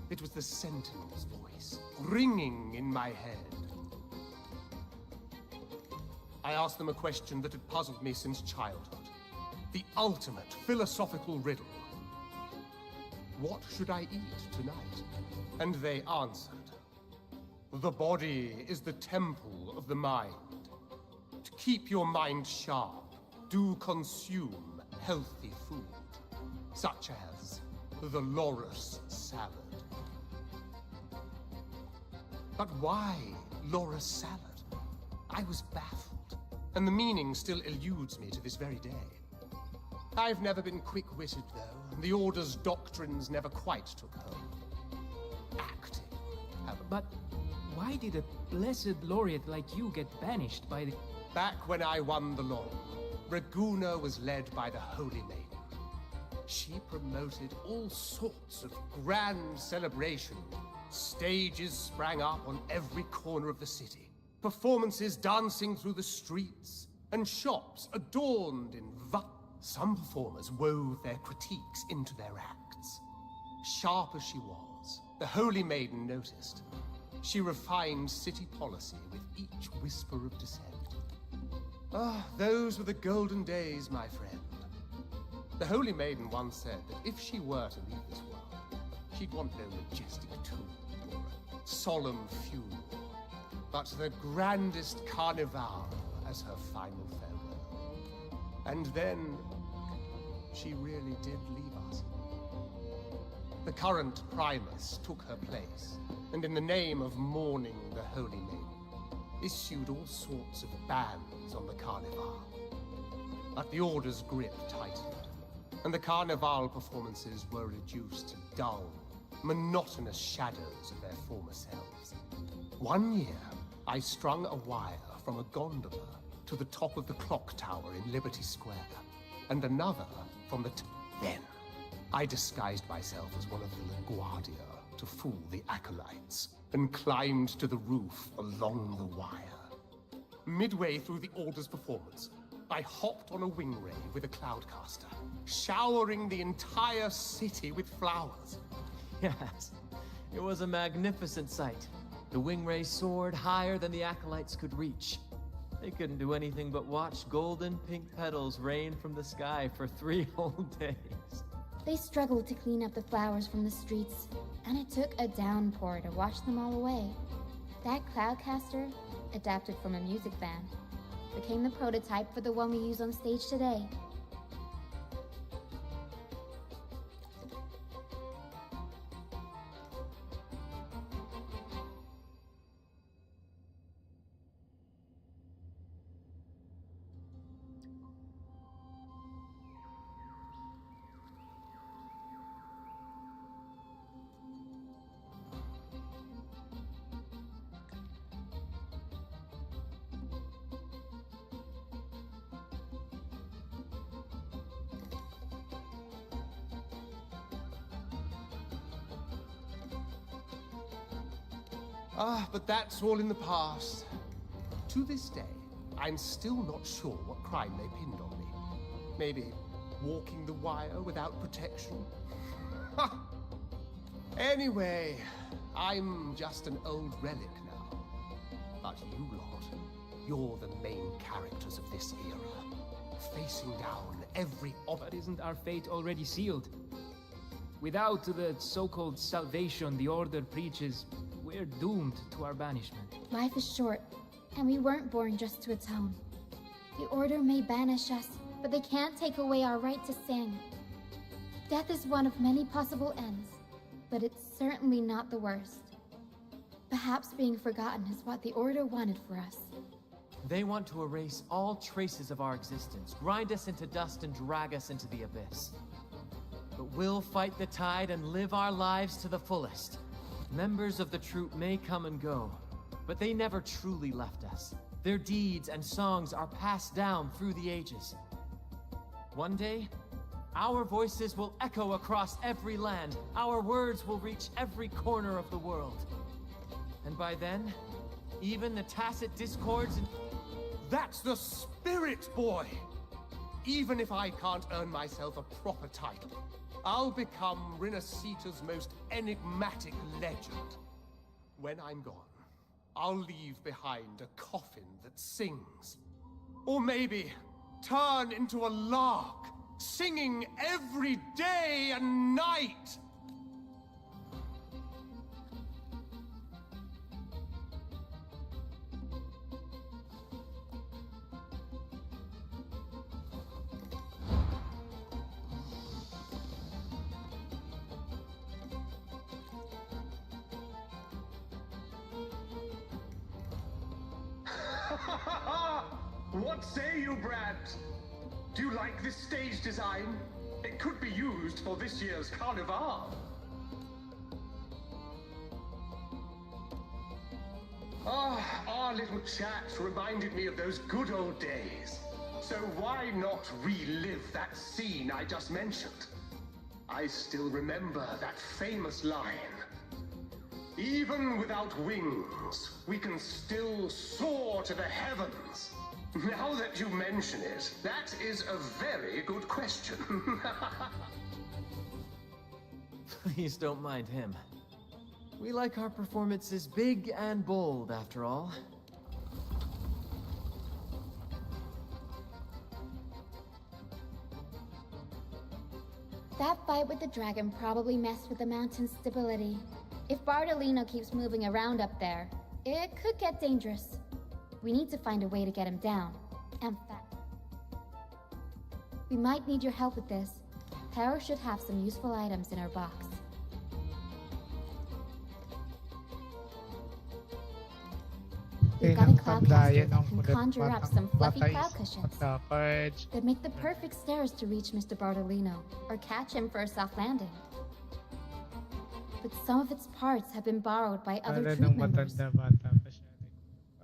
It was the Sentinel's voice, ringing in my head. I asked them a question that had puzzled me since childhood. The ultimate philosophical riddle. What should I eat tonight? And they answered. The body is the temple of the mind. To keep your mind sharp, do consume healthy food, such as the Loris salad. But why Loris salad? I was baffled, and the meaning still eludes me to this very day. I've never been quick-witted, though, and the Order's doctrines never quite took hold. Acting, however. But why did a blessed laureate like you get banished by the... Back when I won the laurel, Raguna was led by the Holy Maiden. She promoted all sorts of grand celebration. Stages sprang up on every corner of the city. Performances dancing through the streets, and shops adorned in Some performers wove their critiques into their acts. Sharp as she was, the Holy Maiden noticed. She refined city policy with each whisper of dissent. Ah, those were the golden days, my friend. The Holy Maiden once said that if she were to leave this world, she'd want no majestic tomb or a solemn funeral, but the grandest carnival as her final farewell. And then, she really did leave us. The current Primus took her place, and in the name of mourning the Holy Maiden, issued all sorts of bans on the Carnival. But the Order's grip tightened, and the Carnival performances were reduced to dull, monotonous shadows of their former selves. One year, I strung a wire from a gondola to the top of the clock tower in Liberty Square, and another from the Then, I disguised myself as one of the LaGuardia to fool the acolytes, and climbed to the roof along the wire. Midway through the Order's performance, I hopped on a wing ray with a cloudcaster, showering the entire city with flowers. Yes, it was a magnificent sight. The wingray soared higher than the acolytes could reach. They couldn't do anything but watch golden pink petals rain from the sky for 3 whole days. They struggled to clean up the flowers from the streets, and it took a downpour to wash them all away. That cloudcaster, adapted from a music band, became the prototype for the one we use on stage today. Ah, but that's all in the past. To this day, I'm still not sure what crime they pinned on me. Maybe walking the wire without protection? Ha! Anyway, I'm just an old relic now. But you lot, you're the main characters of this era. Facing down every But isn't our fate already sealed? Without the so-called salvation the Order preaches, we're doomed to our banishment. Life is short, and we weren't born just to atone. The Order may banish us, but they can't take away our right to sing. Death is one of many possible ends, but it's certainly not the worst. Perhaps being forgotten is what the Order wanted for us. They want to erase all traces of our existence, grind us into dust and drag us into the abyss. But we'll fight the tide and live our lives to the fullest. Members of the troupe may come and go, but they never truly left us. Their deeds and songs are passed down through the ages. One day, our voices will echo across every land. Our words will reach every corner of the world. And by then, even the tacit discords and... That's the spirit, boy! Even if I can't earn myself a proper title, I'll become Rinascita's most enigmatic legend. When I'm gone, I'll leave behind a coffin that sings. Or maybe turn into a lark, singing every day and night! What say you, Brad? Do you like this stage design? It could be used for this year's carnival. Our little chat reminded me of those good old days. So why not relive that scene I just mentioned? I still remember that famous line. Even without wings, we can still soar to the heavens. Now that you mention it, that is a very good question. Please don't mind him. We like our performances big and bold, after all. That fight with the dragon probably messed with the mountain's stability. If Bardolino keeps moving around up there, it could get dangerous. We need to find a way to get him down. In fact, we might need your help with this. Taro should have some useful items in her box. We've got a cloud caster that can conjure up some fluffy cloud cushions. They'd make the perfect stairs to reach Mr. Bardolino, or catch him for a soft landing. But some of its parts have been borrowed by other troop members.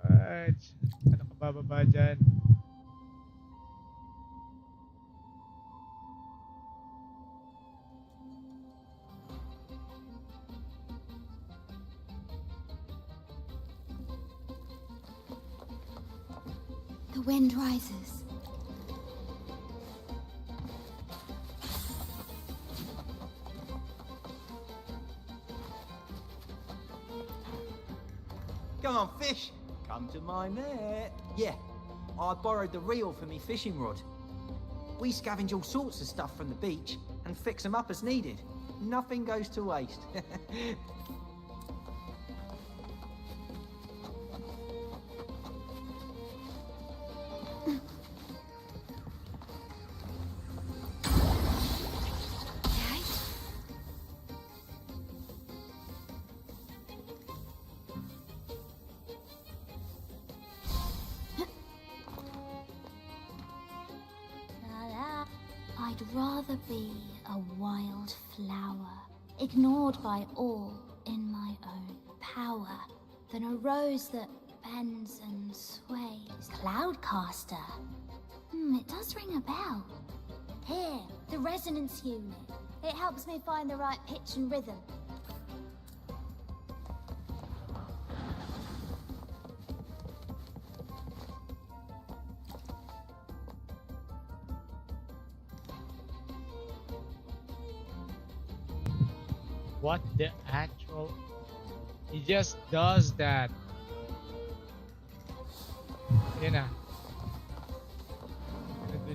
Ano ka bababa dyan? The wind rises. Come on, fish. Come to my net. Yeah, I borrowed the reel for me fishing rod. We scavenge all sorts of stuff from the beach and fix them up as needed. Nothing goes to waste. I'd rather be a wild flower, ignored by all in my own power, than a rose that bends and sways. Cloudcaster. It does ring a bell. Here, the resonance unit. It helps me find the right pitch and rhythm. What the actual? He just does that. You know.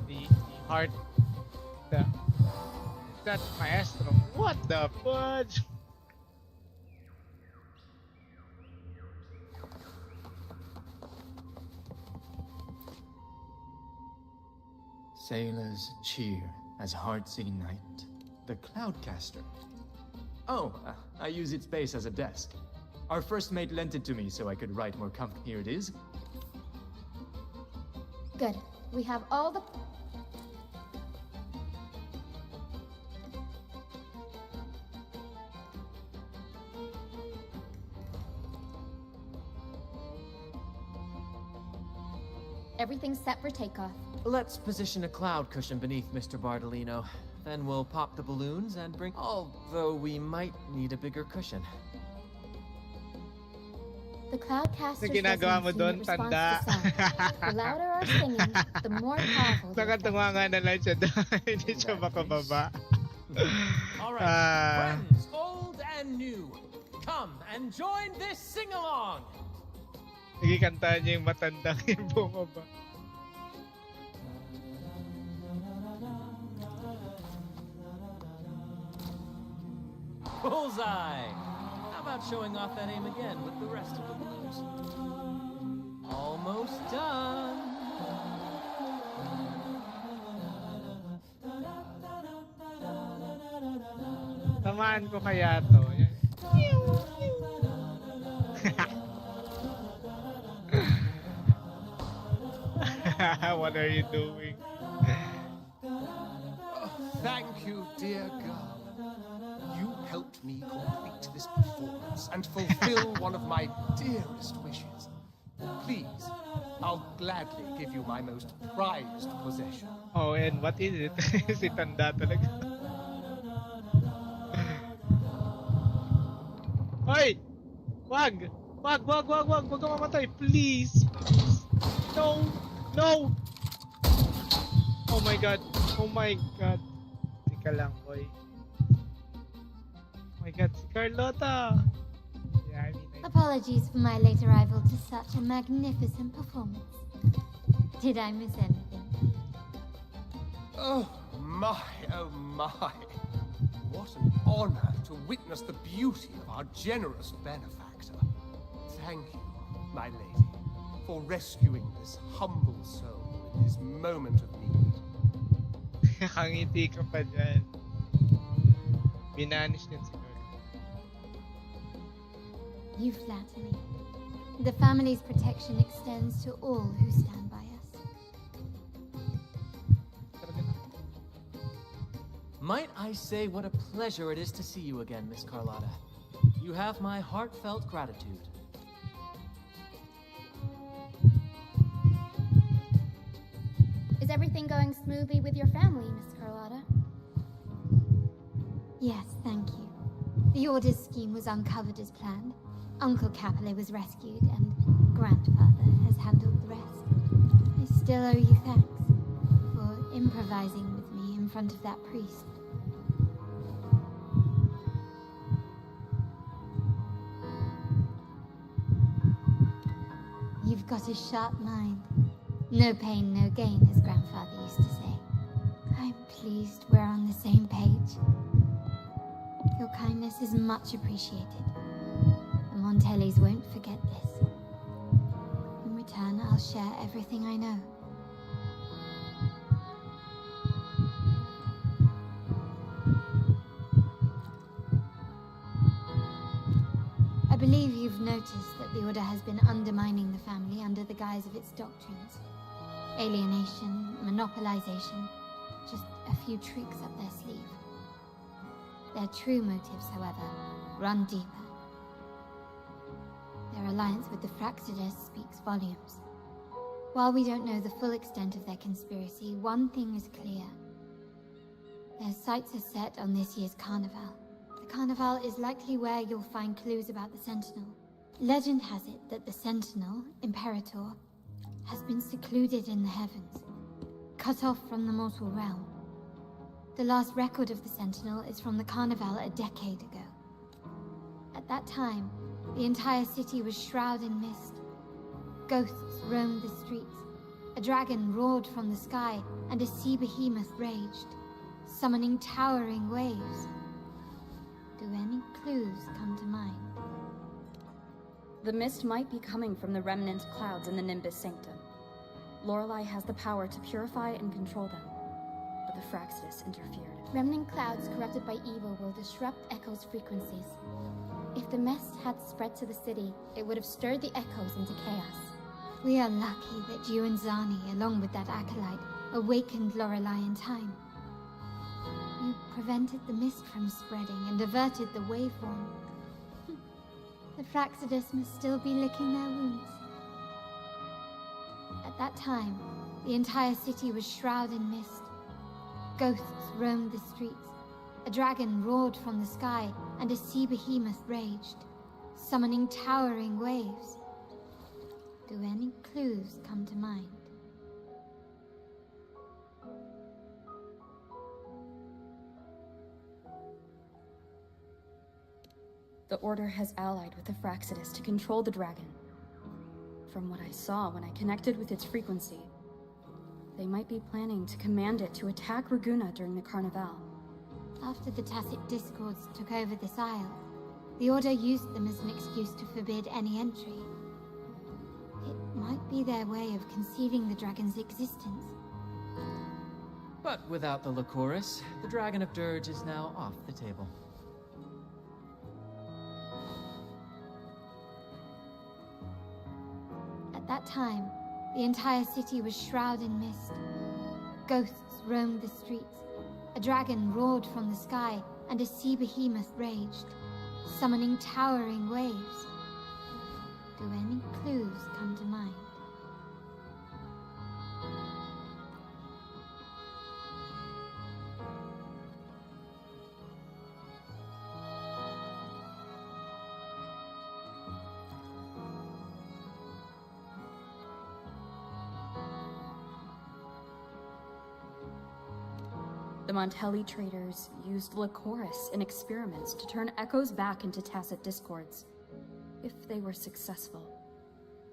The heart. That maestro. What the fudge? Sailors cheer as hearts ignite. The Cloudcaster. Oh, I use its base as a desk. Our first mate lent it to me so I could write more Here it is. Good. We have all the... Everything's set for takeoff. Let's position a cloud cushion beneath Mr. Bardolino. Then we'll pop the balloons and bring... Although we might need a bigger cushion. The Cloudcaster's ginagawa mo doon, response tanda. to sound. The louder our singing, the more powerful the effect. Nakatunga nga na lang siya doon. Hindi siya makababa. Alright, friends, old and new, come and join this sing-along! Sige, kantahan niya yung matandang yung bumaba. Bullseye! How about showing off that aim again with the rest of the balloons? Almost done! Tamaan ko kaya to. What are you doing? Thank you, dear girl. You helped me complete this performance and fulfill one of my dearest wishes. Please, I'll gladly give you my most prized possession. Oh, and what is it? Si Tanda talaga. Hoy! Wag! Wag, wag, wag, wag! Wag ka mamatay! Please! Please! No! No! Oh my god! Oh my god! Tika lang, boy. Oh my god, si Carlota! Yeah, I mean... Apologies for my late arrival to such a magnificent performance. Did I miss anything? Oh my, oh my. What an honor to witness the beauty of our generous benefactor. Thank you, my lady, for rescuing this humble soul in his moment of need. Nakangiti ka pa dyan. Binanis din si Carlota. You flatter me. The family's protection extends to all who stand by us. Might I say what a pleasure it is to see you again, Miss Carlotta. You have my heartfelt gratitude. Is everything going smoothly with your family, Miss Carlotta? Yes, thank you. The Order's scheme was uncovered as planned. Uncle Capilet was rescued, and Grandfather has handled the rest. I still owe you thanks for improvising with me in front of that priest. You've got a sharp mind. No pain, no gain, as Grandfather used to say. I'm pleased we're on the same page. Your kindness is much appreciated. The Montellis won't forget this. In return, I'll share everything I know. I believe you've noticed that the Order has been undermining the family under the guise of its doctrines. Alienation, monopolization, just a few tricks up their sleeve. Their true motives, however, run deeper. Their alliance with the Fraxides speaks volumes. While we don't know the full extent of their conspiracy, one thing is clear. Their sights are set on this year's carnival. The carnival is likely where you'll find clues about the Sentinel. Legend has it that the Sentinel, Imperator, has been secluded in the heavens, cut off from the mortal realm. The last record of the Sentinel is from the carnival a decade ago. At that time, the entire city was shrouded in mist. Ghosts roamed the streets. A dragon roared from the sky, and a sea behemoth raged, summoning towering waves. Do any clues come to mind? The mist might be coming from the remnant clouds in the Nimbus Sanctum. Lorelei has the power to purify and control them, but the Fraxides interfered. Remnant clouds corrupted by evil will disrupt Echo's frequencies. If the mist had spread to the city, it would have stirred the Echoes into chaos. We are lucky that you and Zani, along with that acolyte, awakened Lorelei in time. You prevented the mist from spreading and averted the waveform. The Fraxides must still be licking their wounds. At that time, the entire city was shrouded in mist. Ghosts roamed the streets. A dragon roared from the sky, and a sea behemoth raged, summoning towering waves. Do any clues come to mind? The Order has allied with the Fraxides to control the dragon. From what I saw when I connected with its frequency, they might be planning to command it to attack Raguna during the Carnival. After the Tacit Discords took over this isle, the Order used them as an excuse to forbid any entry. It might be their way of concealing the dragon's existence. But without the Lycoris, the Dragon of Dirge is now off the table. At that time, the entire city was shrouded in mist. Ghosts roamed the streets. A dragon roared from the sky, and a sea behemoth raged, summoning towering waves. Do any clues come to mind? The Montelli traders used Lycoris in experiments to turn echoes back into tacit discords. If they were successful,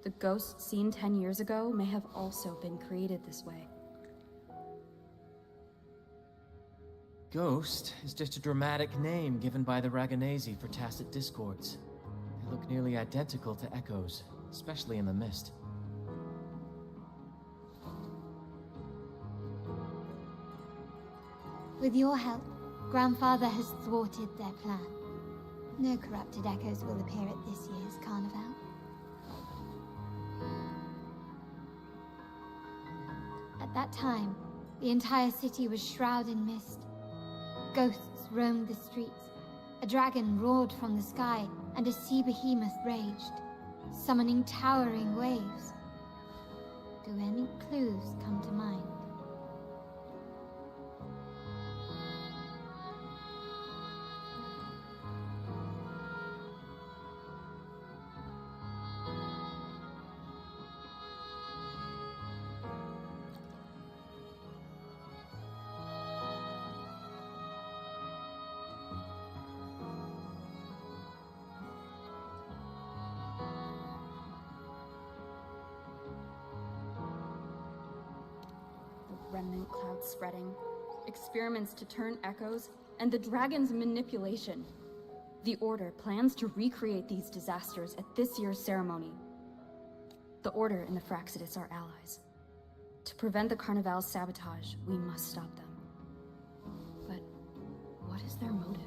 the ghosts seen 10 years ago may have also been created this way. Ghost is just a dramatic name given by the Raganesi for tacit discords. They look nearly identical to echoes, especially in the mist. With your help, Grandfather has thwarted their plan. No corrupted echoes will appear at this year's carnival. At that time, the entire city was shrouded in mist. Ghosts roamed the streets. A dragon roared from the sky, and a sea behemoth raged, summoning towering waves. Do any clues come to mind? Remnant clouds spreading, experiments to turn echoes, and the dragon's manipulation. The Order plans to recreate these disasters at this year's ceremony. The Order and the Fraxidus are allies. To prevent the Carnival's sabotage, we must stop them. But what is their motive?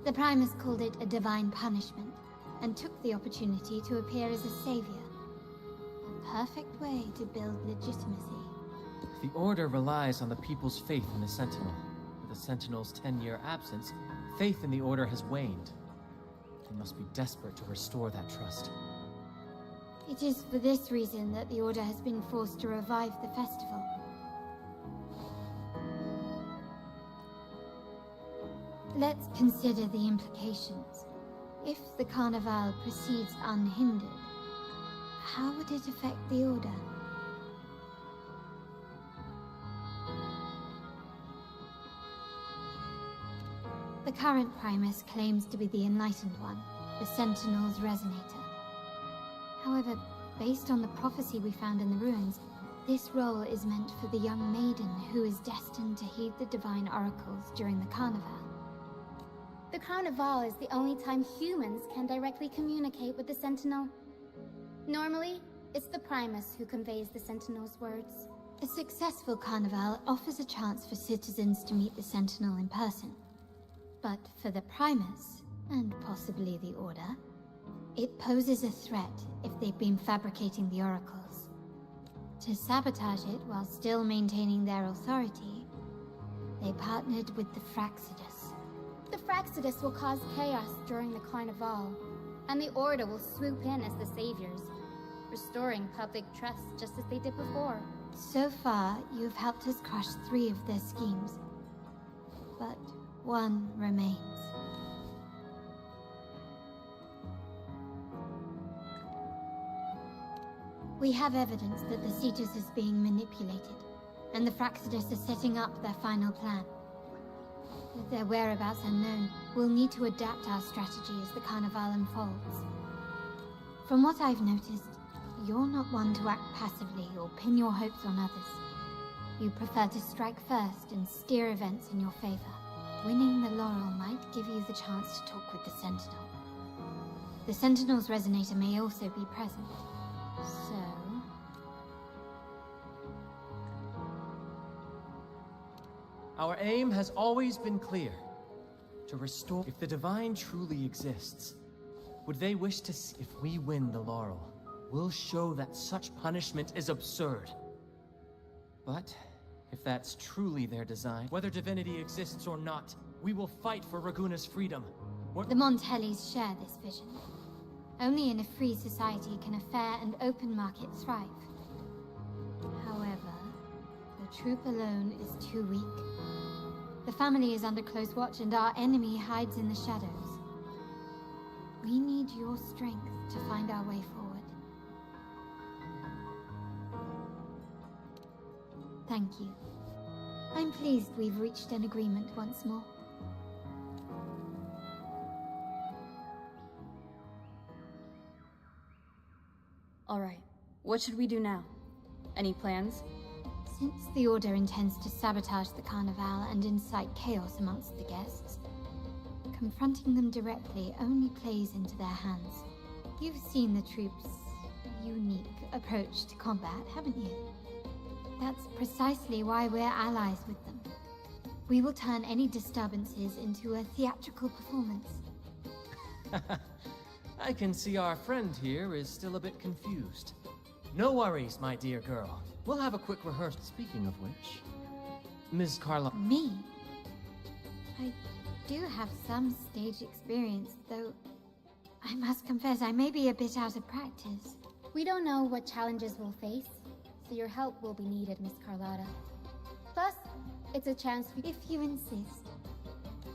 The Primus called it a divine punishment, and took the opportunity to appear as a savior. A perfect way to build legitimacy. The Order relies on the people's faith in the Sentinel. With the Sentinel's 10-year absence, faith in the Order has waned. They must be desperate to restore that trust. It is for this reason that the Order has been forced to revive the festival. Let's consider the implications. If the Carnival proceeds unhindered, how would it affect the Order? The current Primus claims to be the Enlightened One, the Sentinel's Resonator. However, based on the prophecy we found in the ruins, this role is meant for the young maiden who is destined to heed the divine oracles during the Carnival. The Carnival is the only time humans can directly communicate with the Sentinel. Normally, it's the Primus who conveys the Sentinel's words. A successful Carnival offers a chance for citizens to meet the Sentinel in person. But for the Primus, and possibly the Order, it poses a threat if they've been fabricating the oracles. To sabotage it while still maintaining their authority, they partnered with the Fraxidus. The Fraxidus will cause chaos during the Carnival, and the Order will swoop in as the saviors, restoring public trust just as they did before. So far, you've helped us crush 3 of their schemes. But one remains. We have evidence that the Cetus is being manipulated, and the Fraxidus are setting up their final plan. With their whereabouts unknown, we'll need to adapt our strategy as the Carnival unfolds. From what I've noticed, you're not one to act passively or pin your hopes on others. You prefer to strike first and steer events in your favor. Winning the laurel might give you the chance to talk with the Sentinel. The Sentinel's Resonator may also be present, so... Our aim has always been clear. To restore... If the Divine truly exists, Would they wish to see if we win the laurel? We'll show that such punishment is absurd. But if that's truly their design, whether divinity exists or not, we will fight for Raguna's freedom. The Montellis share this vision. Only in a free society can a fair and open market thrive. However, the troop alone is too weak. The family is under close watch and our enemy hides in the shadows. We need your strength to find our way forward. Thank you. I'm pleased we've reached an agreement once more. All right. What should we do now? Any plans? Since the Order intends to sabotage the Carnival and incite chaos amongst the guests, confronting them directly only plays into their hands. You've seen the troops' unique approach to combat, haven't you? That's precisely why we're allies with them. We will turn any disturbances into a theatrical performance. I can see our friend here is still a bit confused. No worries, my dear girl. We'll have a quick rehearsal. Speaking of which, Ms. Carla... Me? I do have some stage experience, though I must confess I may be a bit out of practice. We don't know what challenges we'll face, so your help will be needed, Miss Carlotta. Plus, it's a chance for... If you insist.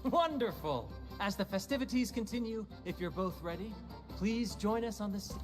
Wonderful! As the festivities continue, if you're both ready, please join us on the...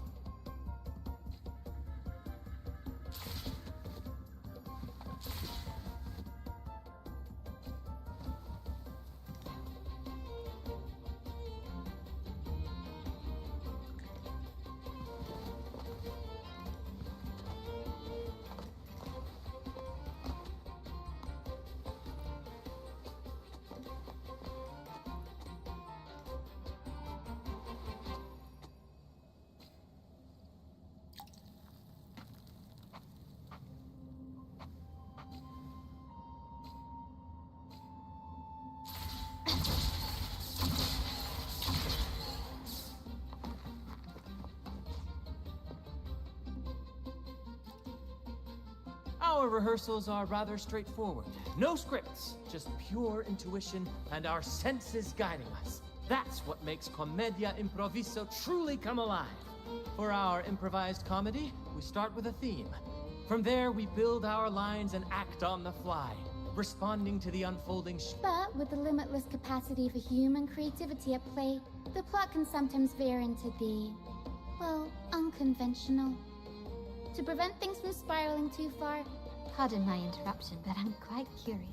Our rehearsals are rather straightforward. No scripts, just pure intuition and our senses guiding us. That's what makes Commedia Improviso truly come alive. For our improvised comedy, we start with a theme. From there, we build our lines and act on the fly, responding to the unfolding But with the limitless capacity for human creativity at play, the plot can sometimes veer into the, well, unconventional. To prevent things from spiraling too far, pardon my interruption, but I'm quite curious.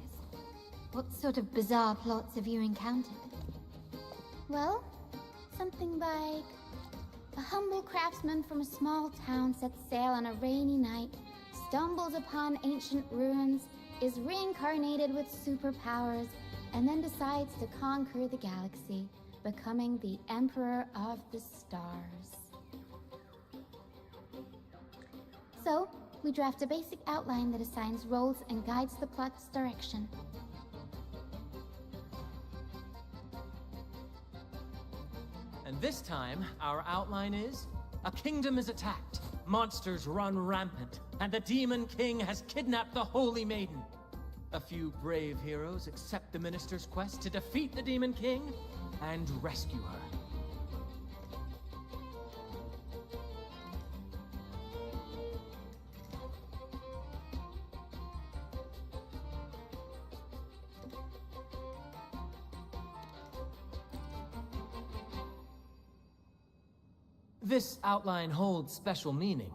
What sort of bizarre plots have you encountered? Well, something like a humble craftsman from a small town sets sail on a rainy night, stumbles upon ancient ruins, is reincarnated with superpowers, and then decides to conquer the galaxy, becoming the Emperor of the Stars. So, we draft a basic outline that assigns roles and guides the plot's direction. And this time, our outline is... a kingdom is attacked, monsters run rampant, and the Demon King has kidnapped the Holy Maiden. A few brave heroes accept the Minister's quest to defeat the Demon King and rescue her. This outline holds special meaning.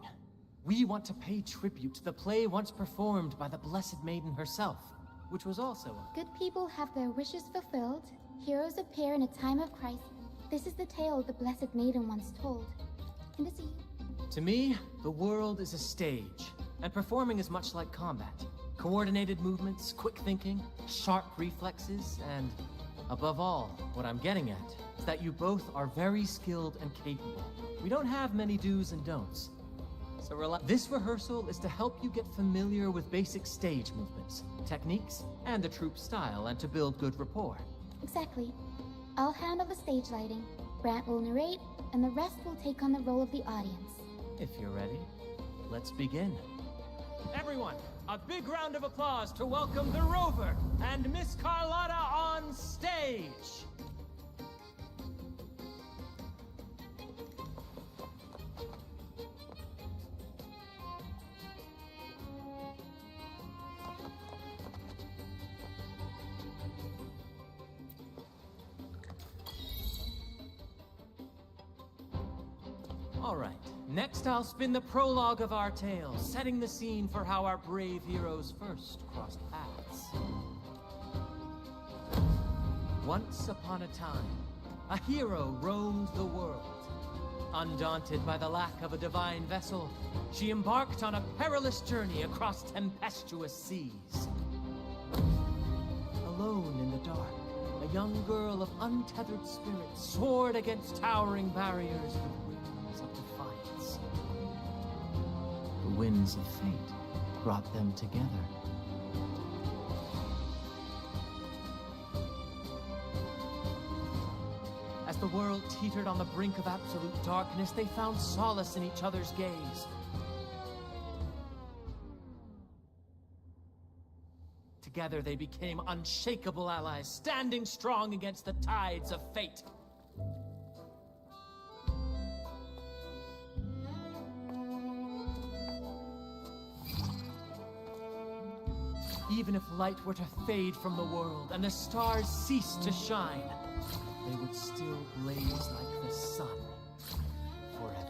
We want to pay tribute to the play once performed by the Blessed Maiden herself, which was also a... Good people have their wishes fulfilled. Heroes appear in a time of crisis. This is the tale the Blessed Maiden once told. And it's To me, the world is a stage, and performing is much like combat. Coordinated movements, quick thinking, sharp reflexes, and above all, what I'm getting at is that you both are very skilled and capable. We don't have many do's and don'ts. So this rehearsal is to help you get familiar with basic stage movements, techniques, and the troupe style, and to build good rapport. Exactly. I'll handle the stage lighting. Brant will narrate, and the rest will take on the role of the audience. If you're ready, let's begin. Everyone, a big round of applause to welcome the Rover and Miss Carlotta on stage! All right, next I'll spin the prologue of our tale, setting the scene for how our brave heroes first crossed paths. Once upon a time, a hero roamed the world. Undaunted by the lack of a divine vessel, she embarked on a perilous journey across tempestuous seas. Alone in the dark, a young girl of untethered spirit soared against towering barriers with wings of defiance. The winds of fate brought them together. As the world teetered on the brink of absolute darkness, they found solace in each other's gaze. Together they became unshakable allies, standing strong against the tides of fate. Even if light were to fade from the world and the stars cease to shine, they would still blaze like the sun forever.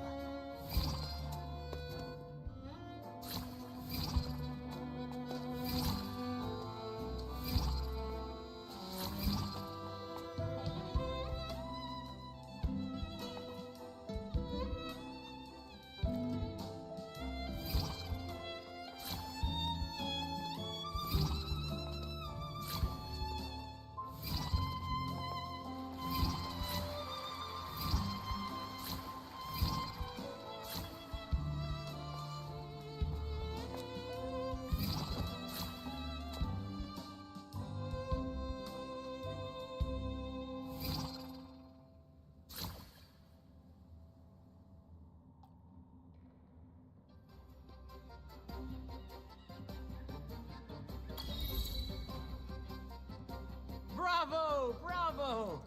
Bravo! Bravo!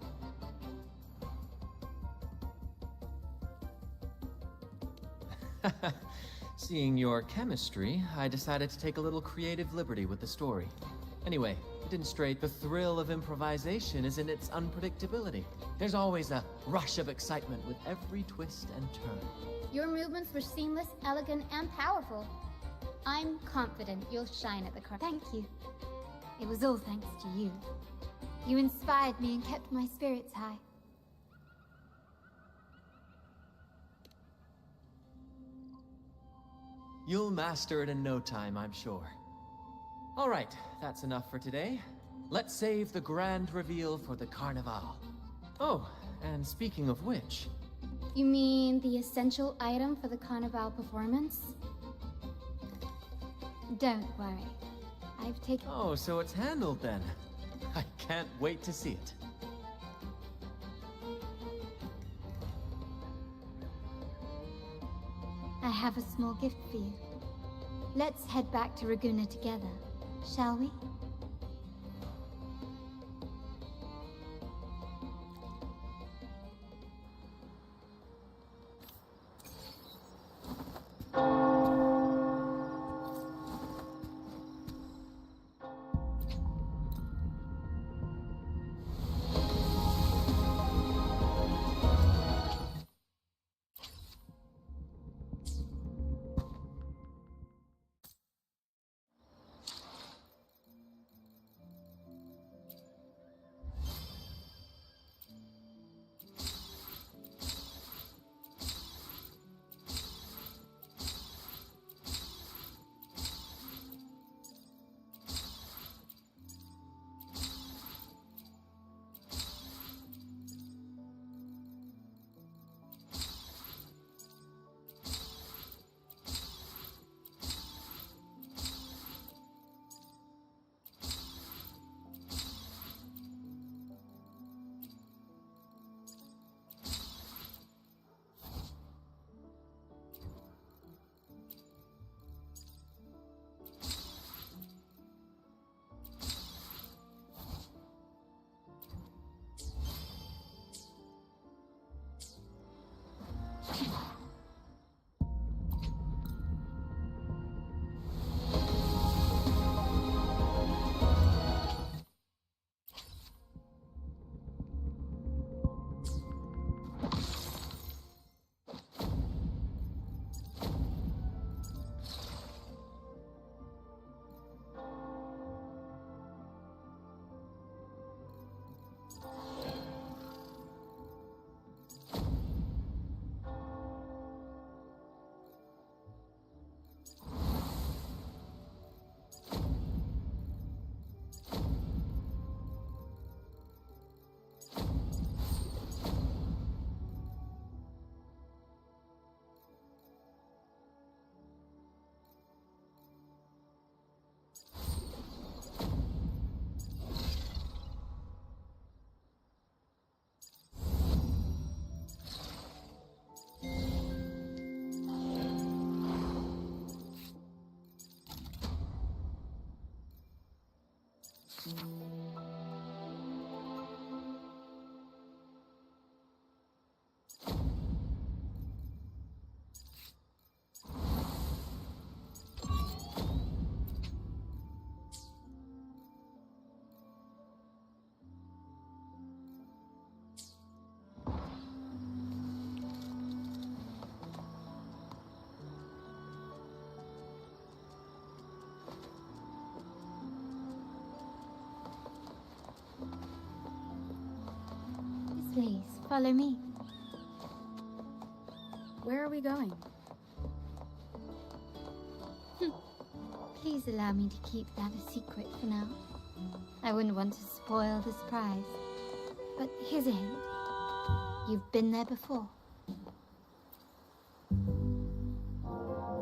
Seeing your chemistry, I decided to take a little creative liberty with the story. Anyway, it didn't stray. The thrill of improvisation is in its unpredictability. There's always a rush of excitement with every twist and turn. Your movements were seamless, elegant, and powerful. I'm confident you'll shine at the car. Thank you. It was all thanks to you. You inspired me and kept my spirits high. You'll master it in no time, I'm sure. All right, that's enough for today. Let's save the grand reveal for the Carnival. Oh, and speaking of which... You mean the essential item for the Carnival performance? Don't worry. I've taken... Oh, so it's handled then. I can't wait to see it. I have a small gift for you. Let's head back to Raguuna together, shall we? Please, follow me. Where are we going? Please allow me to keep that a secret for now. I wouldn't want to spoil the surprise. But here's a hint. You've been there before.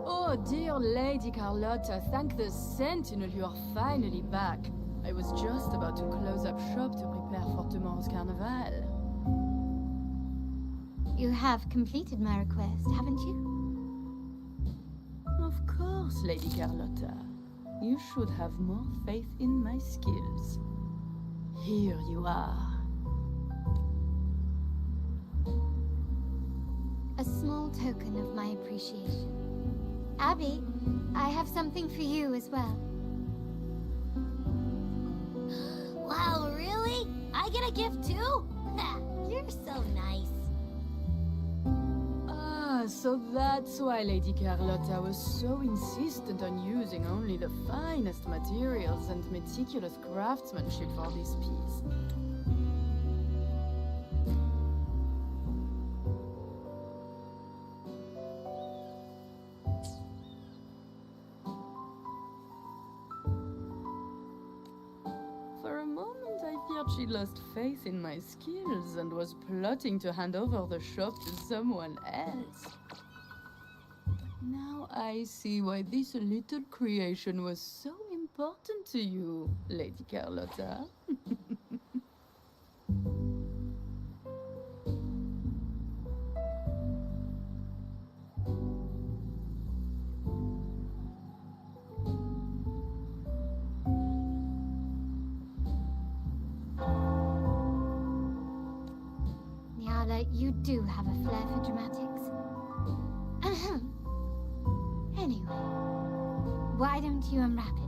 Oh, dear Lady Carlotta, thank the Sentinel you are finally back. I was just about to close up shop to prepare for tomorrow's carnival. You have completed my request, haven't you? Of course, Lady Carlotta. You should have more faith in my skills. Here you are. A small token of my appreciation. Abby, I have something for you as well. Wow, really? I get a gift too? You're so nice. Ah, so that's why Lady Carlotta was so insistent on using only the finest materials and meticulous craftsmanship for this piece. For a moment, I feared she lost faith in my skills and was plotting to hand over the shop to someone else. Now I see why this little creation was so important to you, Lady Carlotta. Nyala, you do have a flair for dramatics. Ahem. Anyway, why don't you unwrap it?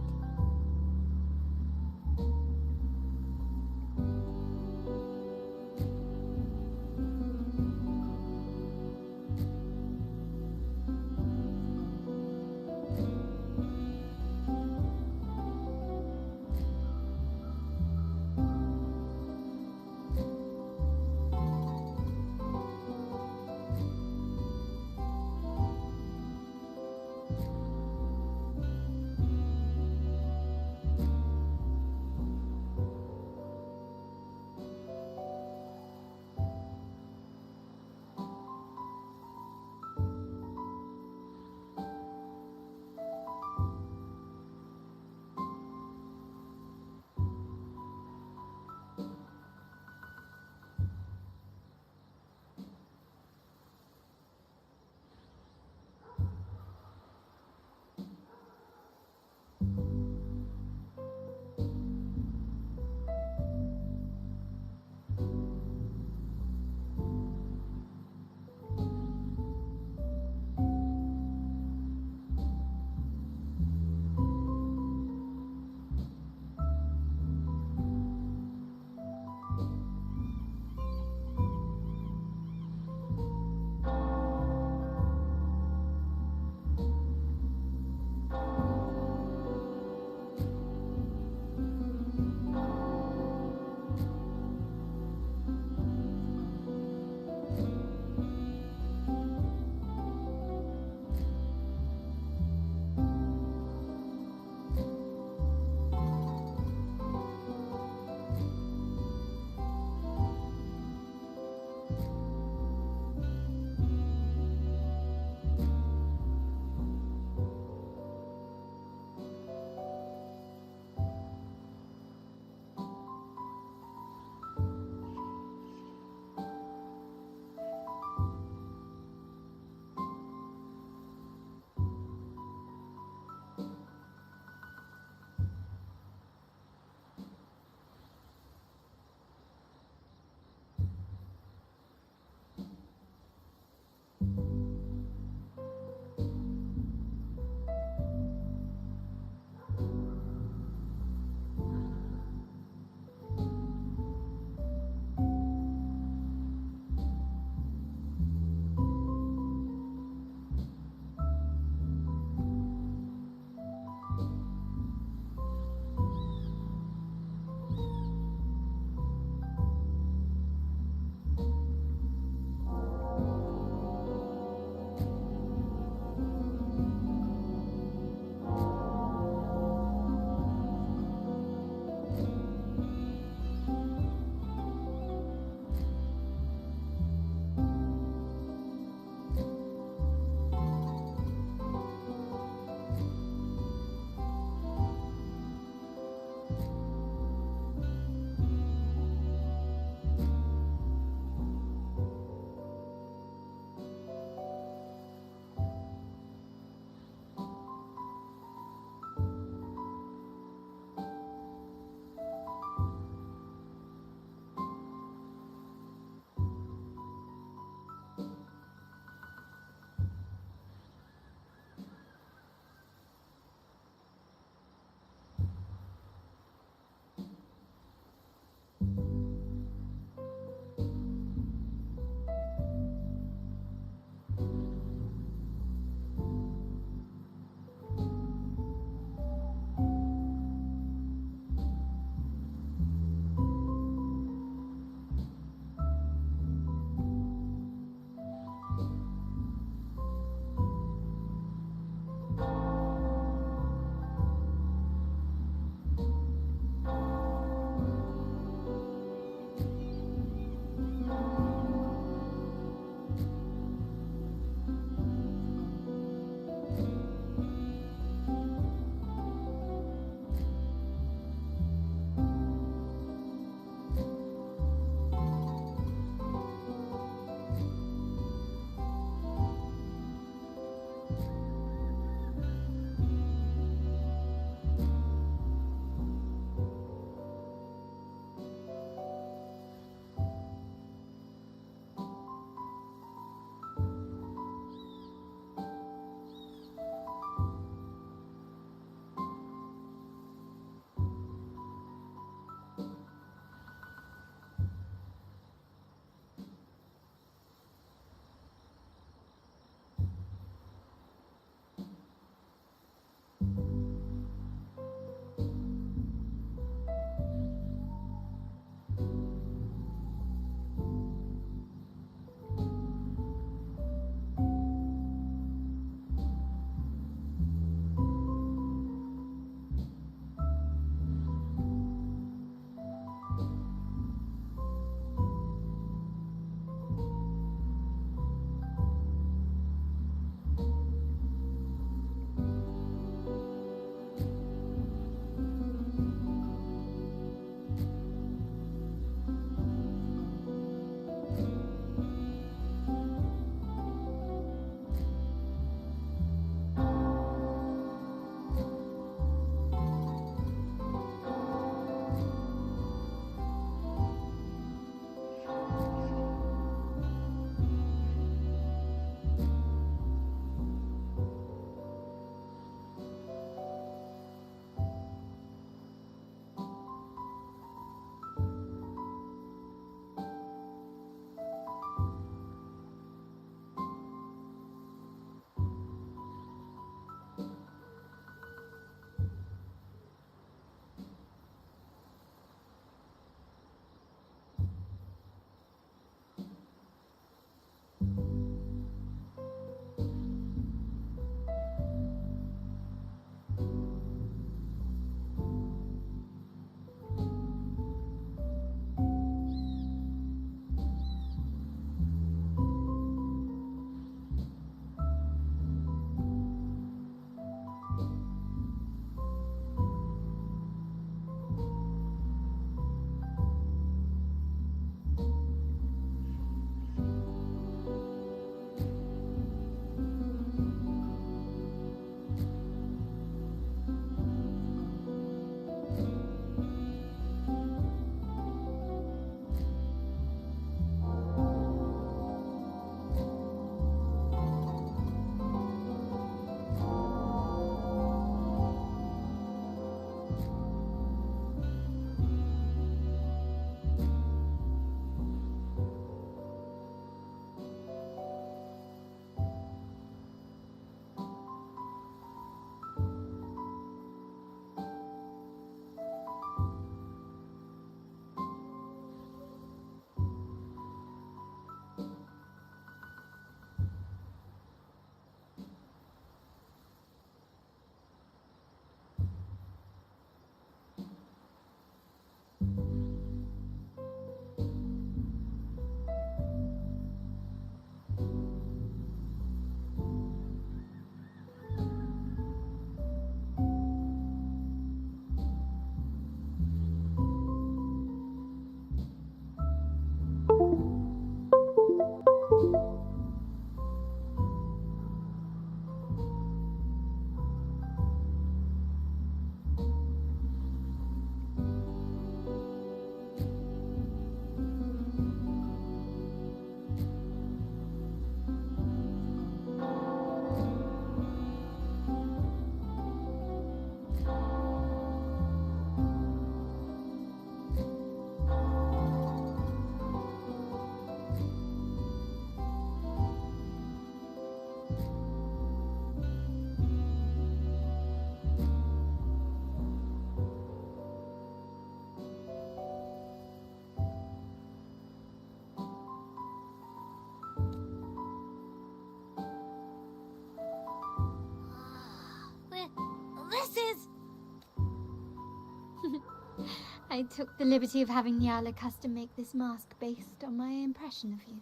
I took the liberty of having Nyala custom make this mask based on my impression of you.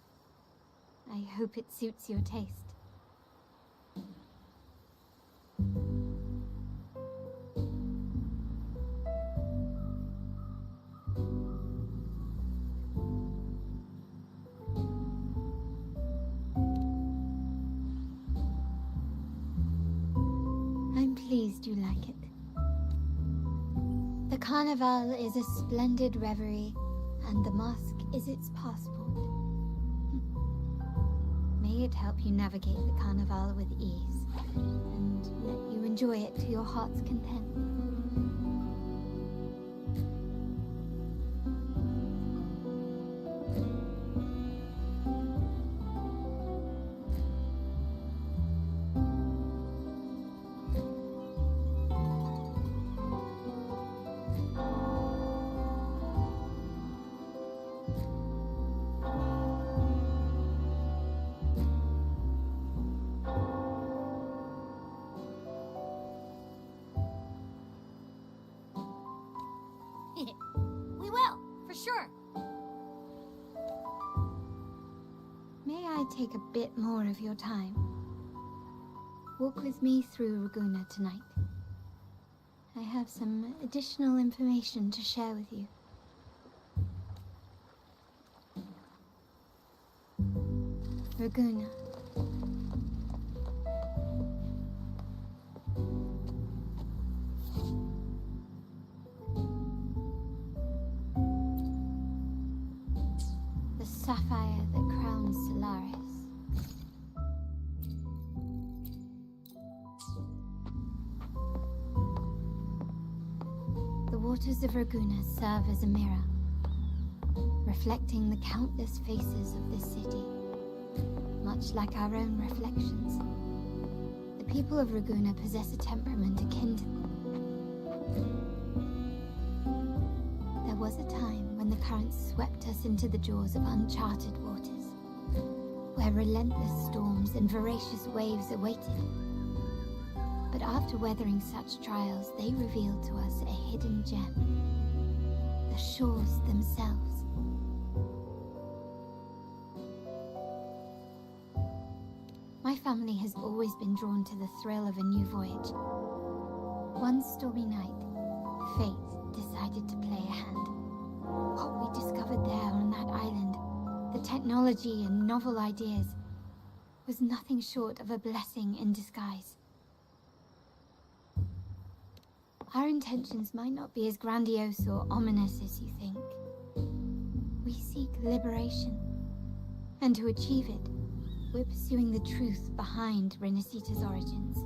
I hope it suits your taste. I'm pleased you like it. The Carnival is a splendid reverie, and the mask is its passport. May it help you navigate the Carnival with ease, and let you enjoy it to your heart's content. We will, for sure. May I take a bit more of your time? Walk with me through Raguuna tonight. I have some additional information to share with you. Raguuna. The sapphire that crowns Solaris. The waters of Raguuna serve as a mirror, reflecting the countless faces of this city, much like our own reflections. The people of Raguuna possess a temperament akin to... There was a time when the currents swept us into the jaws of uncharted waters, where relentless storms and voracious waves awaited. But after weathering such trials, they revealed to us a hidden gem, the shores themselves. My family has always been drawn to the thrill of a new voyage. One stormy night, fate decided to play a hand. What we discovered there on that island, the technology and novel ideas, was nothing short of a blessing in disguise. Our intentions might not be as grandiose or ominous as you think. We seek liberation, and to achieve it, we're pursuing the truth behind Rinascita's origins.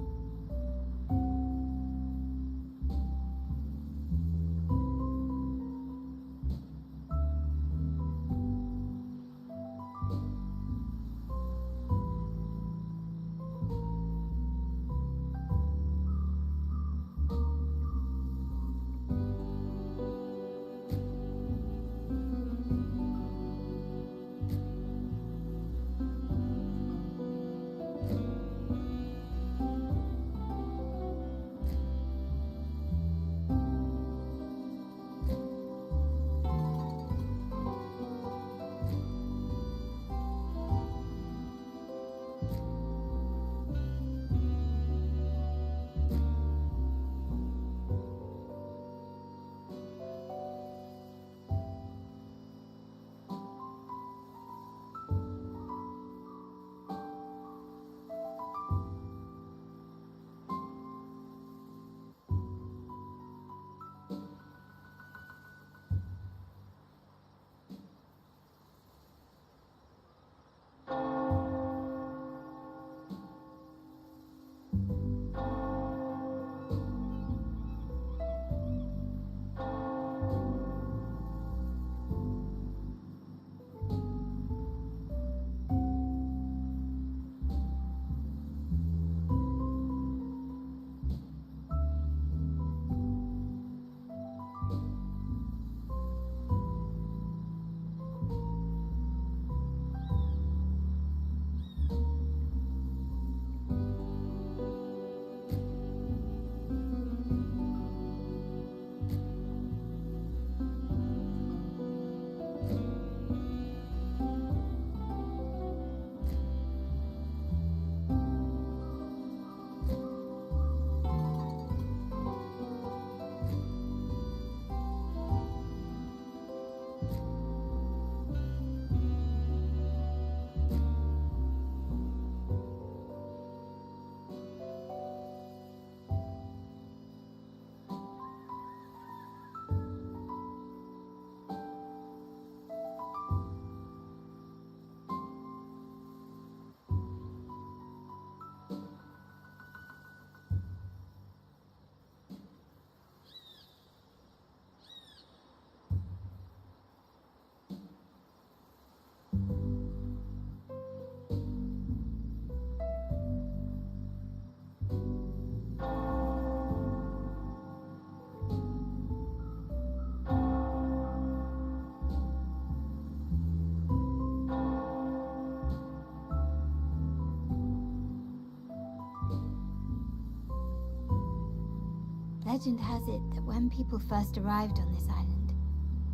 Legend has it that when people first arrived on this island,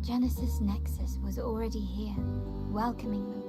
Genesis Nexus was already here, welcoming them.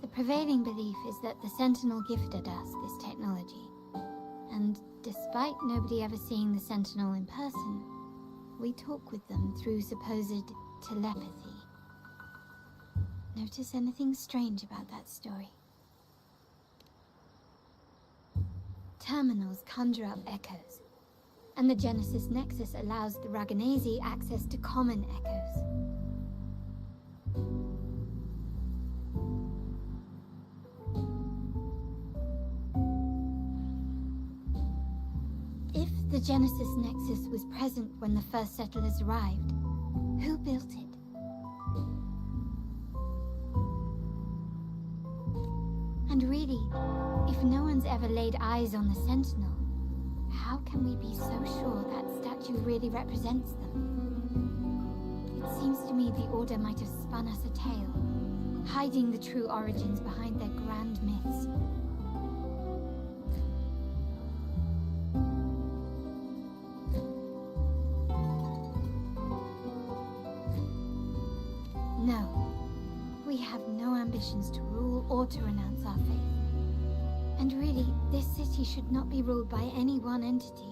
The prevailing belief is that the Sentinel gifted us this technology, and despite nobody ever seeing the Sentinel in person, we talk with them through supposed telepathy. Notice anything strange about that story? Terminals conjure up echoes, and the Genesis Nexus allows the Raganese access to common echoes. If the Genesis Nexus was present when the first settlers arrived, who built it? And really, if no one's ever laid eyes on the Sentinel, how can we be so sure that statue really represents them? It seems to me the Order might have spun us a tale, hiding the true origins behind their grand myths. No, we have no ambitions to rule or to renounce our faith. And really, this city should not be ruled by any one entity.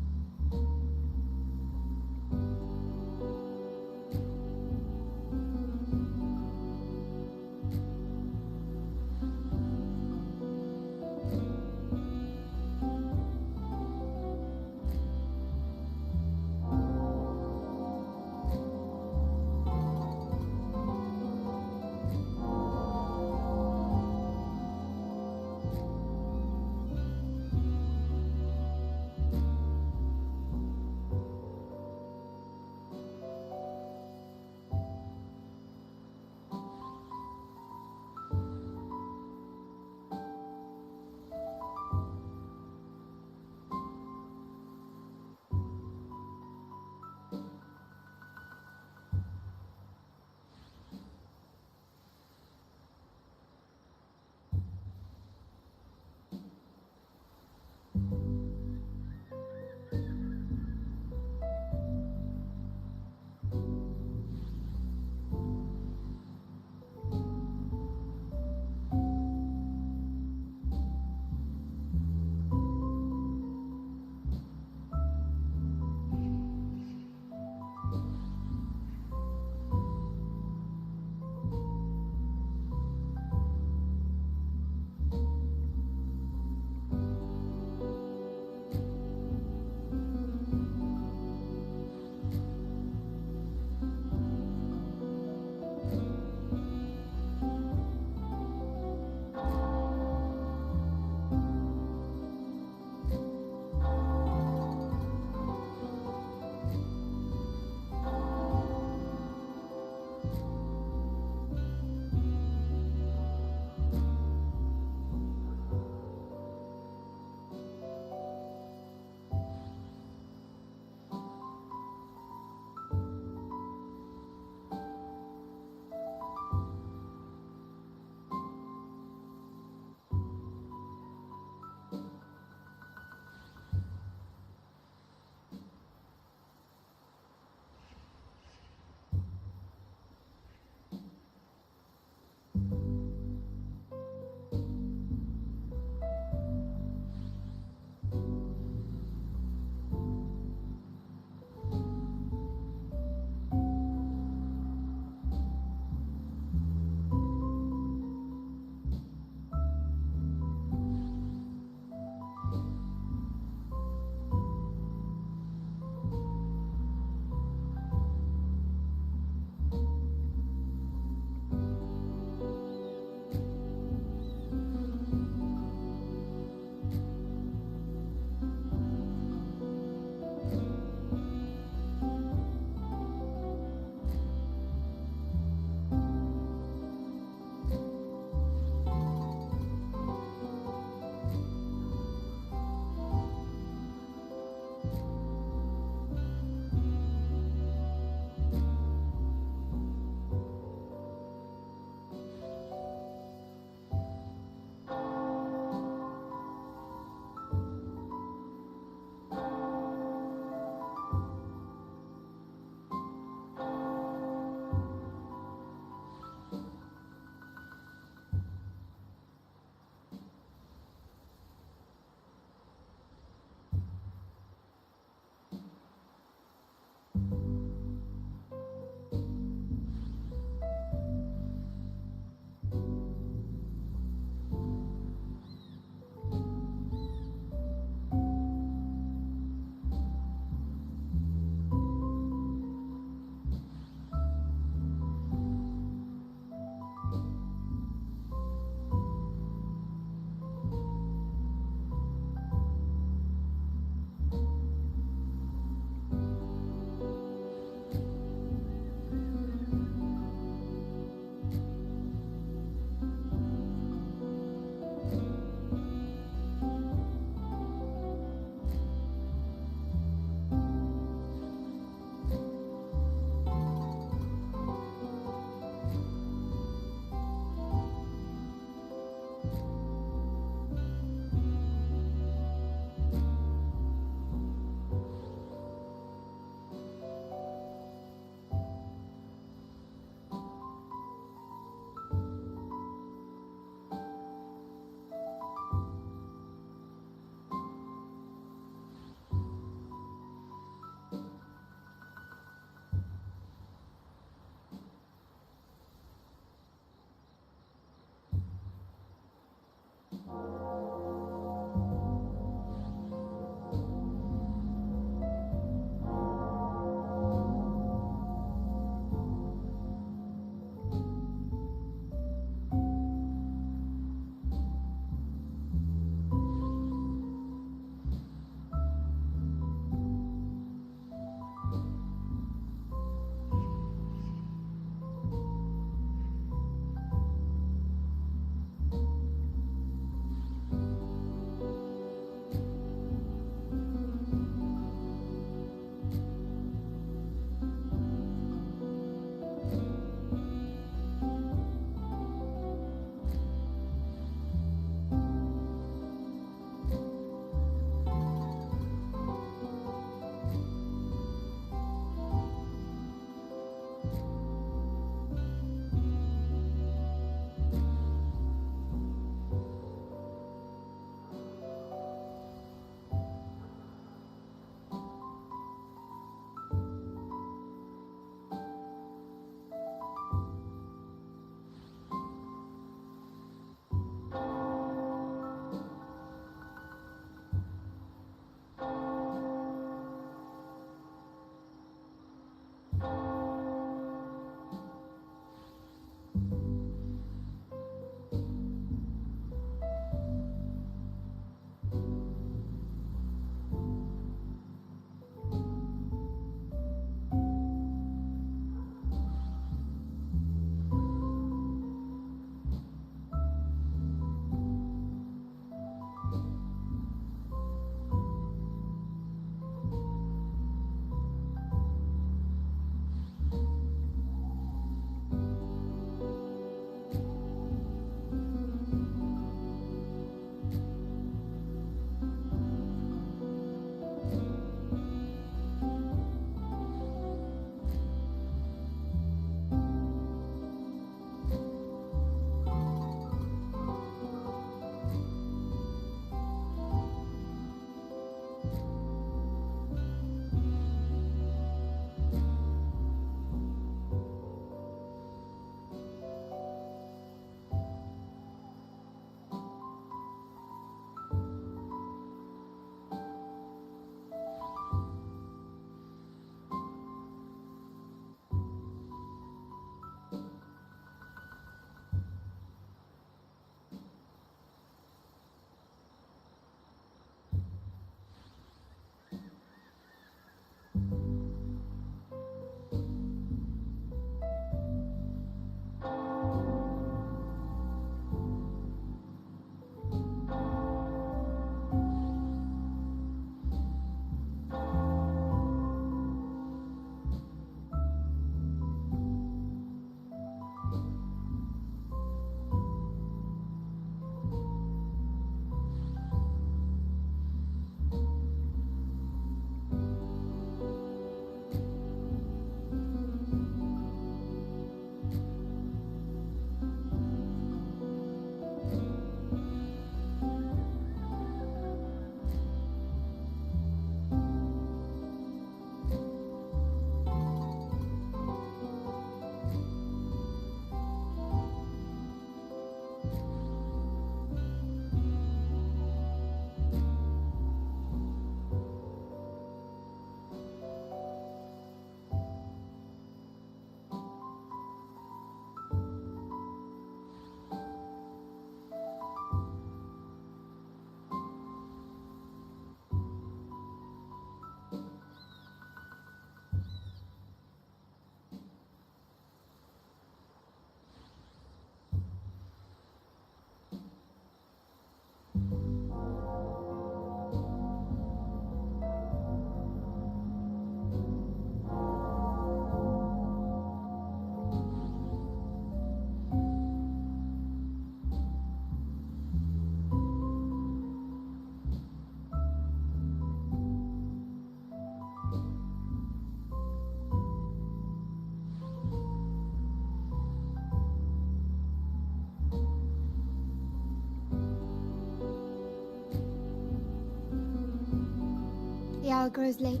The hour grows late.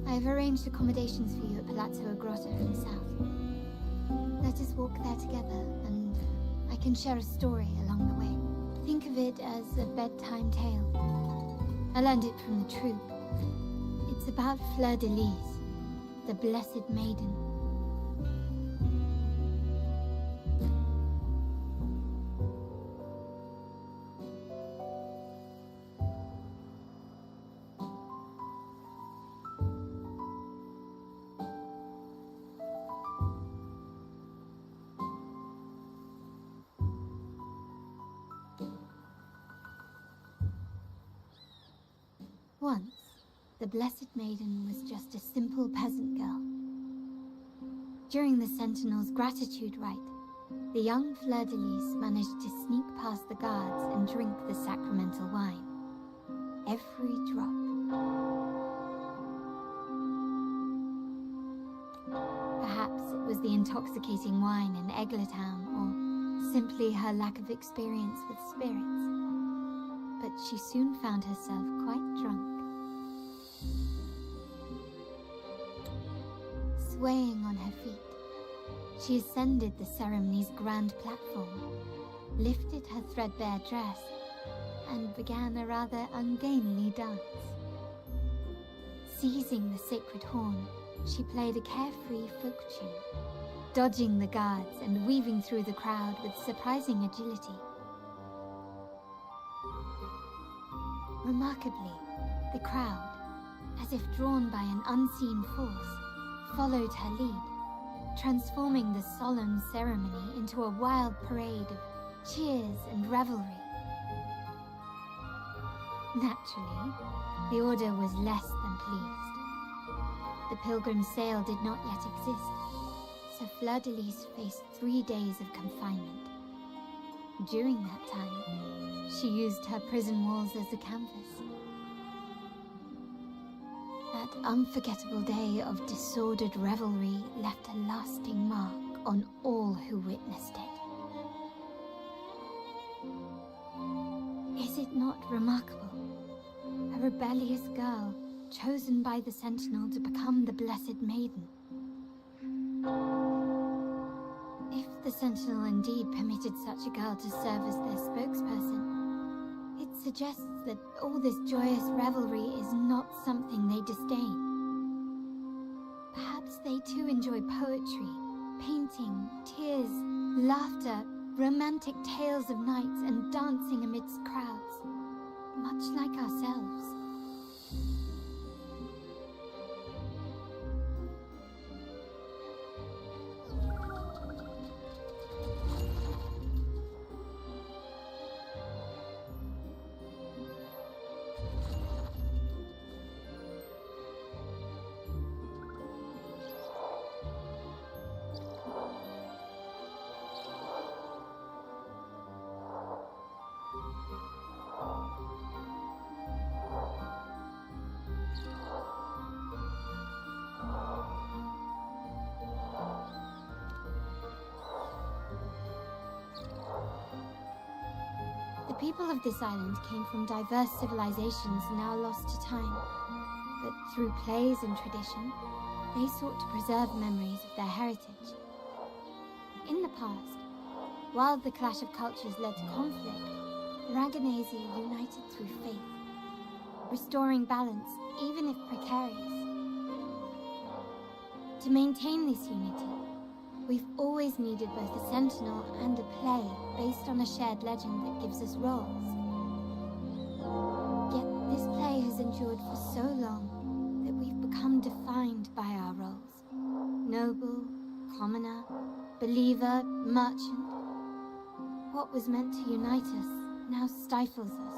I have arranged accommodations for you at Palazzo Agrota in the south. Let us walk there together, and I can share a story along the way. Think of it as a bedtime tale. I learned it from the troop. It's about Fleur de Lis, the Blessed Maiden. Once, the Blessed Maiden was just a simple peasant girl. During the Sentinel's gratitude rite, the young Fleur de Lis managed to sneak past the guards and drink the sacramental wine. Every drop. Perhaps it was the intoxicating wine in Eglintown, or simply her lack of experience with spirits. But she soon found herself quite drunk. Swaying on her feet, she ascended the ceremony's grand platform, lifted her threadbare dress, and began a rather ungainly dance. Seizing the sacred horn, she played a carefree folk tune, dodging the guards and weaving through the crowd with surprising agility. Remarkably, the crowd, as if drawn by an unseen force, followed her lead, transforming the solemn ceremony into a wild parade of cheers and revelry. Naturally, the Order was less than pleased. The pilgrim sale did not yet exist, so Fleur de Lis faced 3 days of confinement. During that time, she used her prison walls as a canvas. That unforgettable day of disordered revelry left a lasting mark on all who witnessed it. Is it not remarkable? A rebellious girl chosen by the Sentinel to become the Blessed Maiden. If the Sentinel indeed permitted such a girl to serve as their spokesperson, it suggests that all this joyous revelry is not something they disdain. Perhaps they too enjoy poetry, painting, tears, laughter, romantic tales of nights, and dancing amidst crowds, much like ourselves. The people of this island came from diverse civilizations now lost to time, but through plays and tradition, they sought to preserve memories of their heritage. In the past, while the clash of cultures led to conflict, the Ragganese united through faith, restoring balance even if precarious. To maintain this unity, we've always needed both a sentinel and a play based on a shared legend that gives us roles. Yet this play has endured for so long that we've become defined by our roles. Noble, commoner, believer, merchant. What was meant to unite us now stifles us.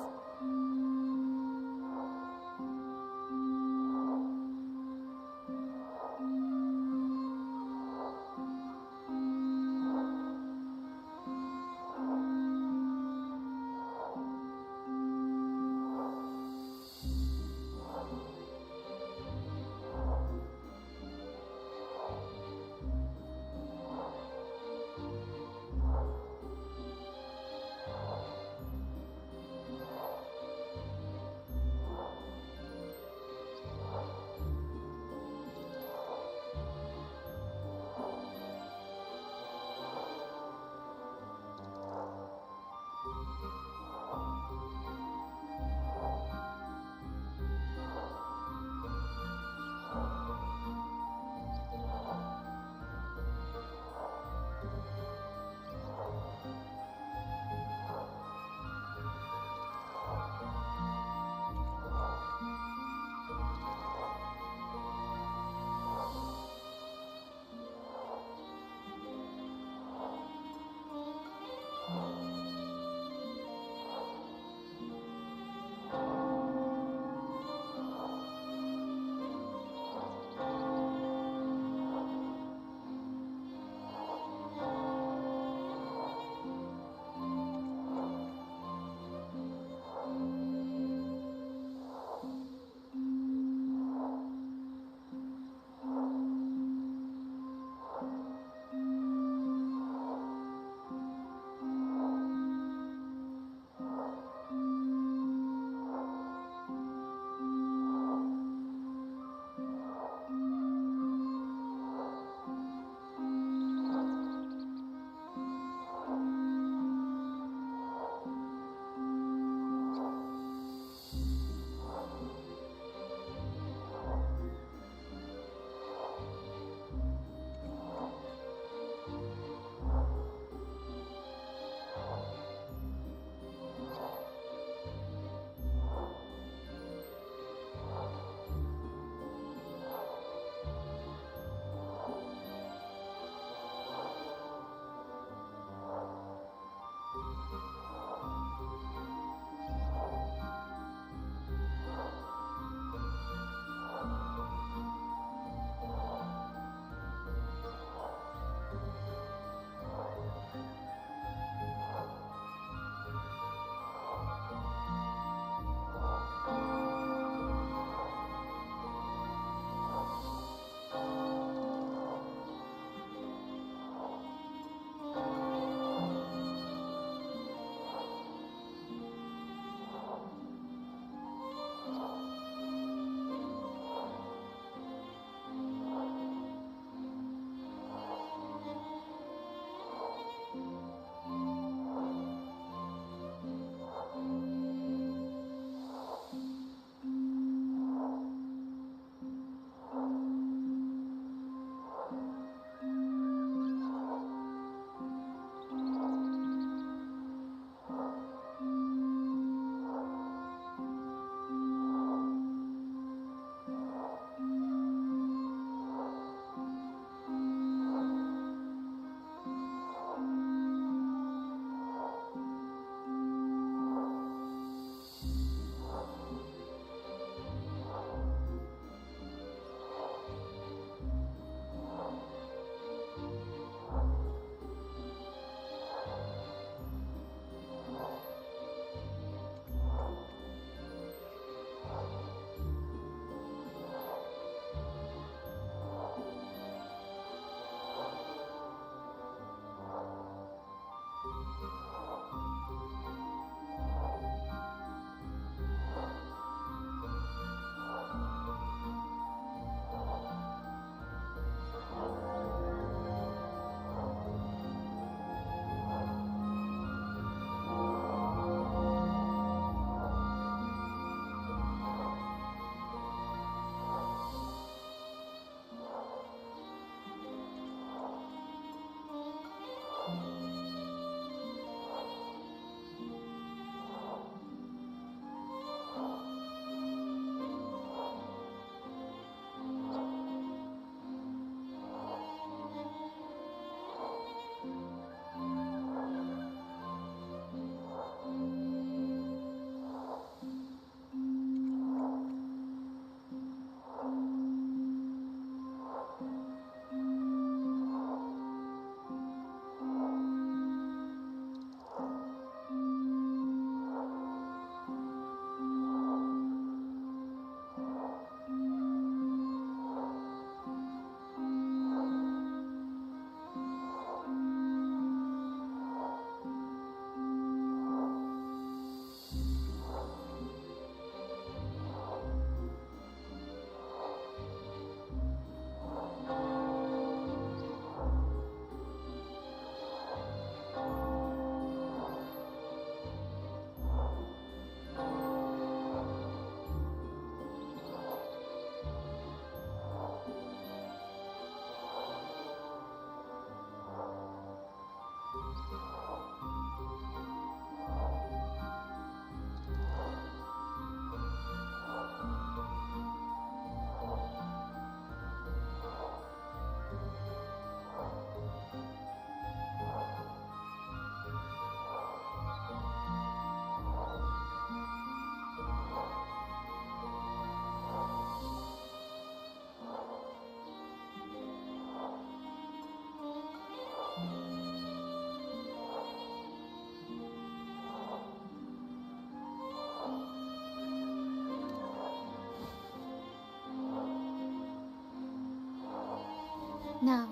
Now,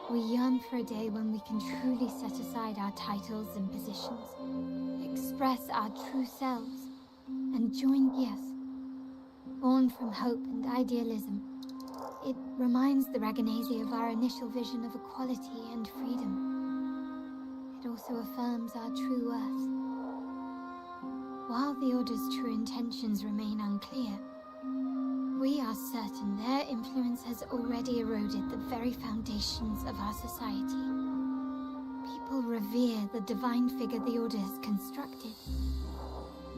we yearn for a day when we can truly set aside our titles and positions, express our true selves, and join Yes. Born from hope and idealism, it reminds the Raganese of our initial vision of equality and freedom. It also affirms our true worth. While the Order's true intentions remain unclear, we are certain their influence has already eroded the very foundations of our society. People revere the divine figure the Order has constructed,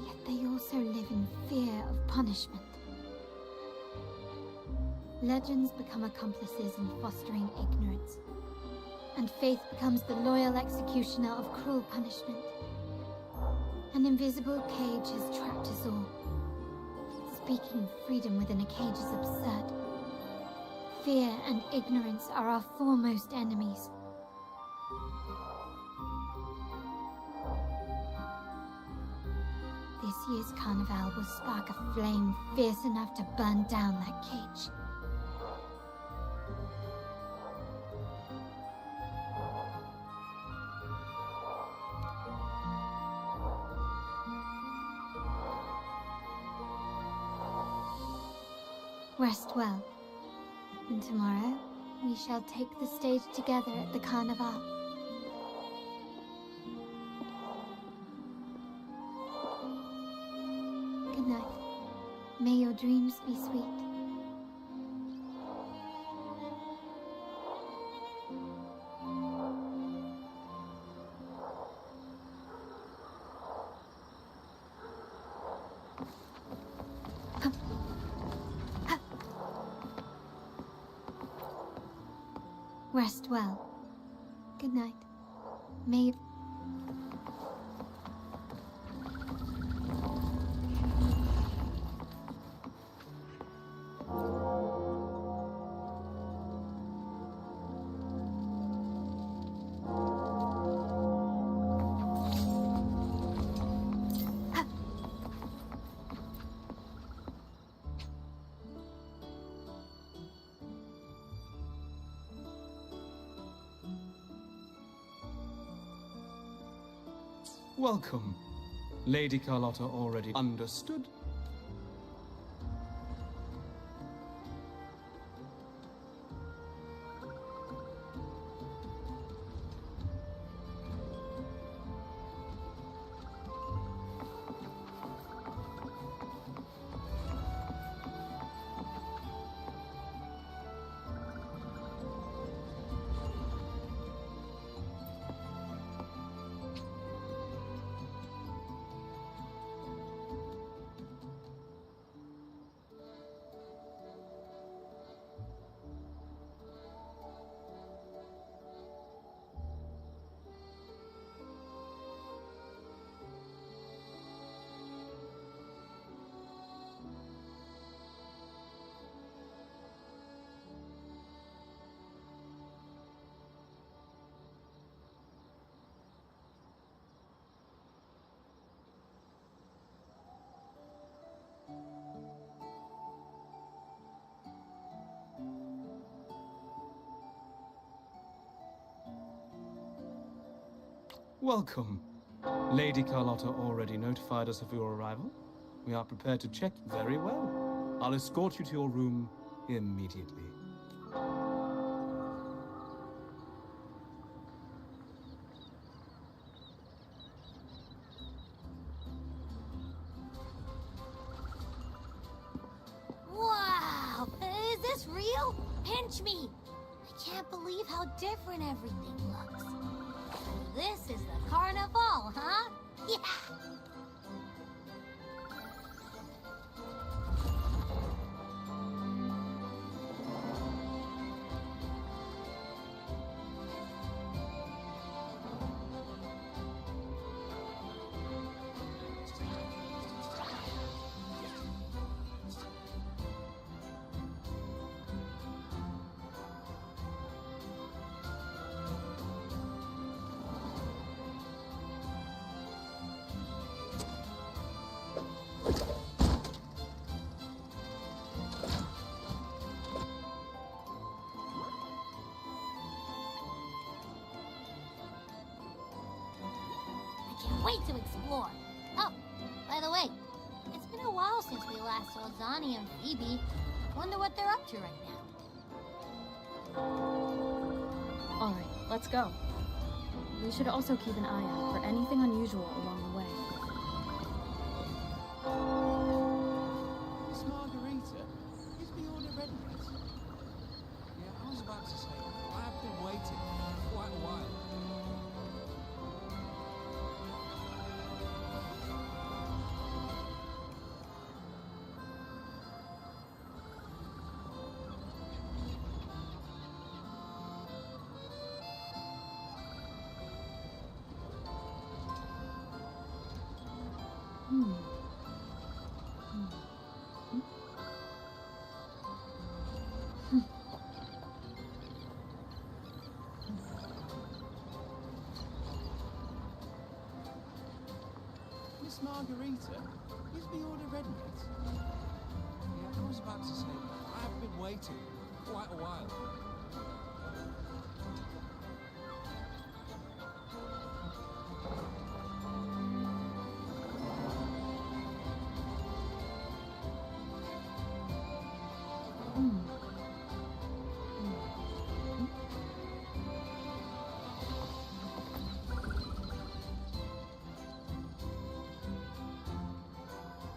yet they also live in fear of punishment. Legends become accomplices in fostering ignorance, and faith becomes the loyal executioner of cruel punishment. An invisible cage has trapped us all. Speaking freedom within a cage is absurd. Fear and ignorance are our foremost enemies. This year's carnival will spark a flame fierce enough to burn down that cage. Rest well, and tomorrow we shall take the stage together at the carnival. Good night. May your dreams be sweet. Rest well. Good night. May... Welcome. Lady Carlotta already understood. Welcome. Lady Carlotta already notified us of your arrival. We are prepared to check you very well. I'll escort you to your room immediately. Wow! Is this real? Pinch me! I can't believe how different everything looks. This is the carnival, huh? Yeah! wait to explore. Oh, by the way, it's been a while since we last saw Zani and Phoebe. Wonder what they're up to right now. Alright, let's go. We should also keep an eye out for anything unusual along the way. Miss Margarita, is the order ready yet? Yeah, I was about to say, I have been waiting for quite a while. Miss Margarita, is the order ready yet? Yeah, I was about to say, I have been waiting for quite a while.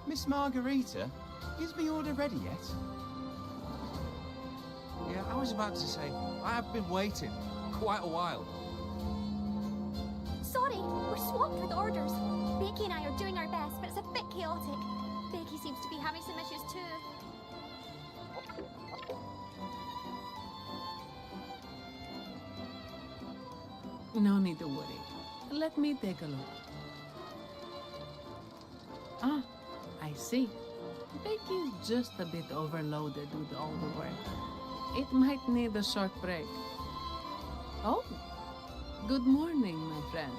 Miss Margarita, is the order ready yet? Yeah, I was about to say, I have been waiting quite a while. Sorry, we're swamped with orders. Becky and I are doing our best, but it's a bit chaotic. Becky seems to be having some issues too. No need to worry. Let me take a look. Ah, I see. Becky's just a bit overloaded with all the work. It might need a short break. Oh, good morning, my friend.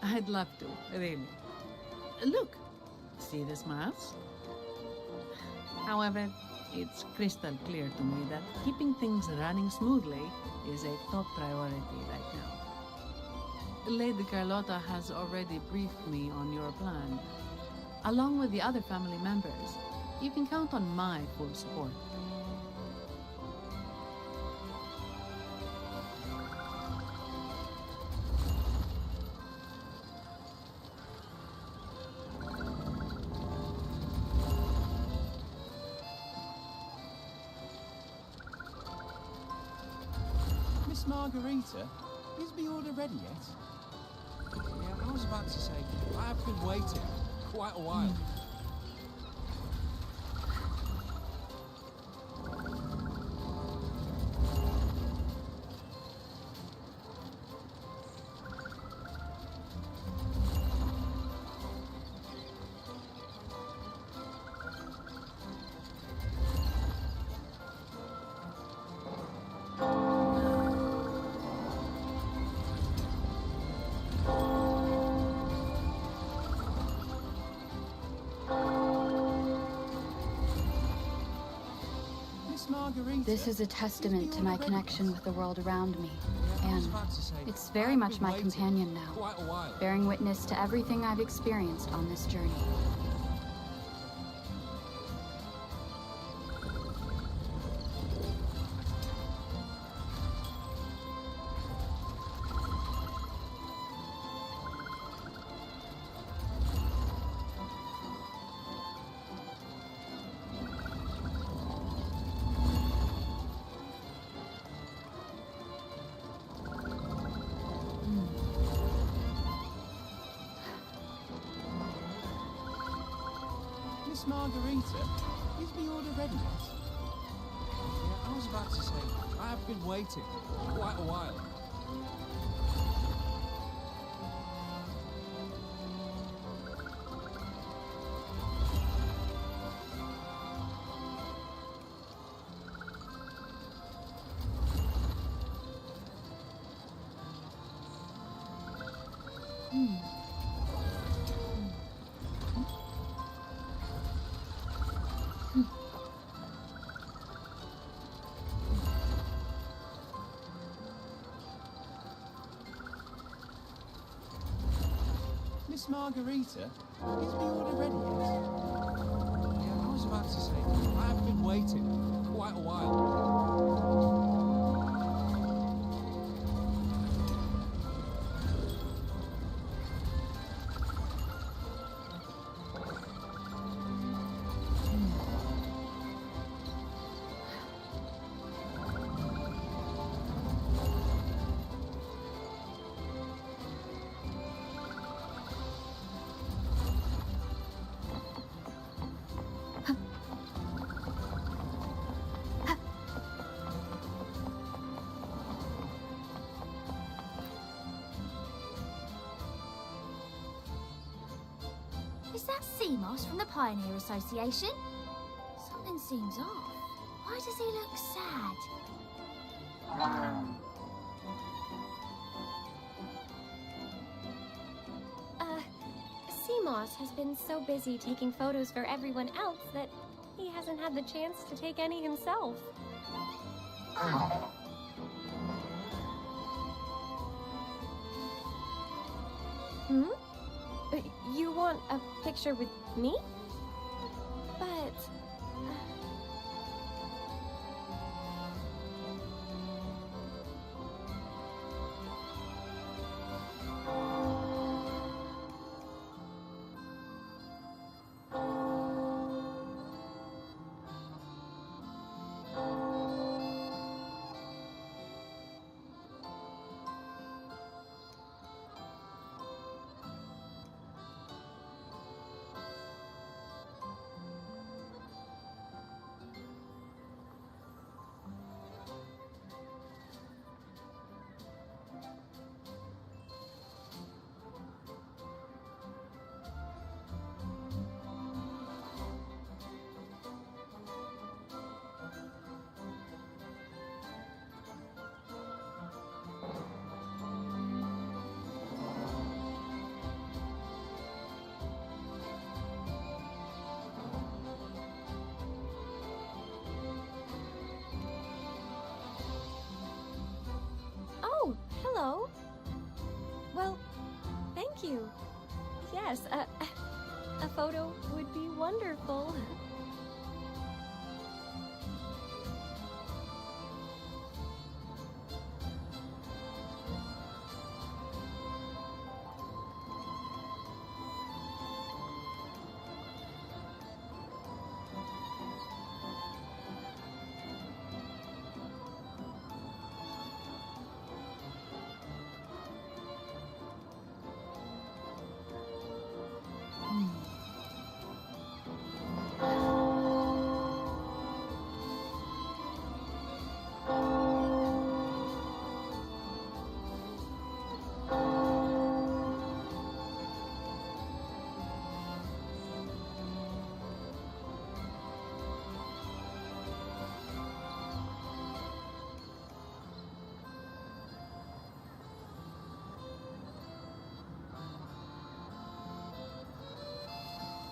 I'd love to, really. Look, see the smiles? However, it's crystal clear to me that keeping things running smoothly is a top priority right now. Lady Carlotta has already briefed me on your plan. Along with the other family members, you can count on my full support. Miss Margarita, is the order ready yet? Yeah, I was about to say, I have been waiting quite a while. Margarita. This is a testament to my connection with the world around me, and it's very much my companion now, bearing witness to everything I've experienced on this journey. Miss Margarita, is the order ready yet? Yeah, I was about to say, I have been waiting for quite a while. Miss Margarita, is the order ready yet? Yeah, I was about to say, I have been waiting for quite a while. Is that Seamoss from the Pioneer Association? Something seems off. Why does he look sad? Seamoss has been so busy taking photos for everyone else that he hasn't had the chance to take any himself. Hmm? You want a picture with me? But... Oh, hello. Well, thank you. Yes, a photo would be wonderful.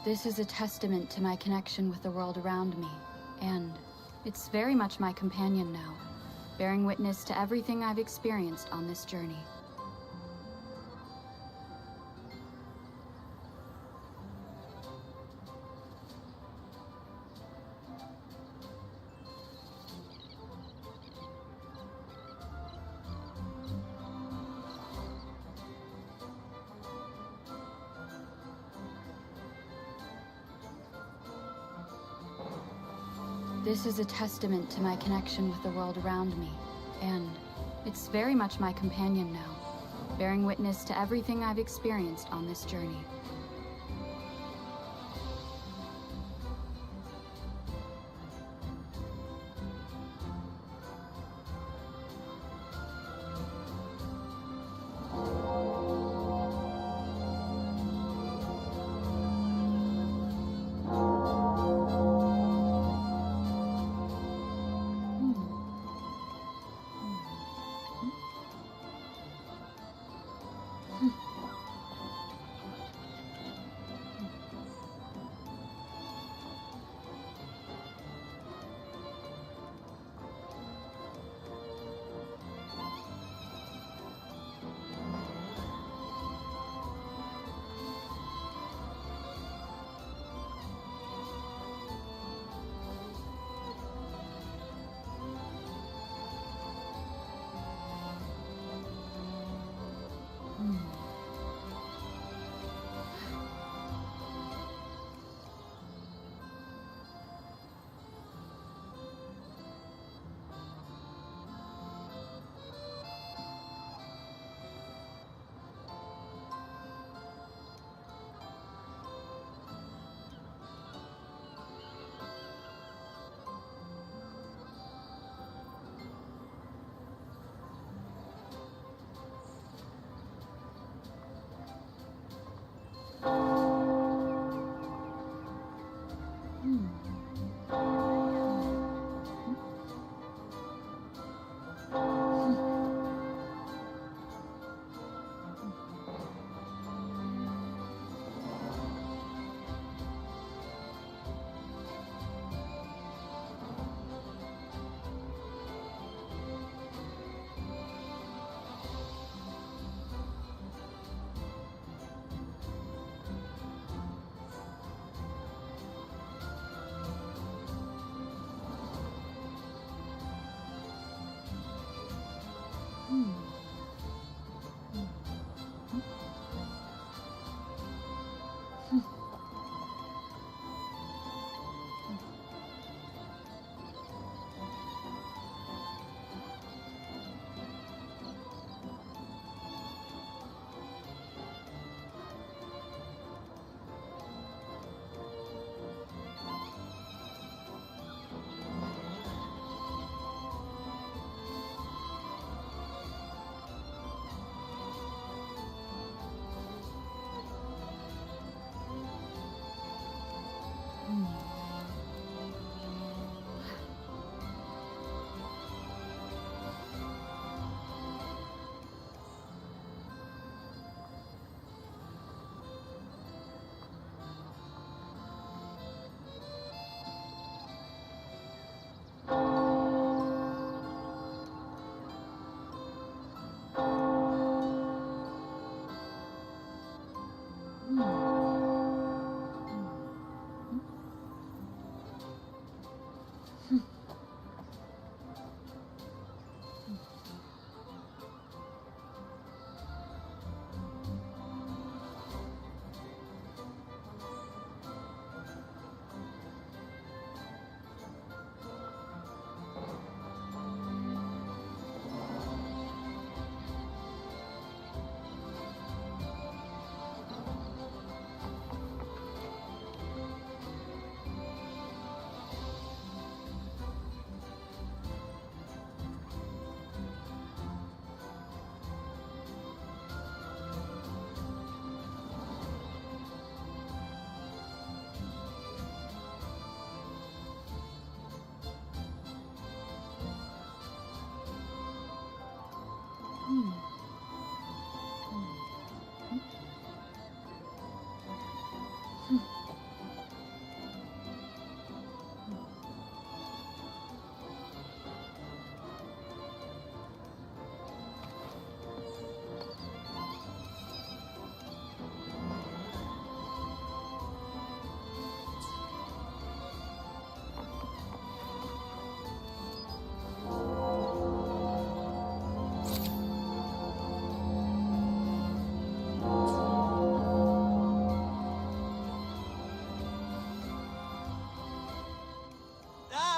This is a testament to my connection with the world around me, and It's very much my companion now, bearing witness to everything I've experienced on this journey. This is a testament to my connection with the world around me, and it's very much my companion now, bearing witness to everything I've experienced on this journey.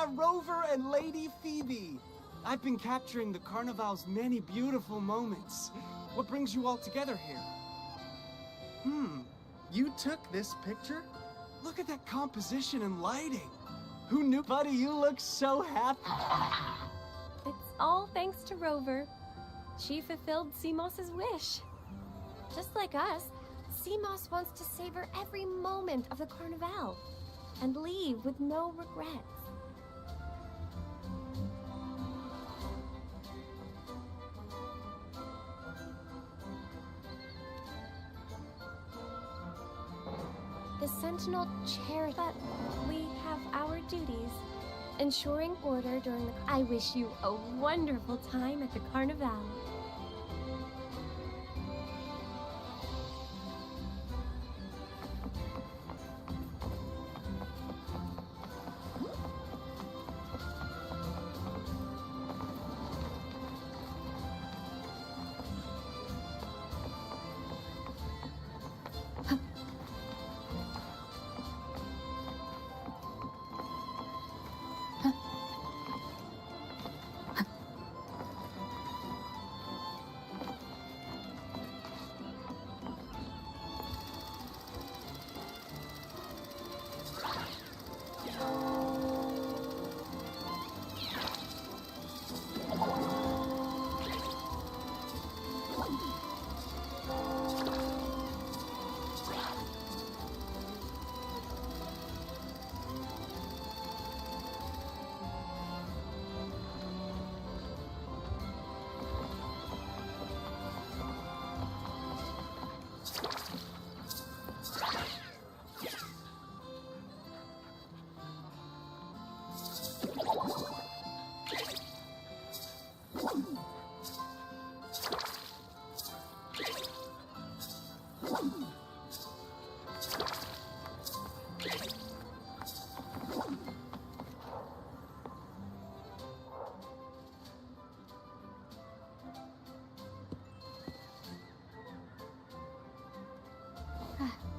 Rover and Lady Phoebe! I've been capturing the Carnival's many beautiful moments. What brings you all together here? You took this picture? Look at that composition and lighting. Who knew? Buddy, you look so happy. It's all thanks to Rover. She fulfilled Seamoss's wish. Just like us, Seamoss wants to savor every moment of the Carnival and leave with no regrets. The Sentinel cherish, but we have our duties. Ensuring order during the... I wish you a wonderful time at the Carnival.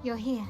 You're here.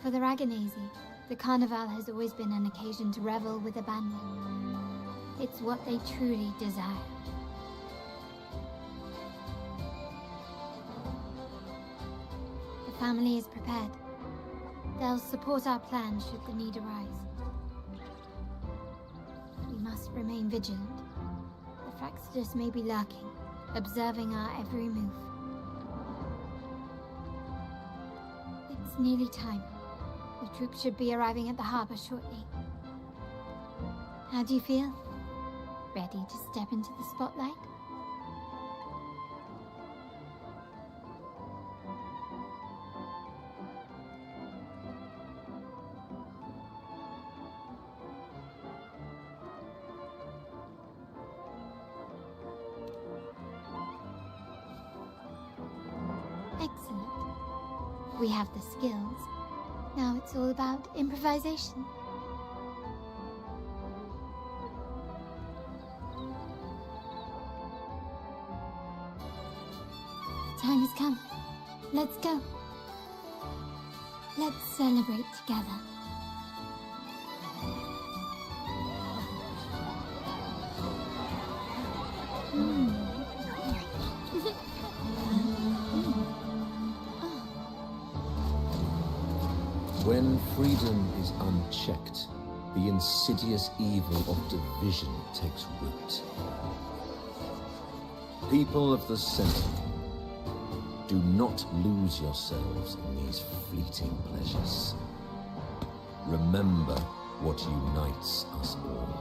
For the Raganesi, the Carnival has always been an occasion to revel with abandon. It's what they truly desire. The family is prepared. They'll support our plan should the need arise. We must remain vigilant. The Fraxidus may be lurking, observing our every move. It's nearly time. The troops should be arriving at the harbor shortly. How do you feel? Ready to step into the spotlight? Excellent. We have the skills. Now it's all about improvisation. The time has come. Let's go. Let's celebrate together. When freedom is unchecked, the insidious evil of division takes root. People of the Sentinel, do not lose yourselves in these fleeting pleasures. Remember what unites us all.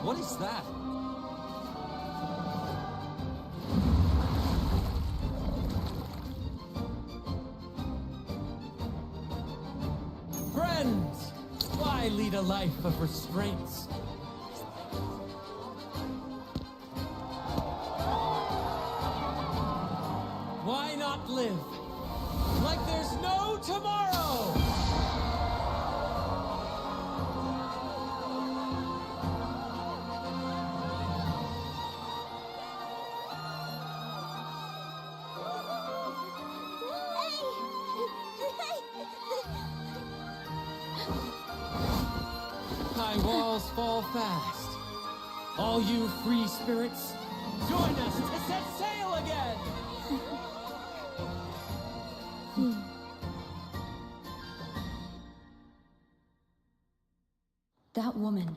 What is that? Friends! Why lead a life of restraints? Why not live like there's no tomorrow? High walls fall fast. All you free spirits, join us to set sail again! That woman,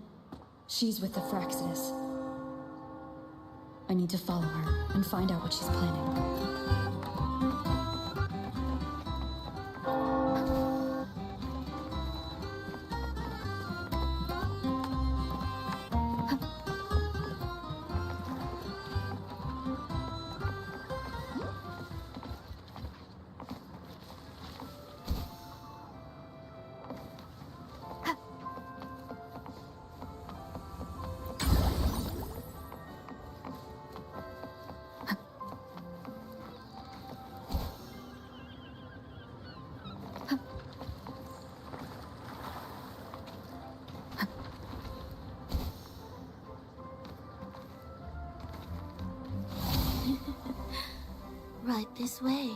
she's with the Fraxidus. I need to follow her and find out what she's planning. Right this way.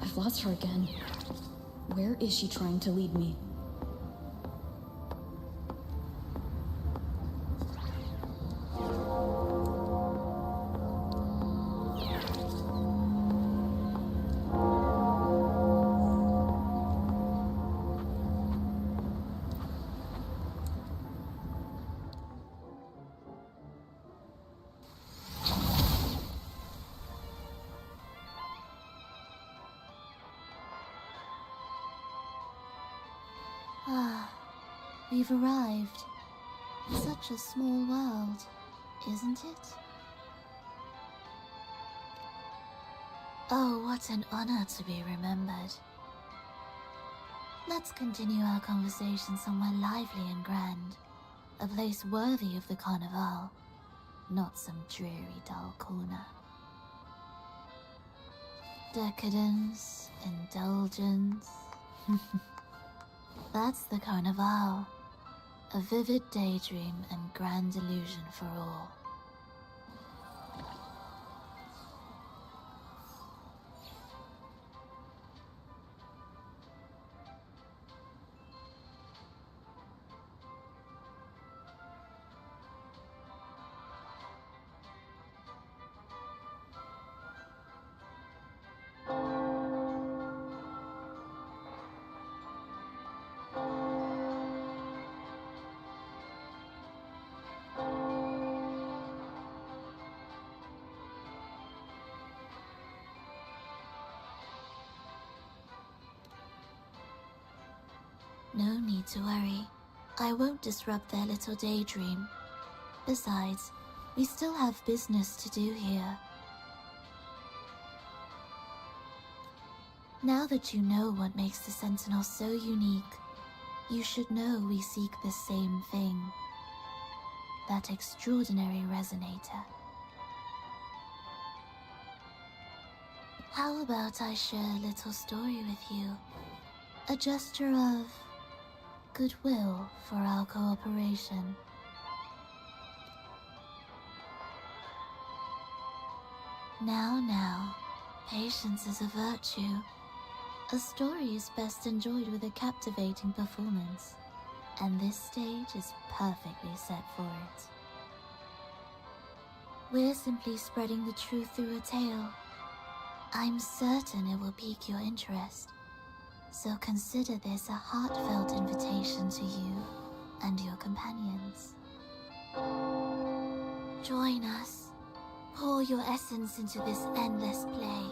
I've lost her again. Where is she trying to lead me? Ah, we've arrived. Such a small world, isn't it? Oh, what an honor to be remembered. Let's continue our conversation somewhere lively and grand. A place worthy of the Carnival, not some dreary, dull corner. Decadence, indulgence. That's the Carnival. A vivid daydream and grand illusion for all. No need to worry. I won't disrupt their little daydream. Besides, we still have business to do here. Now that you know what makes the Sentinel so unique, you should know we seek the same thing. That extraordinary resonator. How about I share a little story with you? A gesture of goodwill for our cooperation. Now, patience is a virtue. A story is best enjoyed with a captivating performance, and this stage is perfectly set for it. We're simply spreading the truth through a tale. I'm certain it will pique your interest. So consider this a heartfelt invitation to you and your companions. Join us. Pour your essence into this endless play,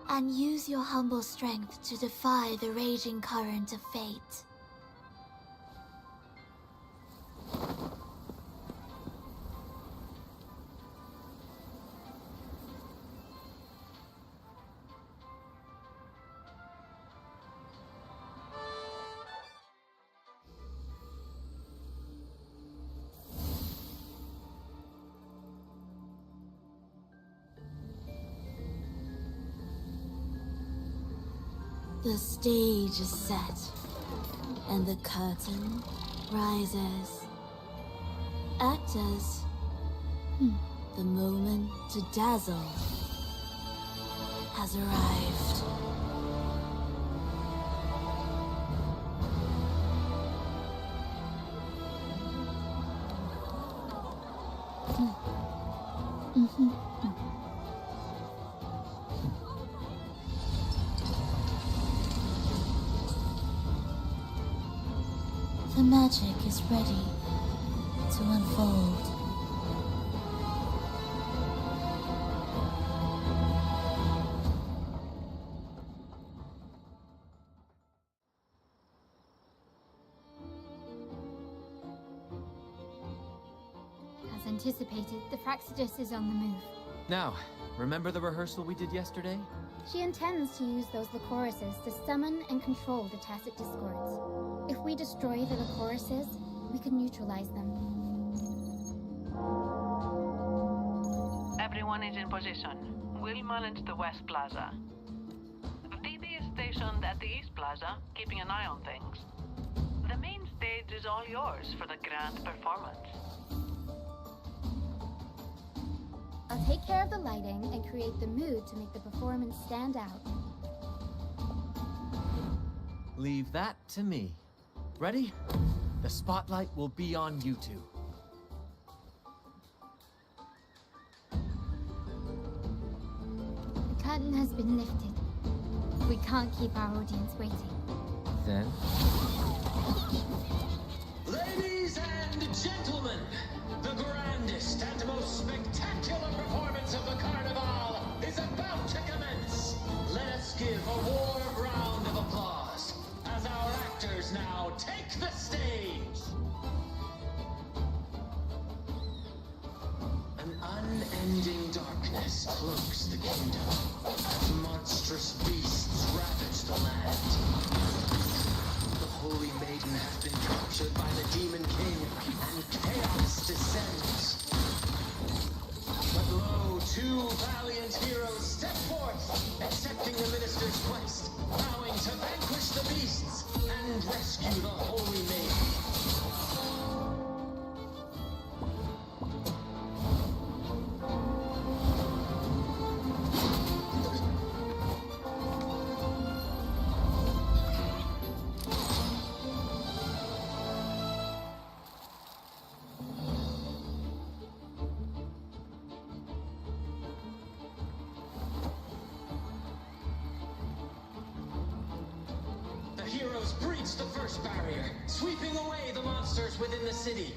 and use your humble strength to defy the raging current of fate. The stage is set, and the curtain rises. Actors, the moment to dazzle has arrived. The magic is ready to unfold. As anticipated, the Fraxidus is on the move. Now, remember the rehearsal we did yesterday? She intends to use those Lycorises to summon and control the Tacit Discords. If we destroy the Lycorises, we can neutralize them. Everyone is in position. We'll manage the West Plaza. Phoebe is stationed at the East Plaza, keeping an eye on things. The main stage is all yours for the grand performance. I'll take care of the lighting and create the mood to make the performance stand out. Leave that to me. Ready? The spotlight will be on you two. The curtain has been lifted. We can't keep our audience waiting. Then? Ladies and gentlemen, the grandest and most spectacular performance of the Carnival is about to commence. Let us give a warm round of applause as our actors now take the stage. An unending darkness cloaks the kingdom as monstrous beasts ravage the land. maiden has been captured by the Demon King, and chaos descends. But lo, two valiant heroes step forth, accepting the minister's quest, vowing to vanquish the beasts and rescue the Holy Maiden. Breach the first barrier, sweeping away the monsters within the city.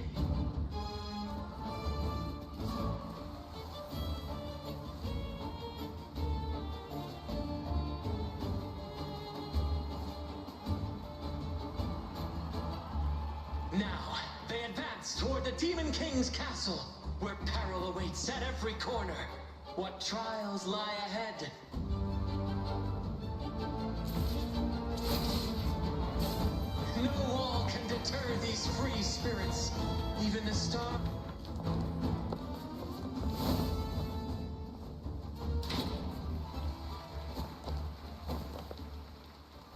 Now, they advance toward the Demon King's castle, where peril awaits at every corner. What trials lie ahead? No wall can deter these free spirits. Even the star...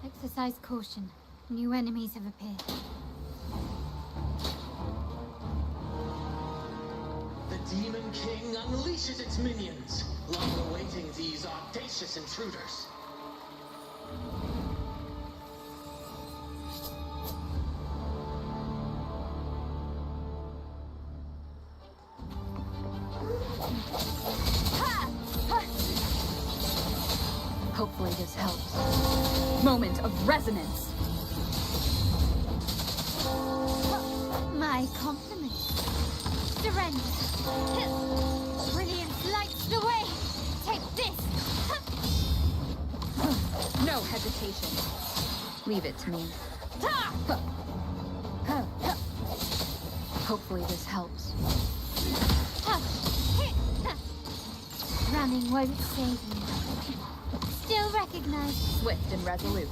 Exercise caution. New enemies have appeared. The Demon King unleashes its minions, long awaiting these audacious intruders. Hopefully this helps. Moment of resonance. My compliments. Surrender. Brilliance lights the way. Take this. No hesitation. Leave it to me. Hopefully this helps. Running won't save you. Still recognized. Swift and resolute.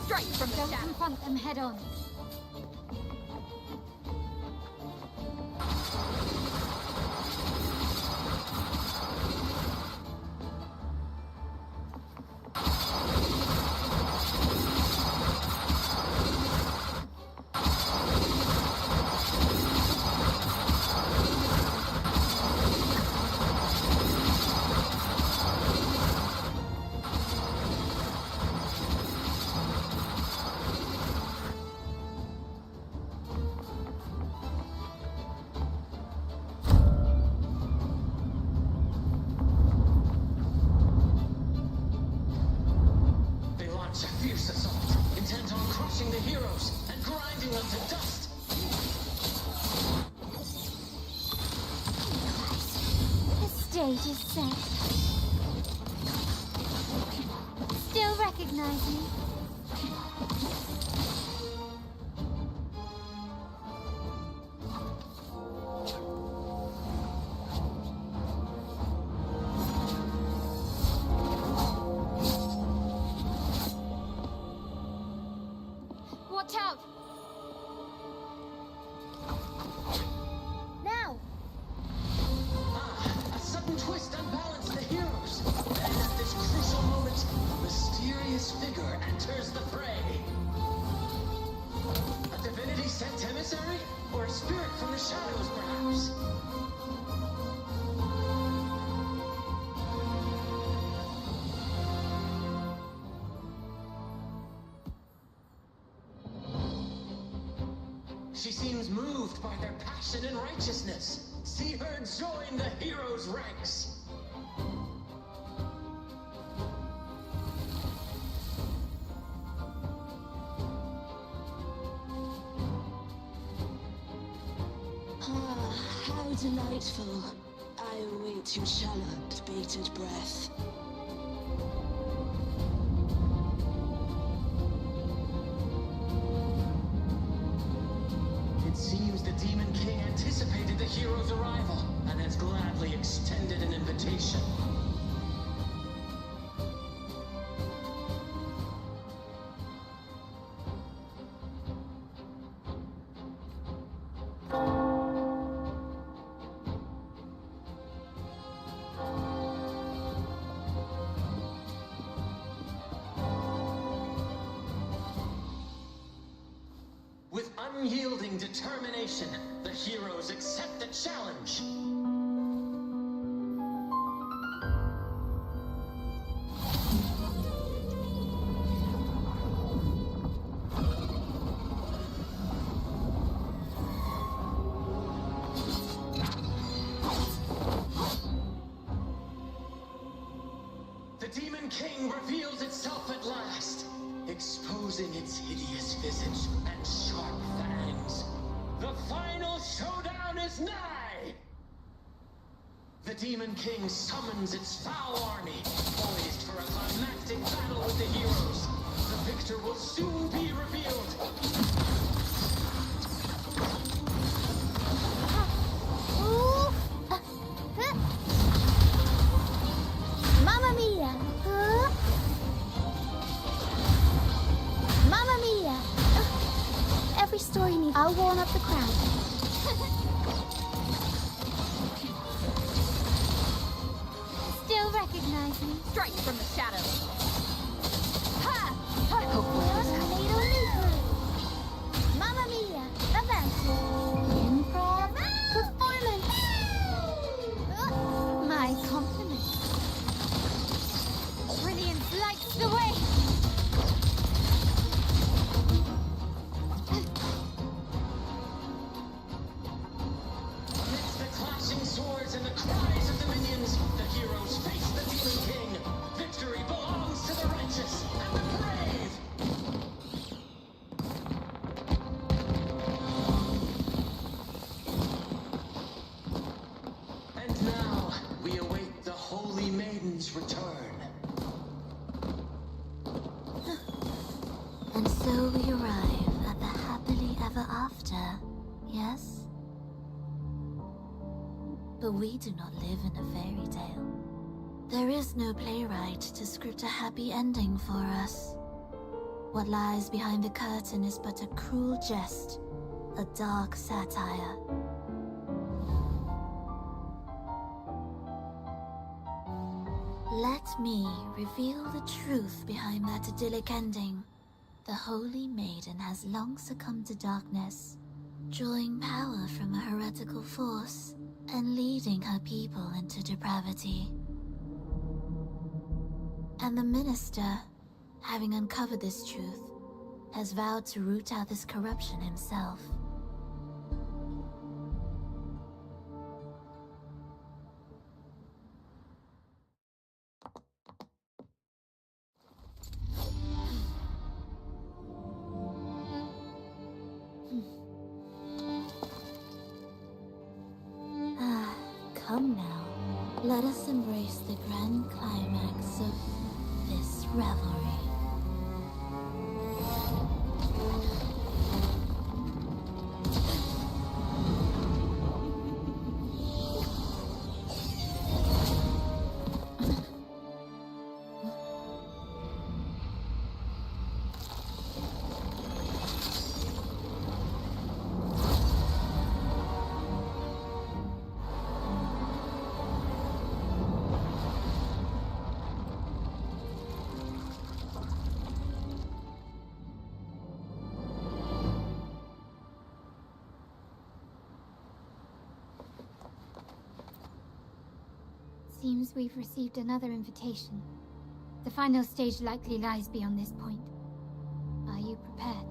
Strike from the Don't shadow. confront them head on. A fierce assault, intent on crushing the heroes and grinding them to dust. The stage is set. Still recognize me. Watch out! Now! A sudden twist unbalanced the heroes. And at this crucial moment, a mysterious figure enters the fray. A divinity sent emissary? Or a spirit from the shadows, perhaps? She seems moved by their passion and righteousness. See her join the heroes' ranks. Ah, how delightful. I await your shallow, bated breath. It seems the Demon King anticipated the hero's arrival and has gladly extended an invitation. determination, the heroes accept the challenge. The Demon King reveals itself at last, exposing its hideous visage and sharp fangs. The final showdown is nigh! The Demon King summons its foul army, poised for a climactic battle with the heroes. The victor will soon be revealed. Mamma mia! Mamma mia! Every story needs. I'll warm up the crowd. Still recognize me? Strike from the shadows. Ha! Hopefully this helps. Mamma mia! Avanti! Improv performance! My compliments. Brilliance lights the way. Amidst the clashing swords and the cries of the minions, the heroes face the Demon King. Victory belongs to the righteous and the brave! And now, we await the Holy Maiden's return. And so we arrive at the happily ever after, yes? But we do not live in a fairy tale. There is no playwright to script a happy ending for us. What lies behind the curtain is but a cruel jest, a dark satire. Let me reveal the truth behind that idyllic ending. The Holy Maiden has long succumbed to darkness, drawing power from a heretical force and leading her people into depravity. And the minister, having uncovered this truth, has vowed to root out this corruption himself. Come now, let us embrace the grand climax of this revelry. Seems we've received another invitation. The final stage likely lies beyond this point. Are you prepared?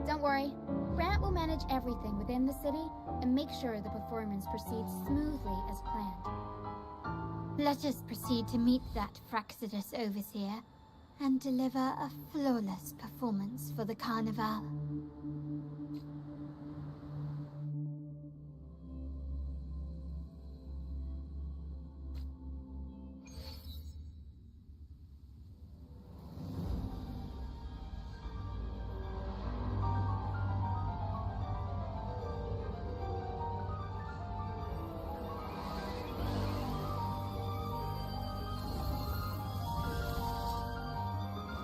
Don't worry. Brant will manage everything within the city and make sure the performance proceeds smoothly as planned. Let us proceed to meet that Fraccidus overseer and deliver a flawless performance for the Carnival.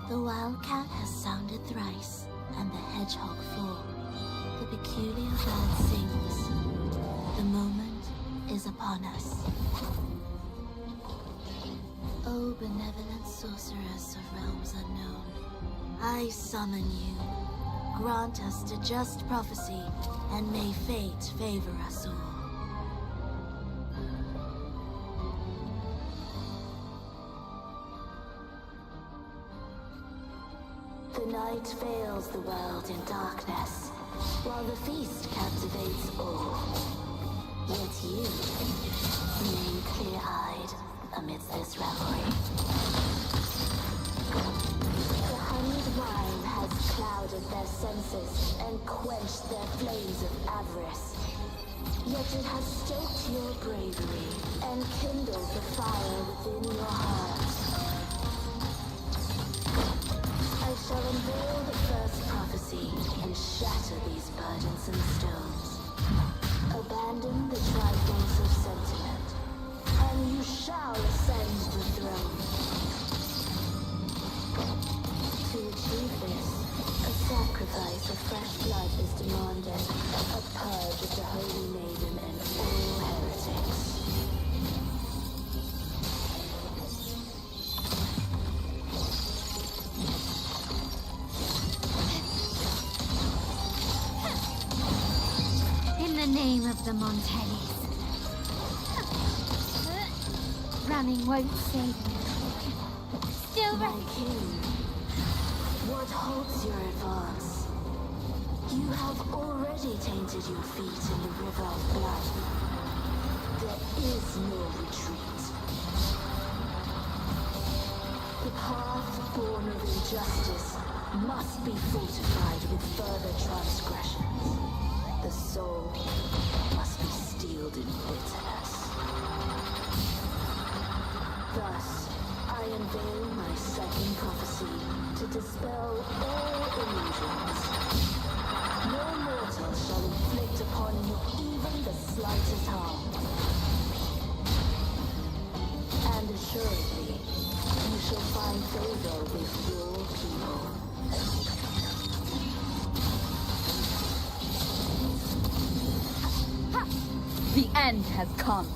The wildcat has sounded thrice, and the hedgehog four. The peculiar bird sings. The moment is upon us. O benevolent sorceress of realms unknown, I summon you. Grant us to just prophecy, and may fate favor us all. The night veils the world in darkness, while the feast captivates all. Yet you remain clear-eyed amidst this revelry. The honeyed wine has clouded their senses and quenched their flames of avarice. Yet it has stoked your bravery and kindled the fire within your hearts. I shall unveil the first prophecy and shatter these burdensome stones. Abandon the trifles of sentiment, and you shall ascend the throne. To achieve this, a sacrifice of fresh blood is demanded, a purge of the Holy Maiden and all heretics. In the name of the Montellis. Running won't save you. Still My king, what halts your advance? You have already tainted your feet in the river of blood. There is no retreat. The path born of injustice must be fortified with further transgressions. The soul must be steeled in bitterness. Thus, I unveil my second prophecy to dispel all illusions. No mortal shall inflict upon you even the slightest harm. And assuredly, you shall find favor with your people. The end has come.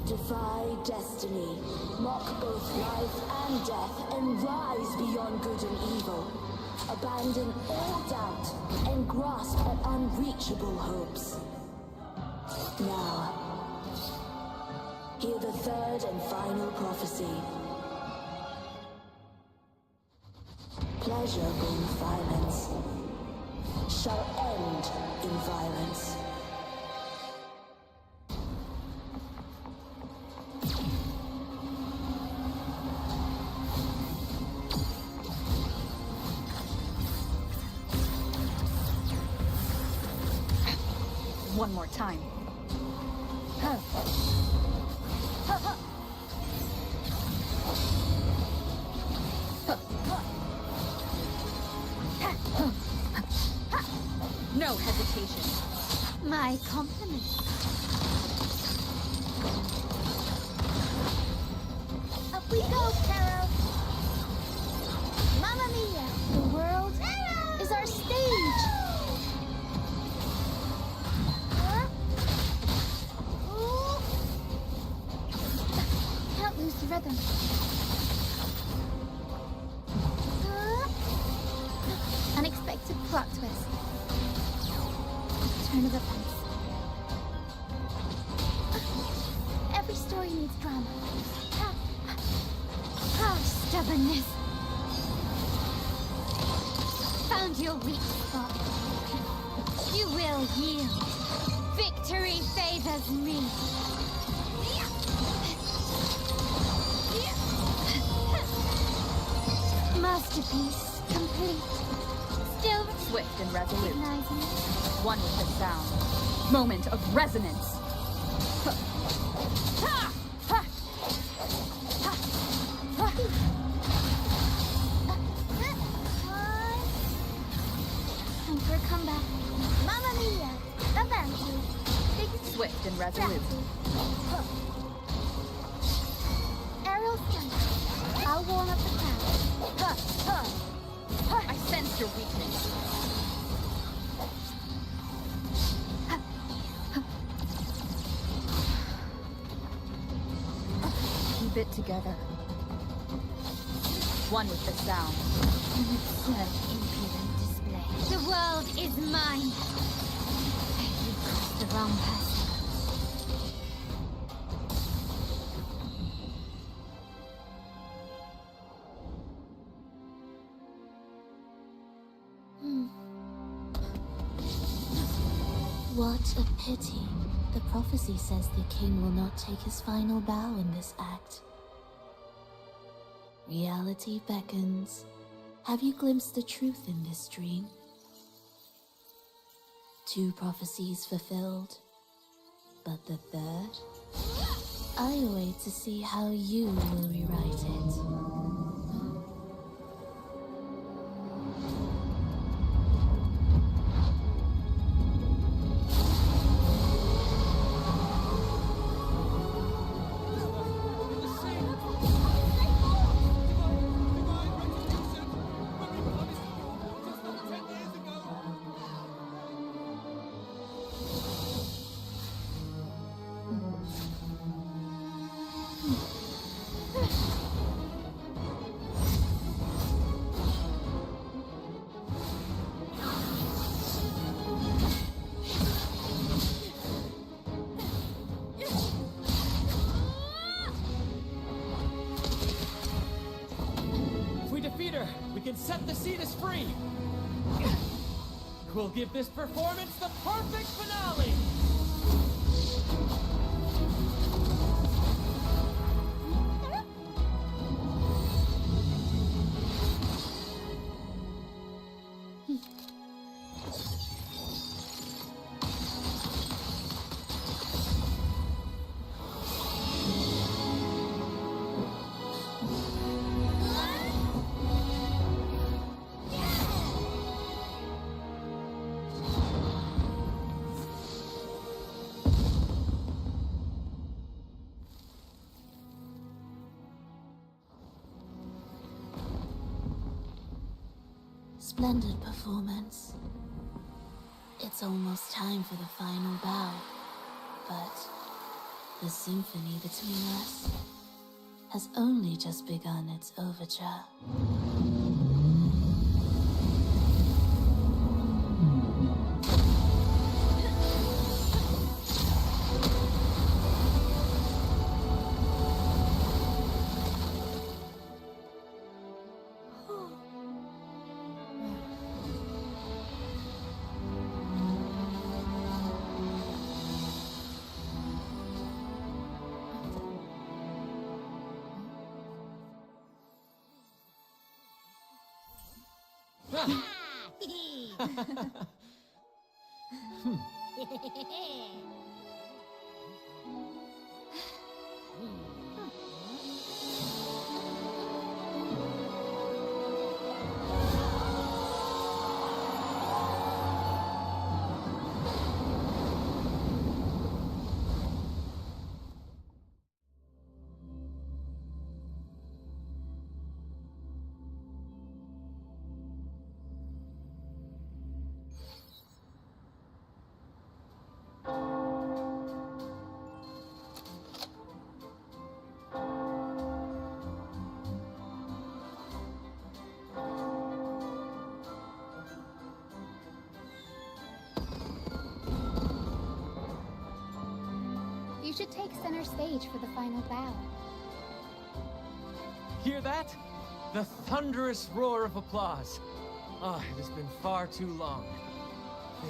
Defy destiny, mock both life and death, and rise beyond good and evil. Abandon all doubt and grasp at unreachable hopes. Now, hear the third and final prophecy. Pleasure-born violence shall end in violence. One more time. No hesitation. My compliments. Up we go, Carol. Mamma mia! The world is our stage. Can't lose the rhythm. Unexpected plot twist. Turn of events. Every story needs drama. Stubbornness. Found your weak spot. You will yield. Victory favors me. Masterpiece complete. Still Swift and resolute. recognizing. One with the sound. Moment of resonance. Time for a comeback. Mamma mia! Avanti. Swift and resolute. Aerial stunt. I'll warm up the crowd. I sense sense your weakness. Keep it together. One with the sound. An absurd, impudent display. The world is mine. You crossed the wrong person. What a pity. The prophecy says the king will not take his final bow in this act. Reality beckons. Have you glimpsed the truth in this dream? 2 prophecies fulfilled, but the third? I await to see how you will rewrite it. We can set the Cetus free! We'll give this performance the perfect finale! Splendid performance. It's almost time for the final bow, but the symphony between us has only just begun its overture. You should take center stage for the final bow. Hear that? The thunderous roar of applause. Ah, it has been far too long.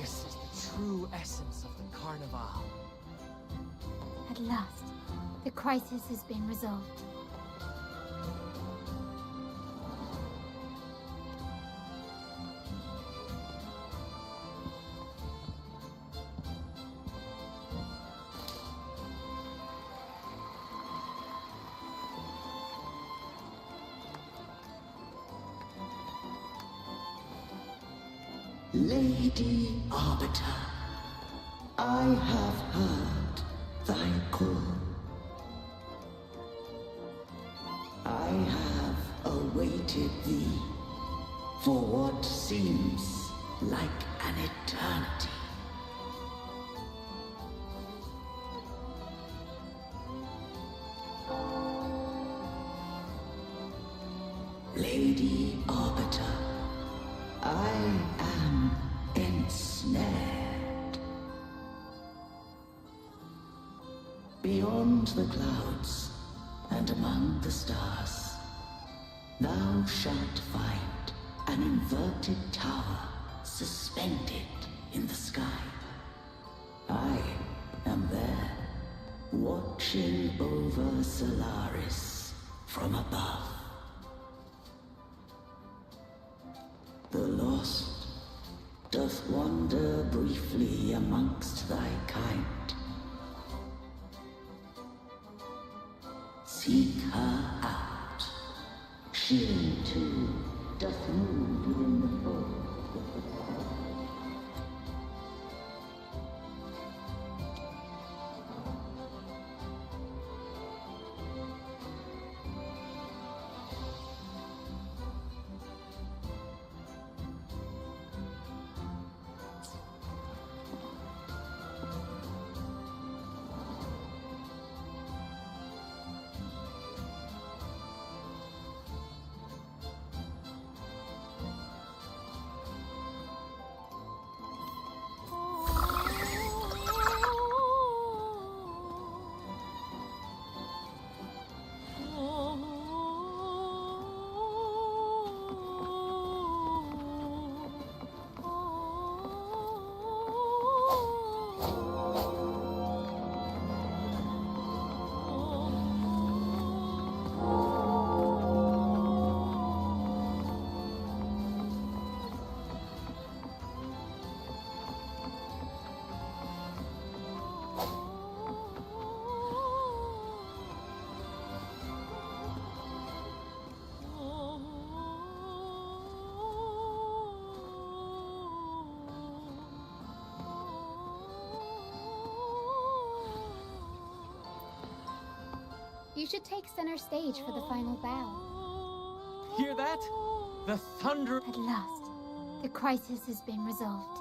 This is the true essence of the Carnival. At last, the crisis has been resolved. Lady Arbiter, I have heard thy call. I have awaited thee For what seems like an eternity. Lady Arbiter, I am ensnared. Beyond the clouds and among the stars, thou shalt find an inverted tower suspended in the sky. I am there, watching over Solaris from above. The lost doth wander briefly amongst thy kind. Seek her out. She too doth move within the fold. You should take center stage for the final bow. Hear that? The thunder. At last, the crisis has been resolved.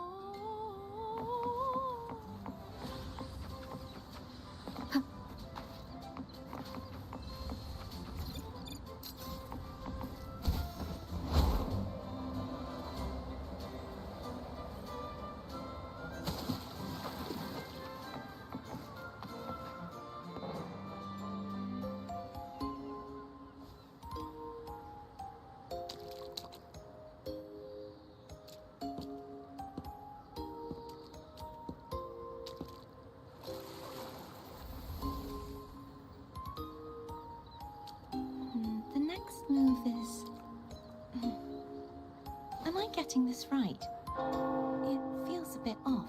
The next move is... Am I getting this right? It feels a bit off.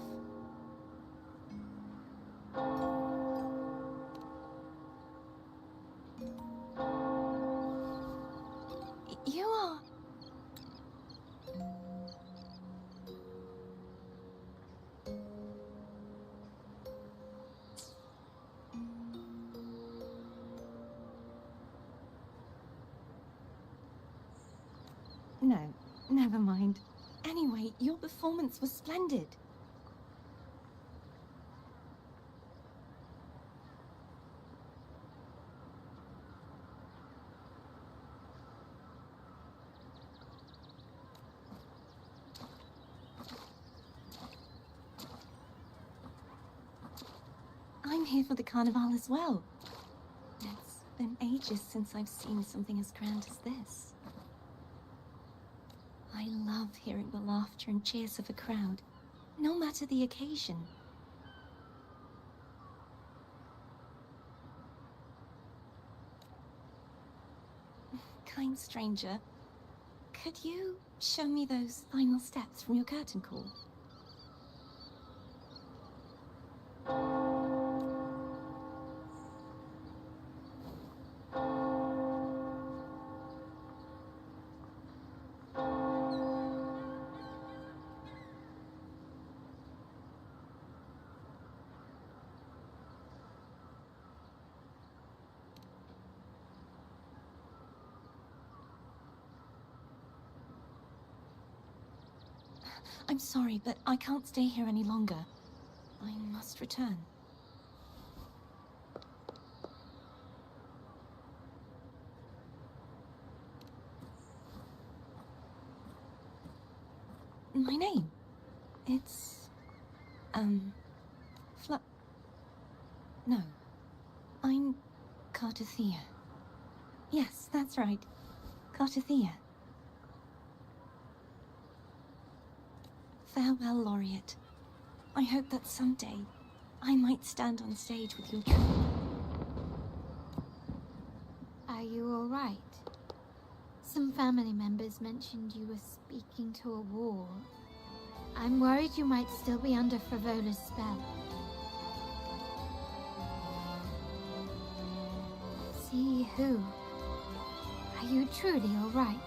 You are... No, never mind. Anyway, your performance was splendid. I'm here for the carnival as well. It's been ages since I've seen something as grand as this. I love hearing the laughter and cheers of a crowd, no matter the occasion. Kind stranger, could you show me those final steps from your curtain call? I'm sorry, but I can't stay here any longer. I must return. My name? It's... No. I'm Cartathea. Yes, that's right. Cartathea. Farewell, Laureate. I hope that someday I might stand on stage with your troupe. Are you all right? Some family members mentioned you were speaking to a wall. I'm worried you might still be under Frivola's spell. See who? Are you truly all right?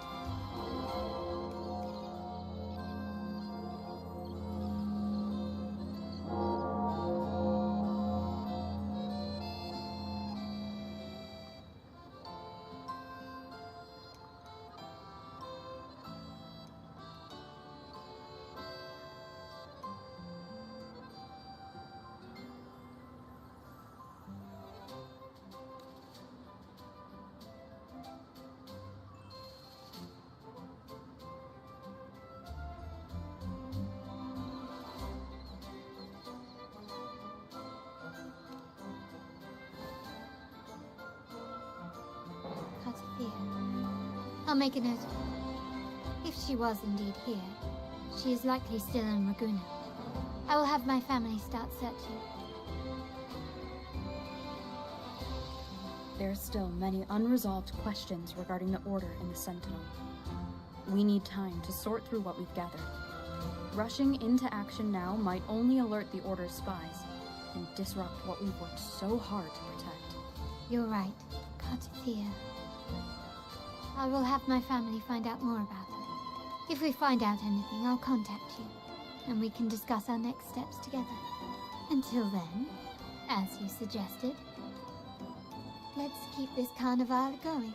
I'll make a note of it. If she was indeed here, she is likely still in Raguuna. I will have my family start searching. There are still many unresolved questions regarding the Order and the Sentinel. We need time to sort through what we've gathered. Rushing into action now might only alert the Order's spies and disrupt what we've worked so hard to protect. You're right, Cartathea. I will have my family find out more about her. If we find out anything, I'll contact you, and we can discuss our next steps together. Until then, as you suggested, let's keep this carnival going.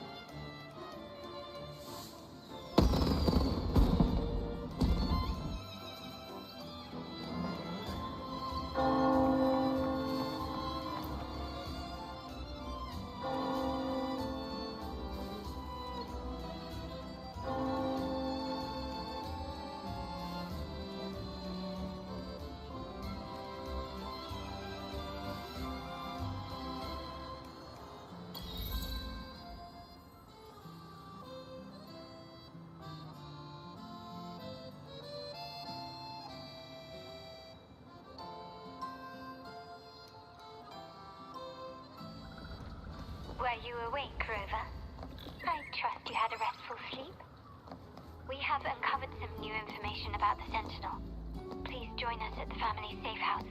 Were you awake, Rover? I trust you had a restful sleep. We have uncovered some new information about the Sentinel. Please join us at the family safe house.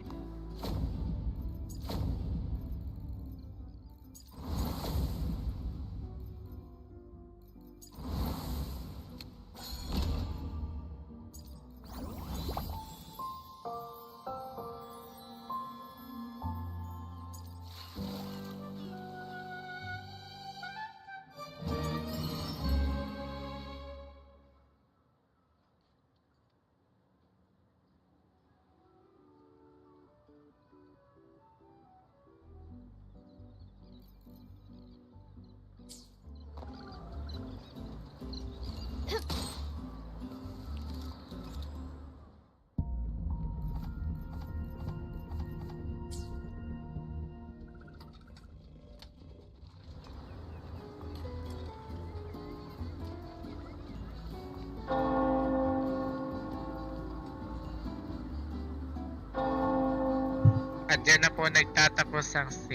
At dyan na po nagtatapos ang stream.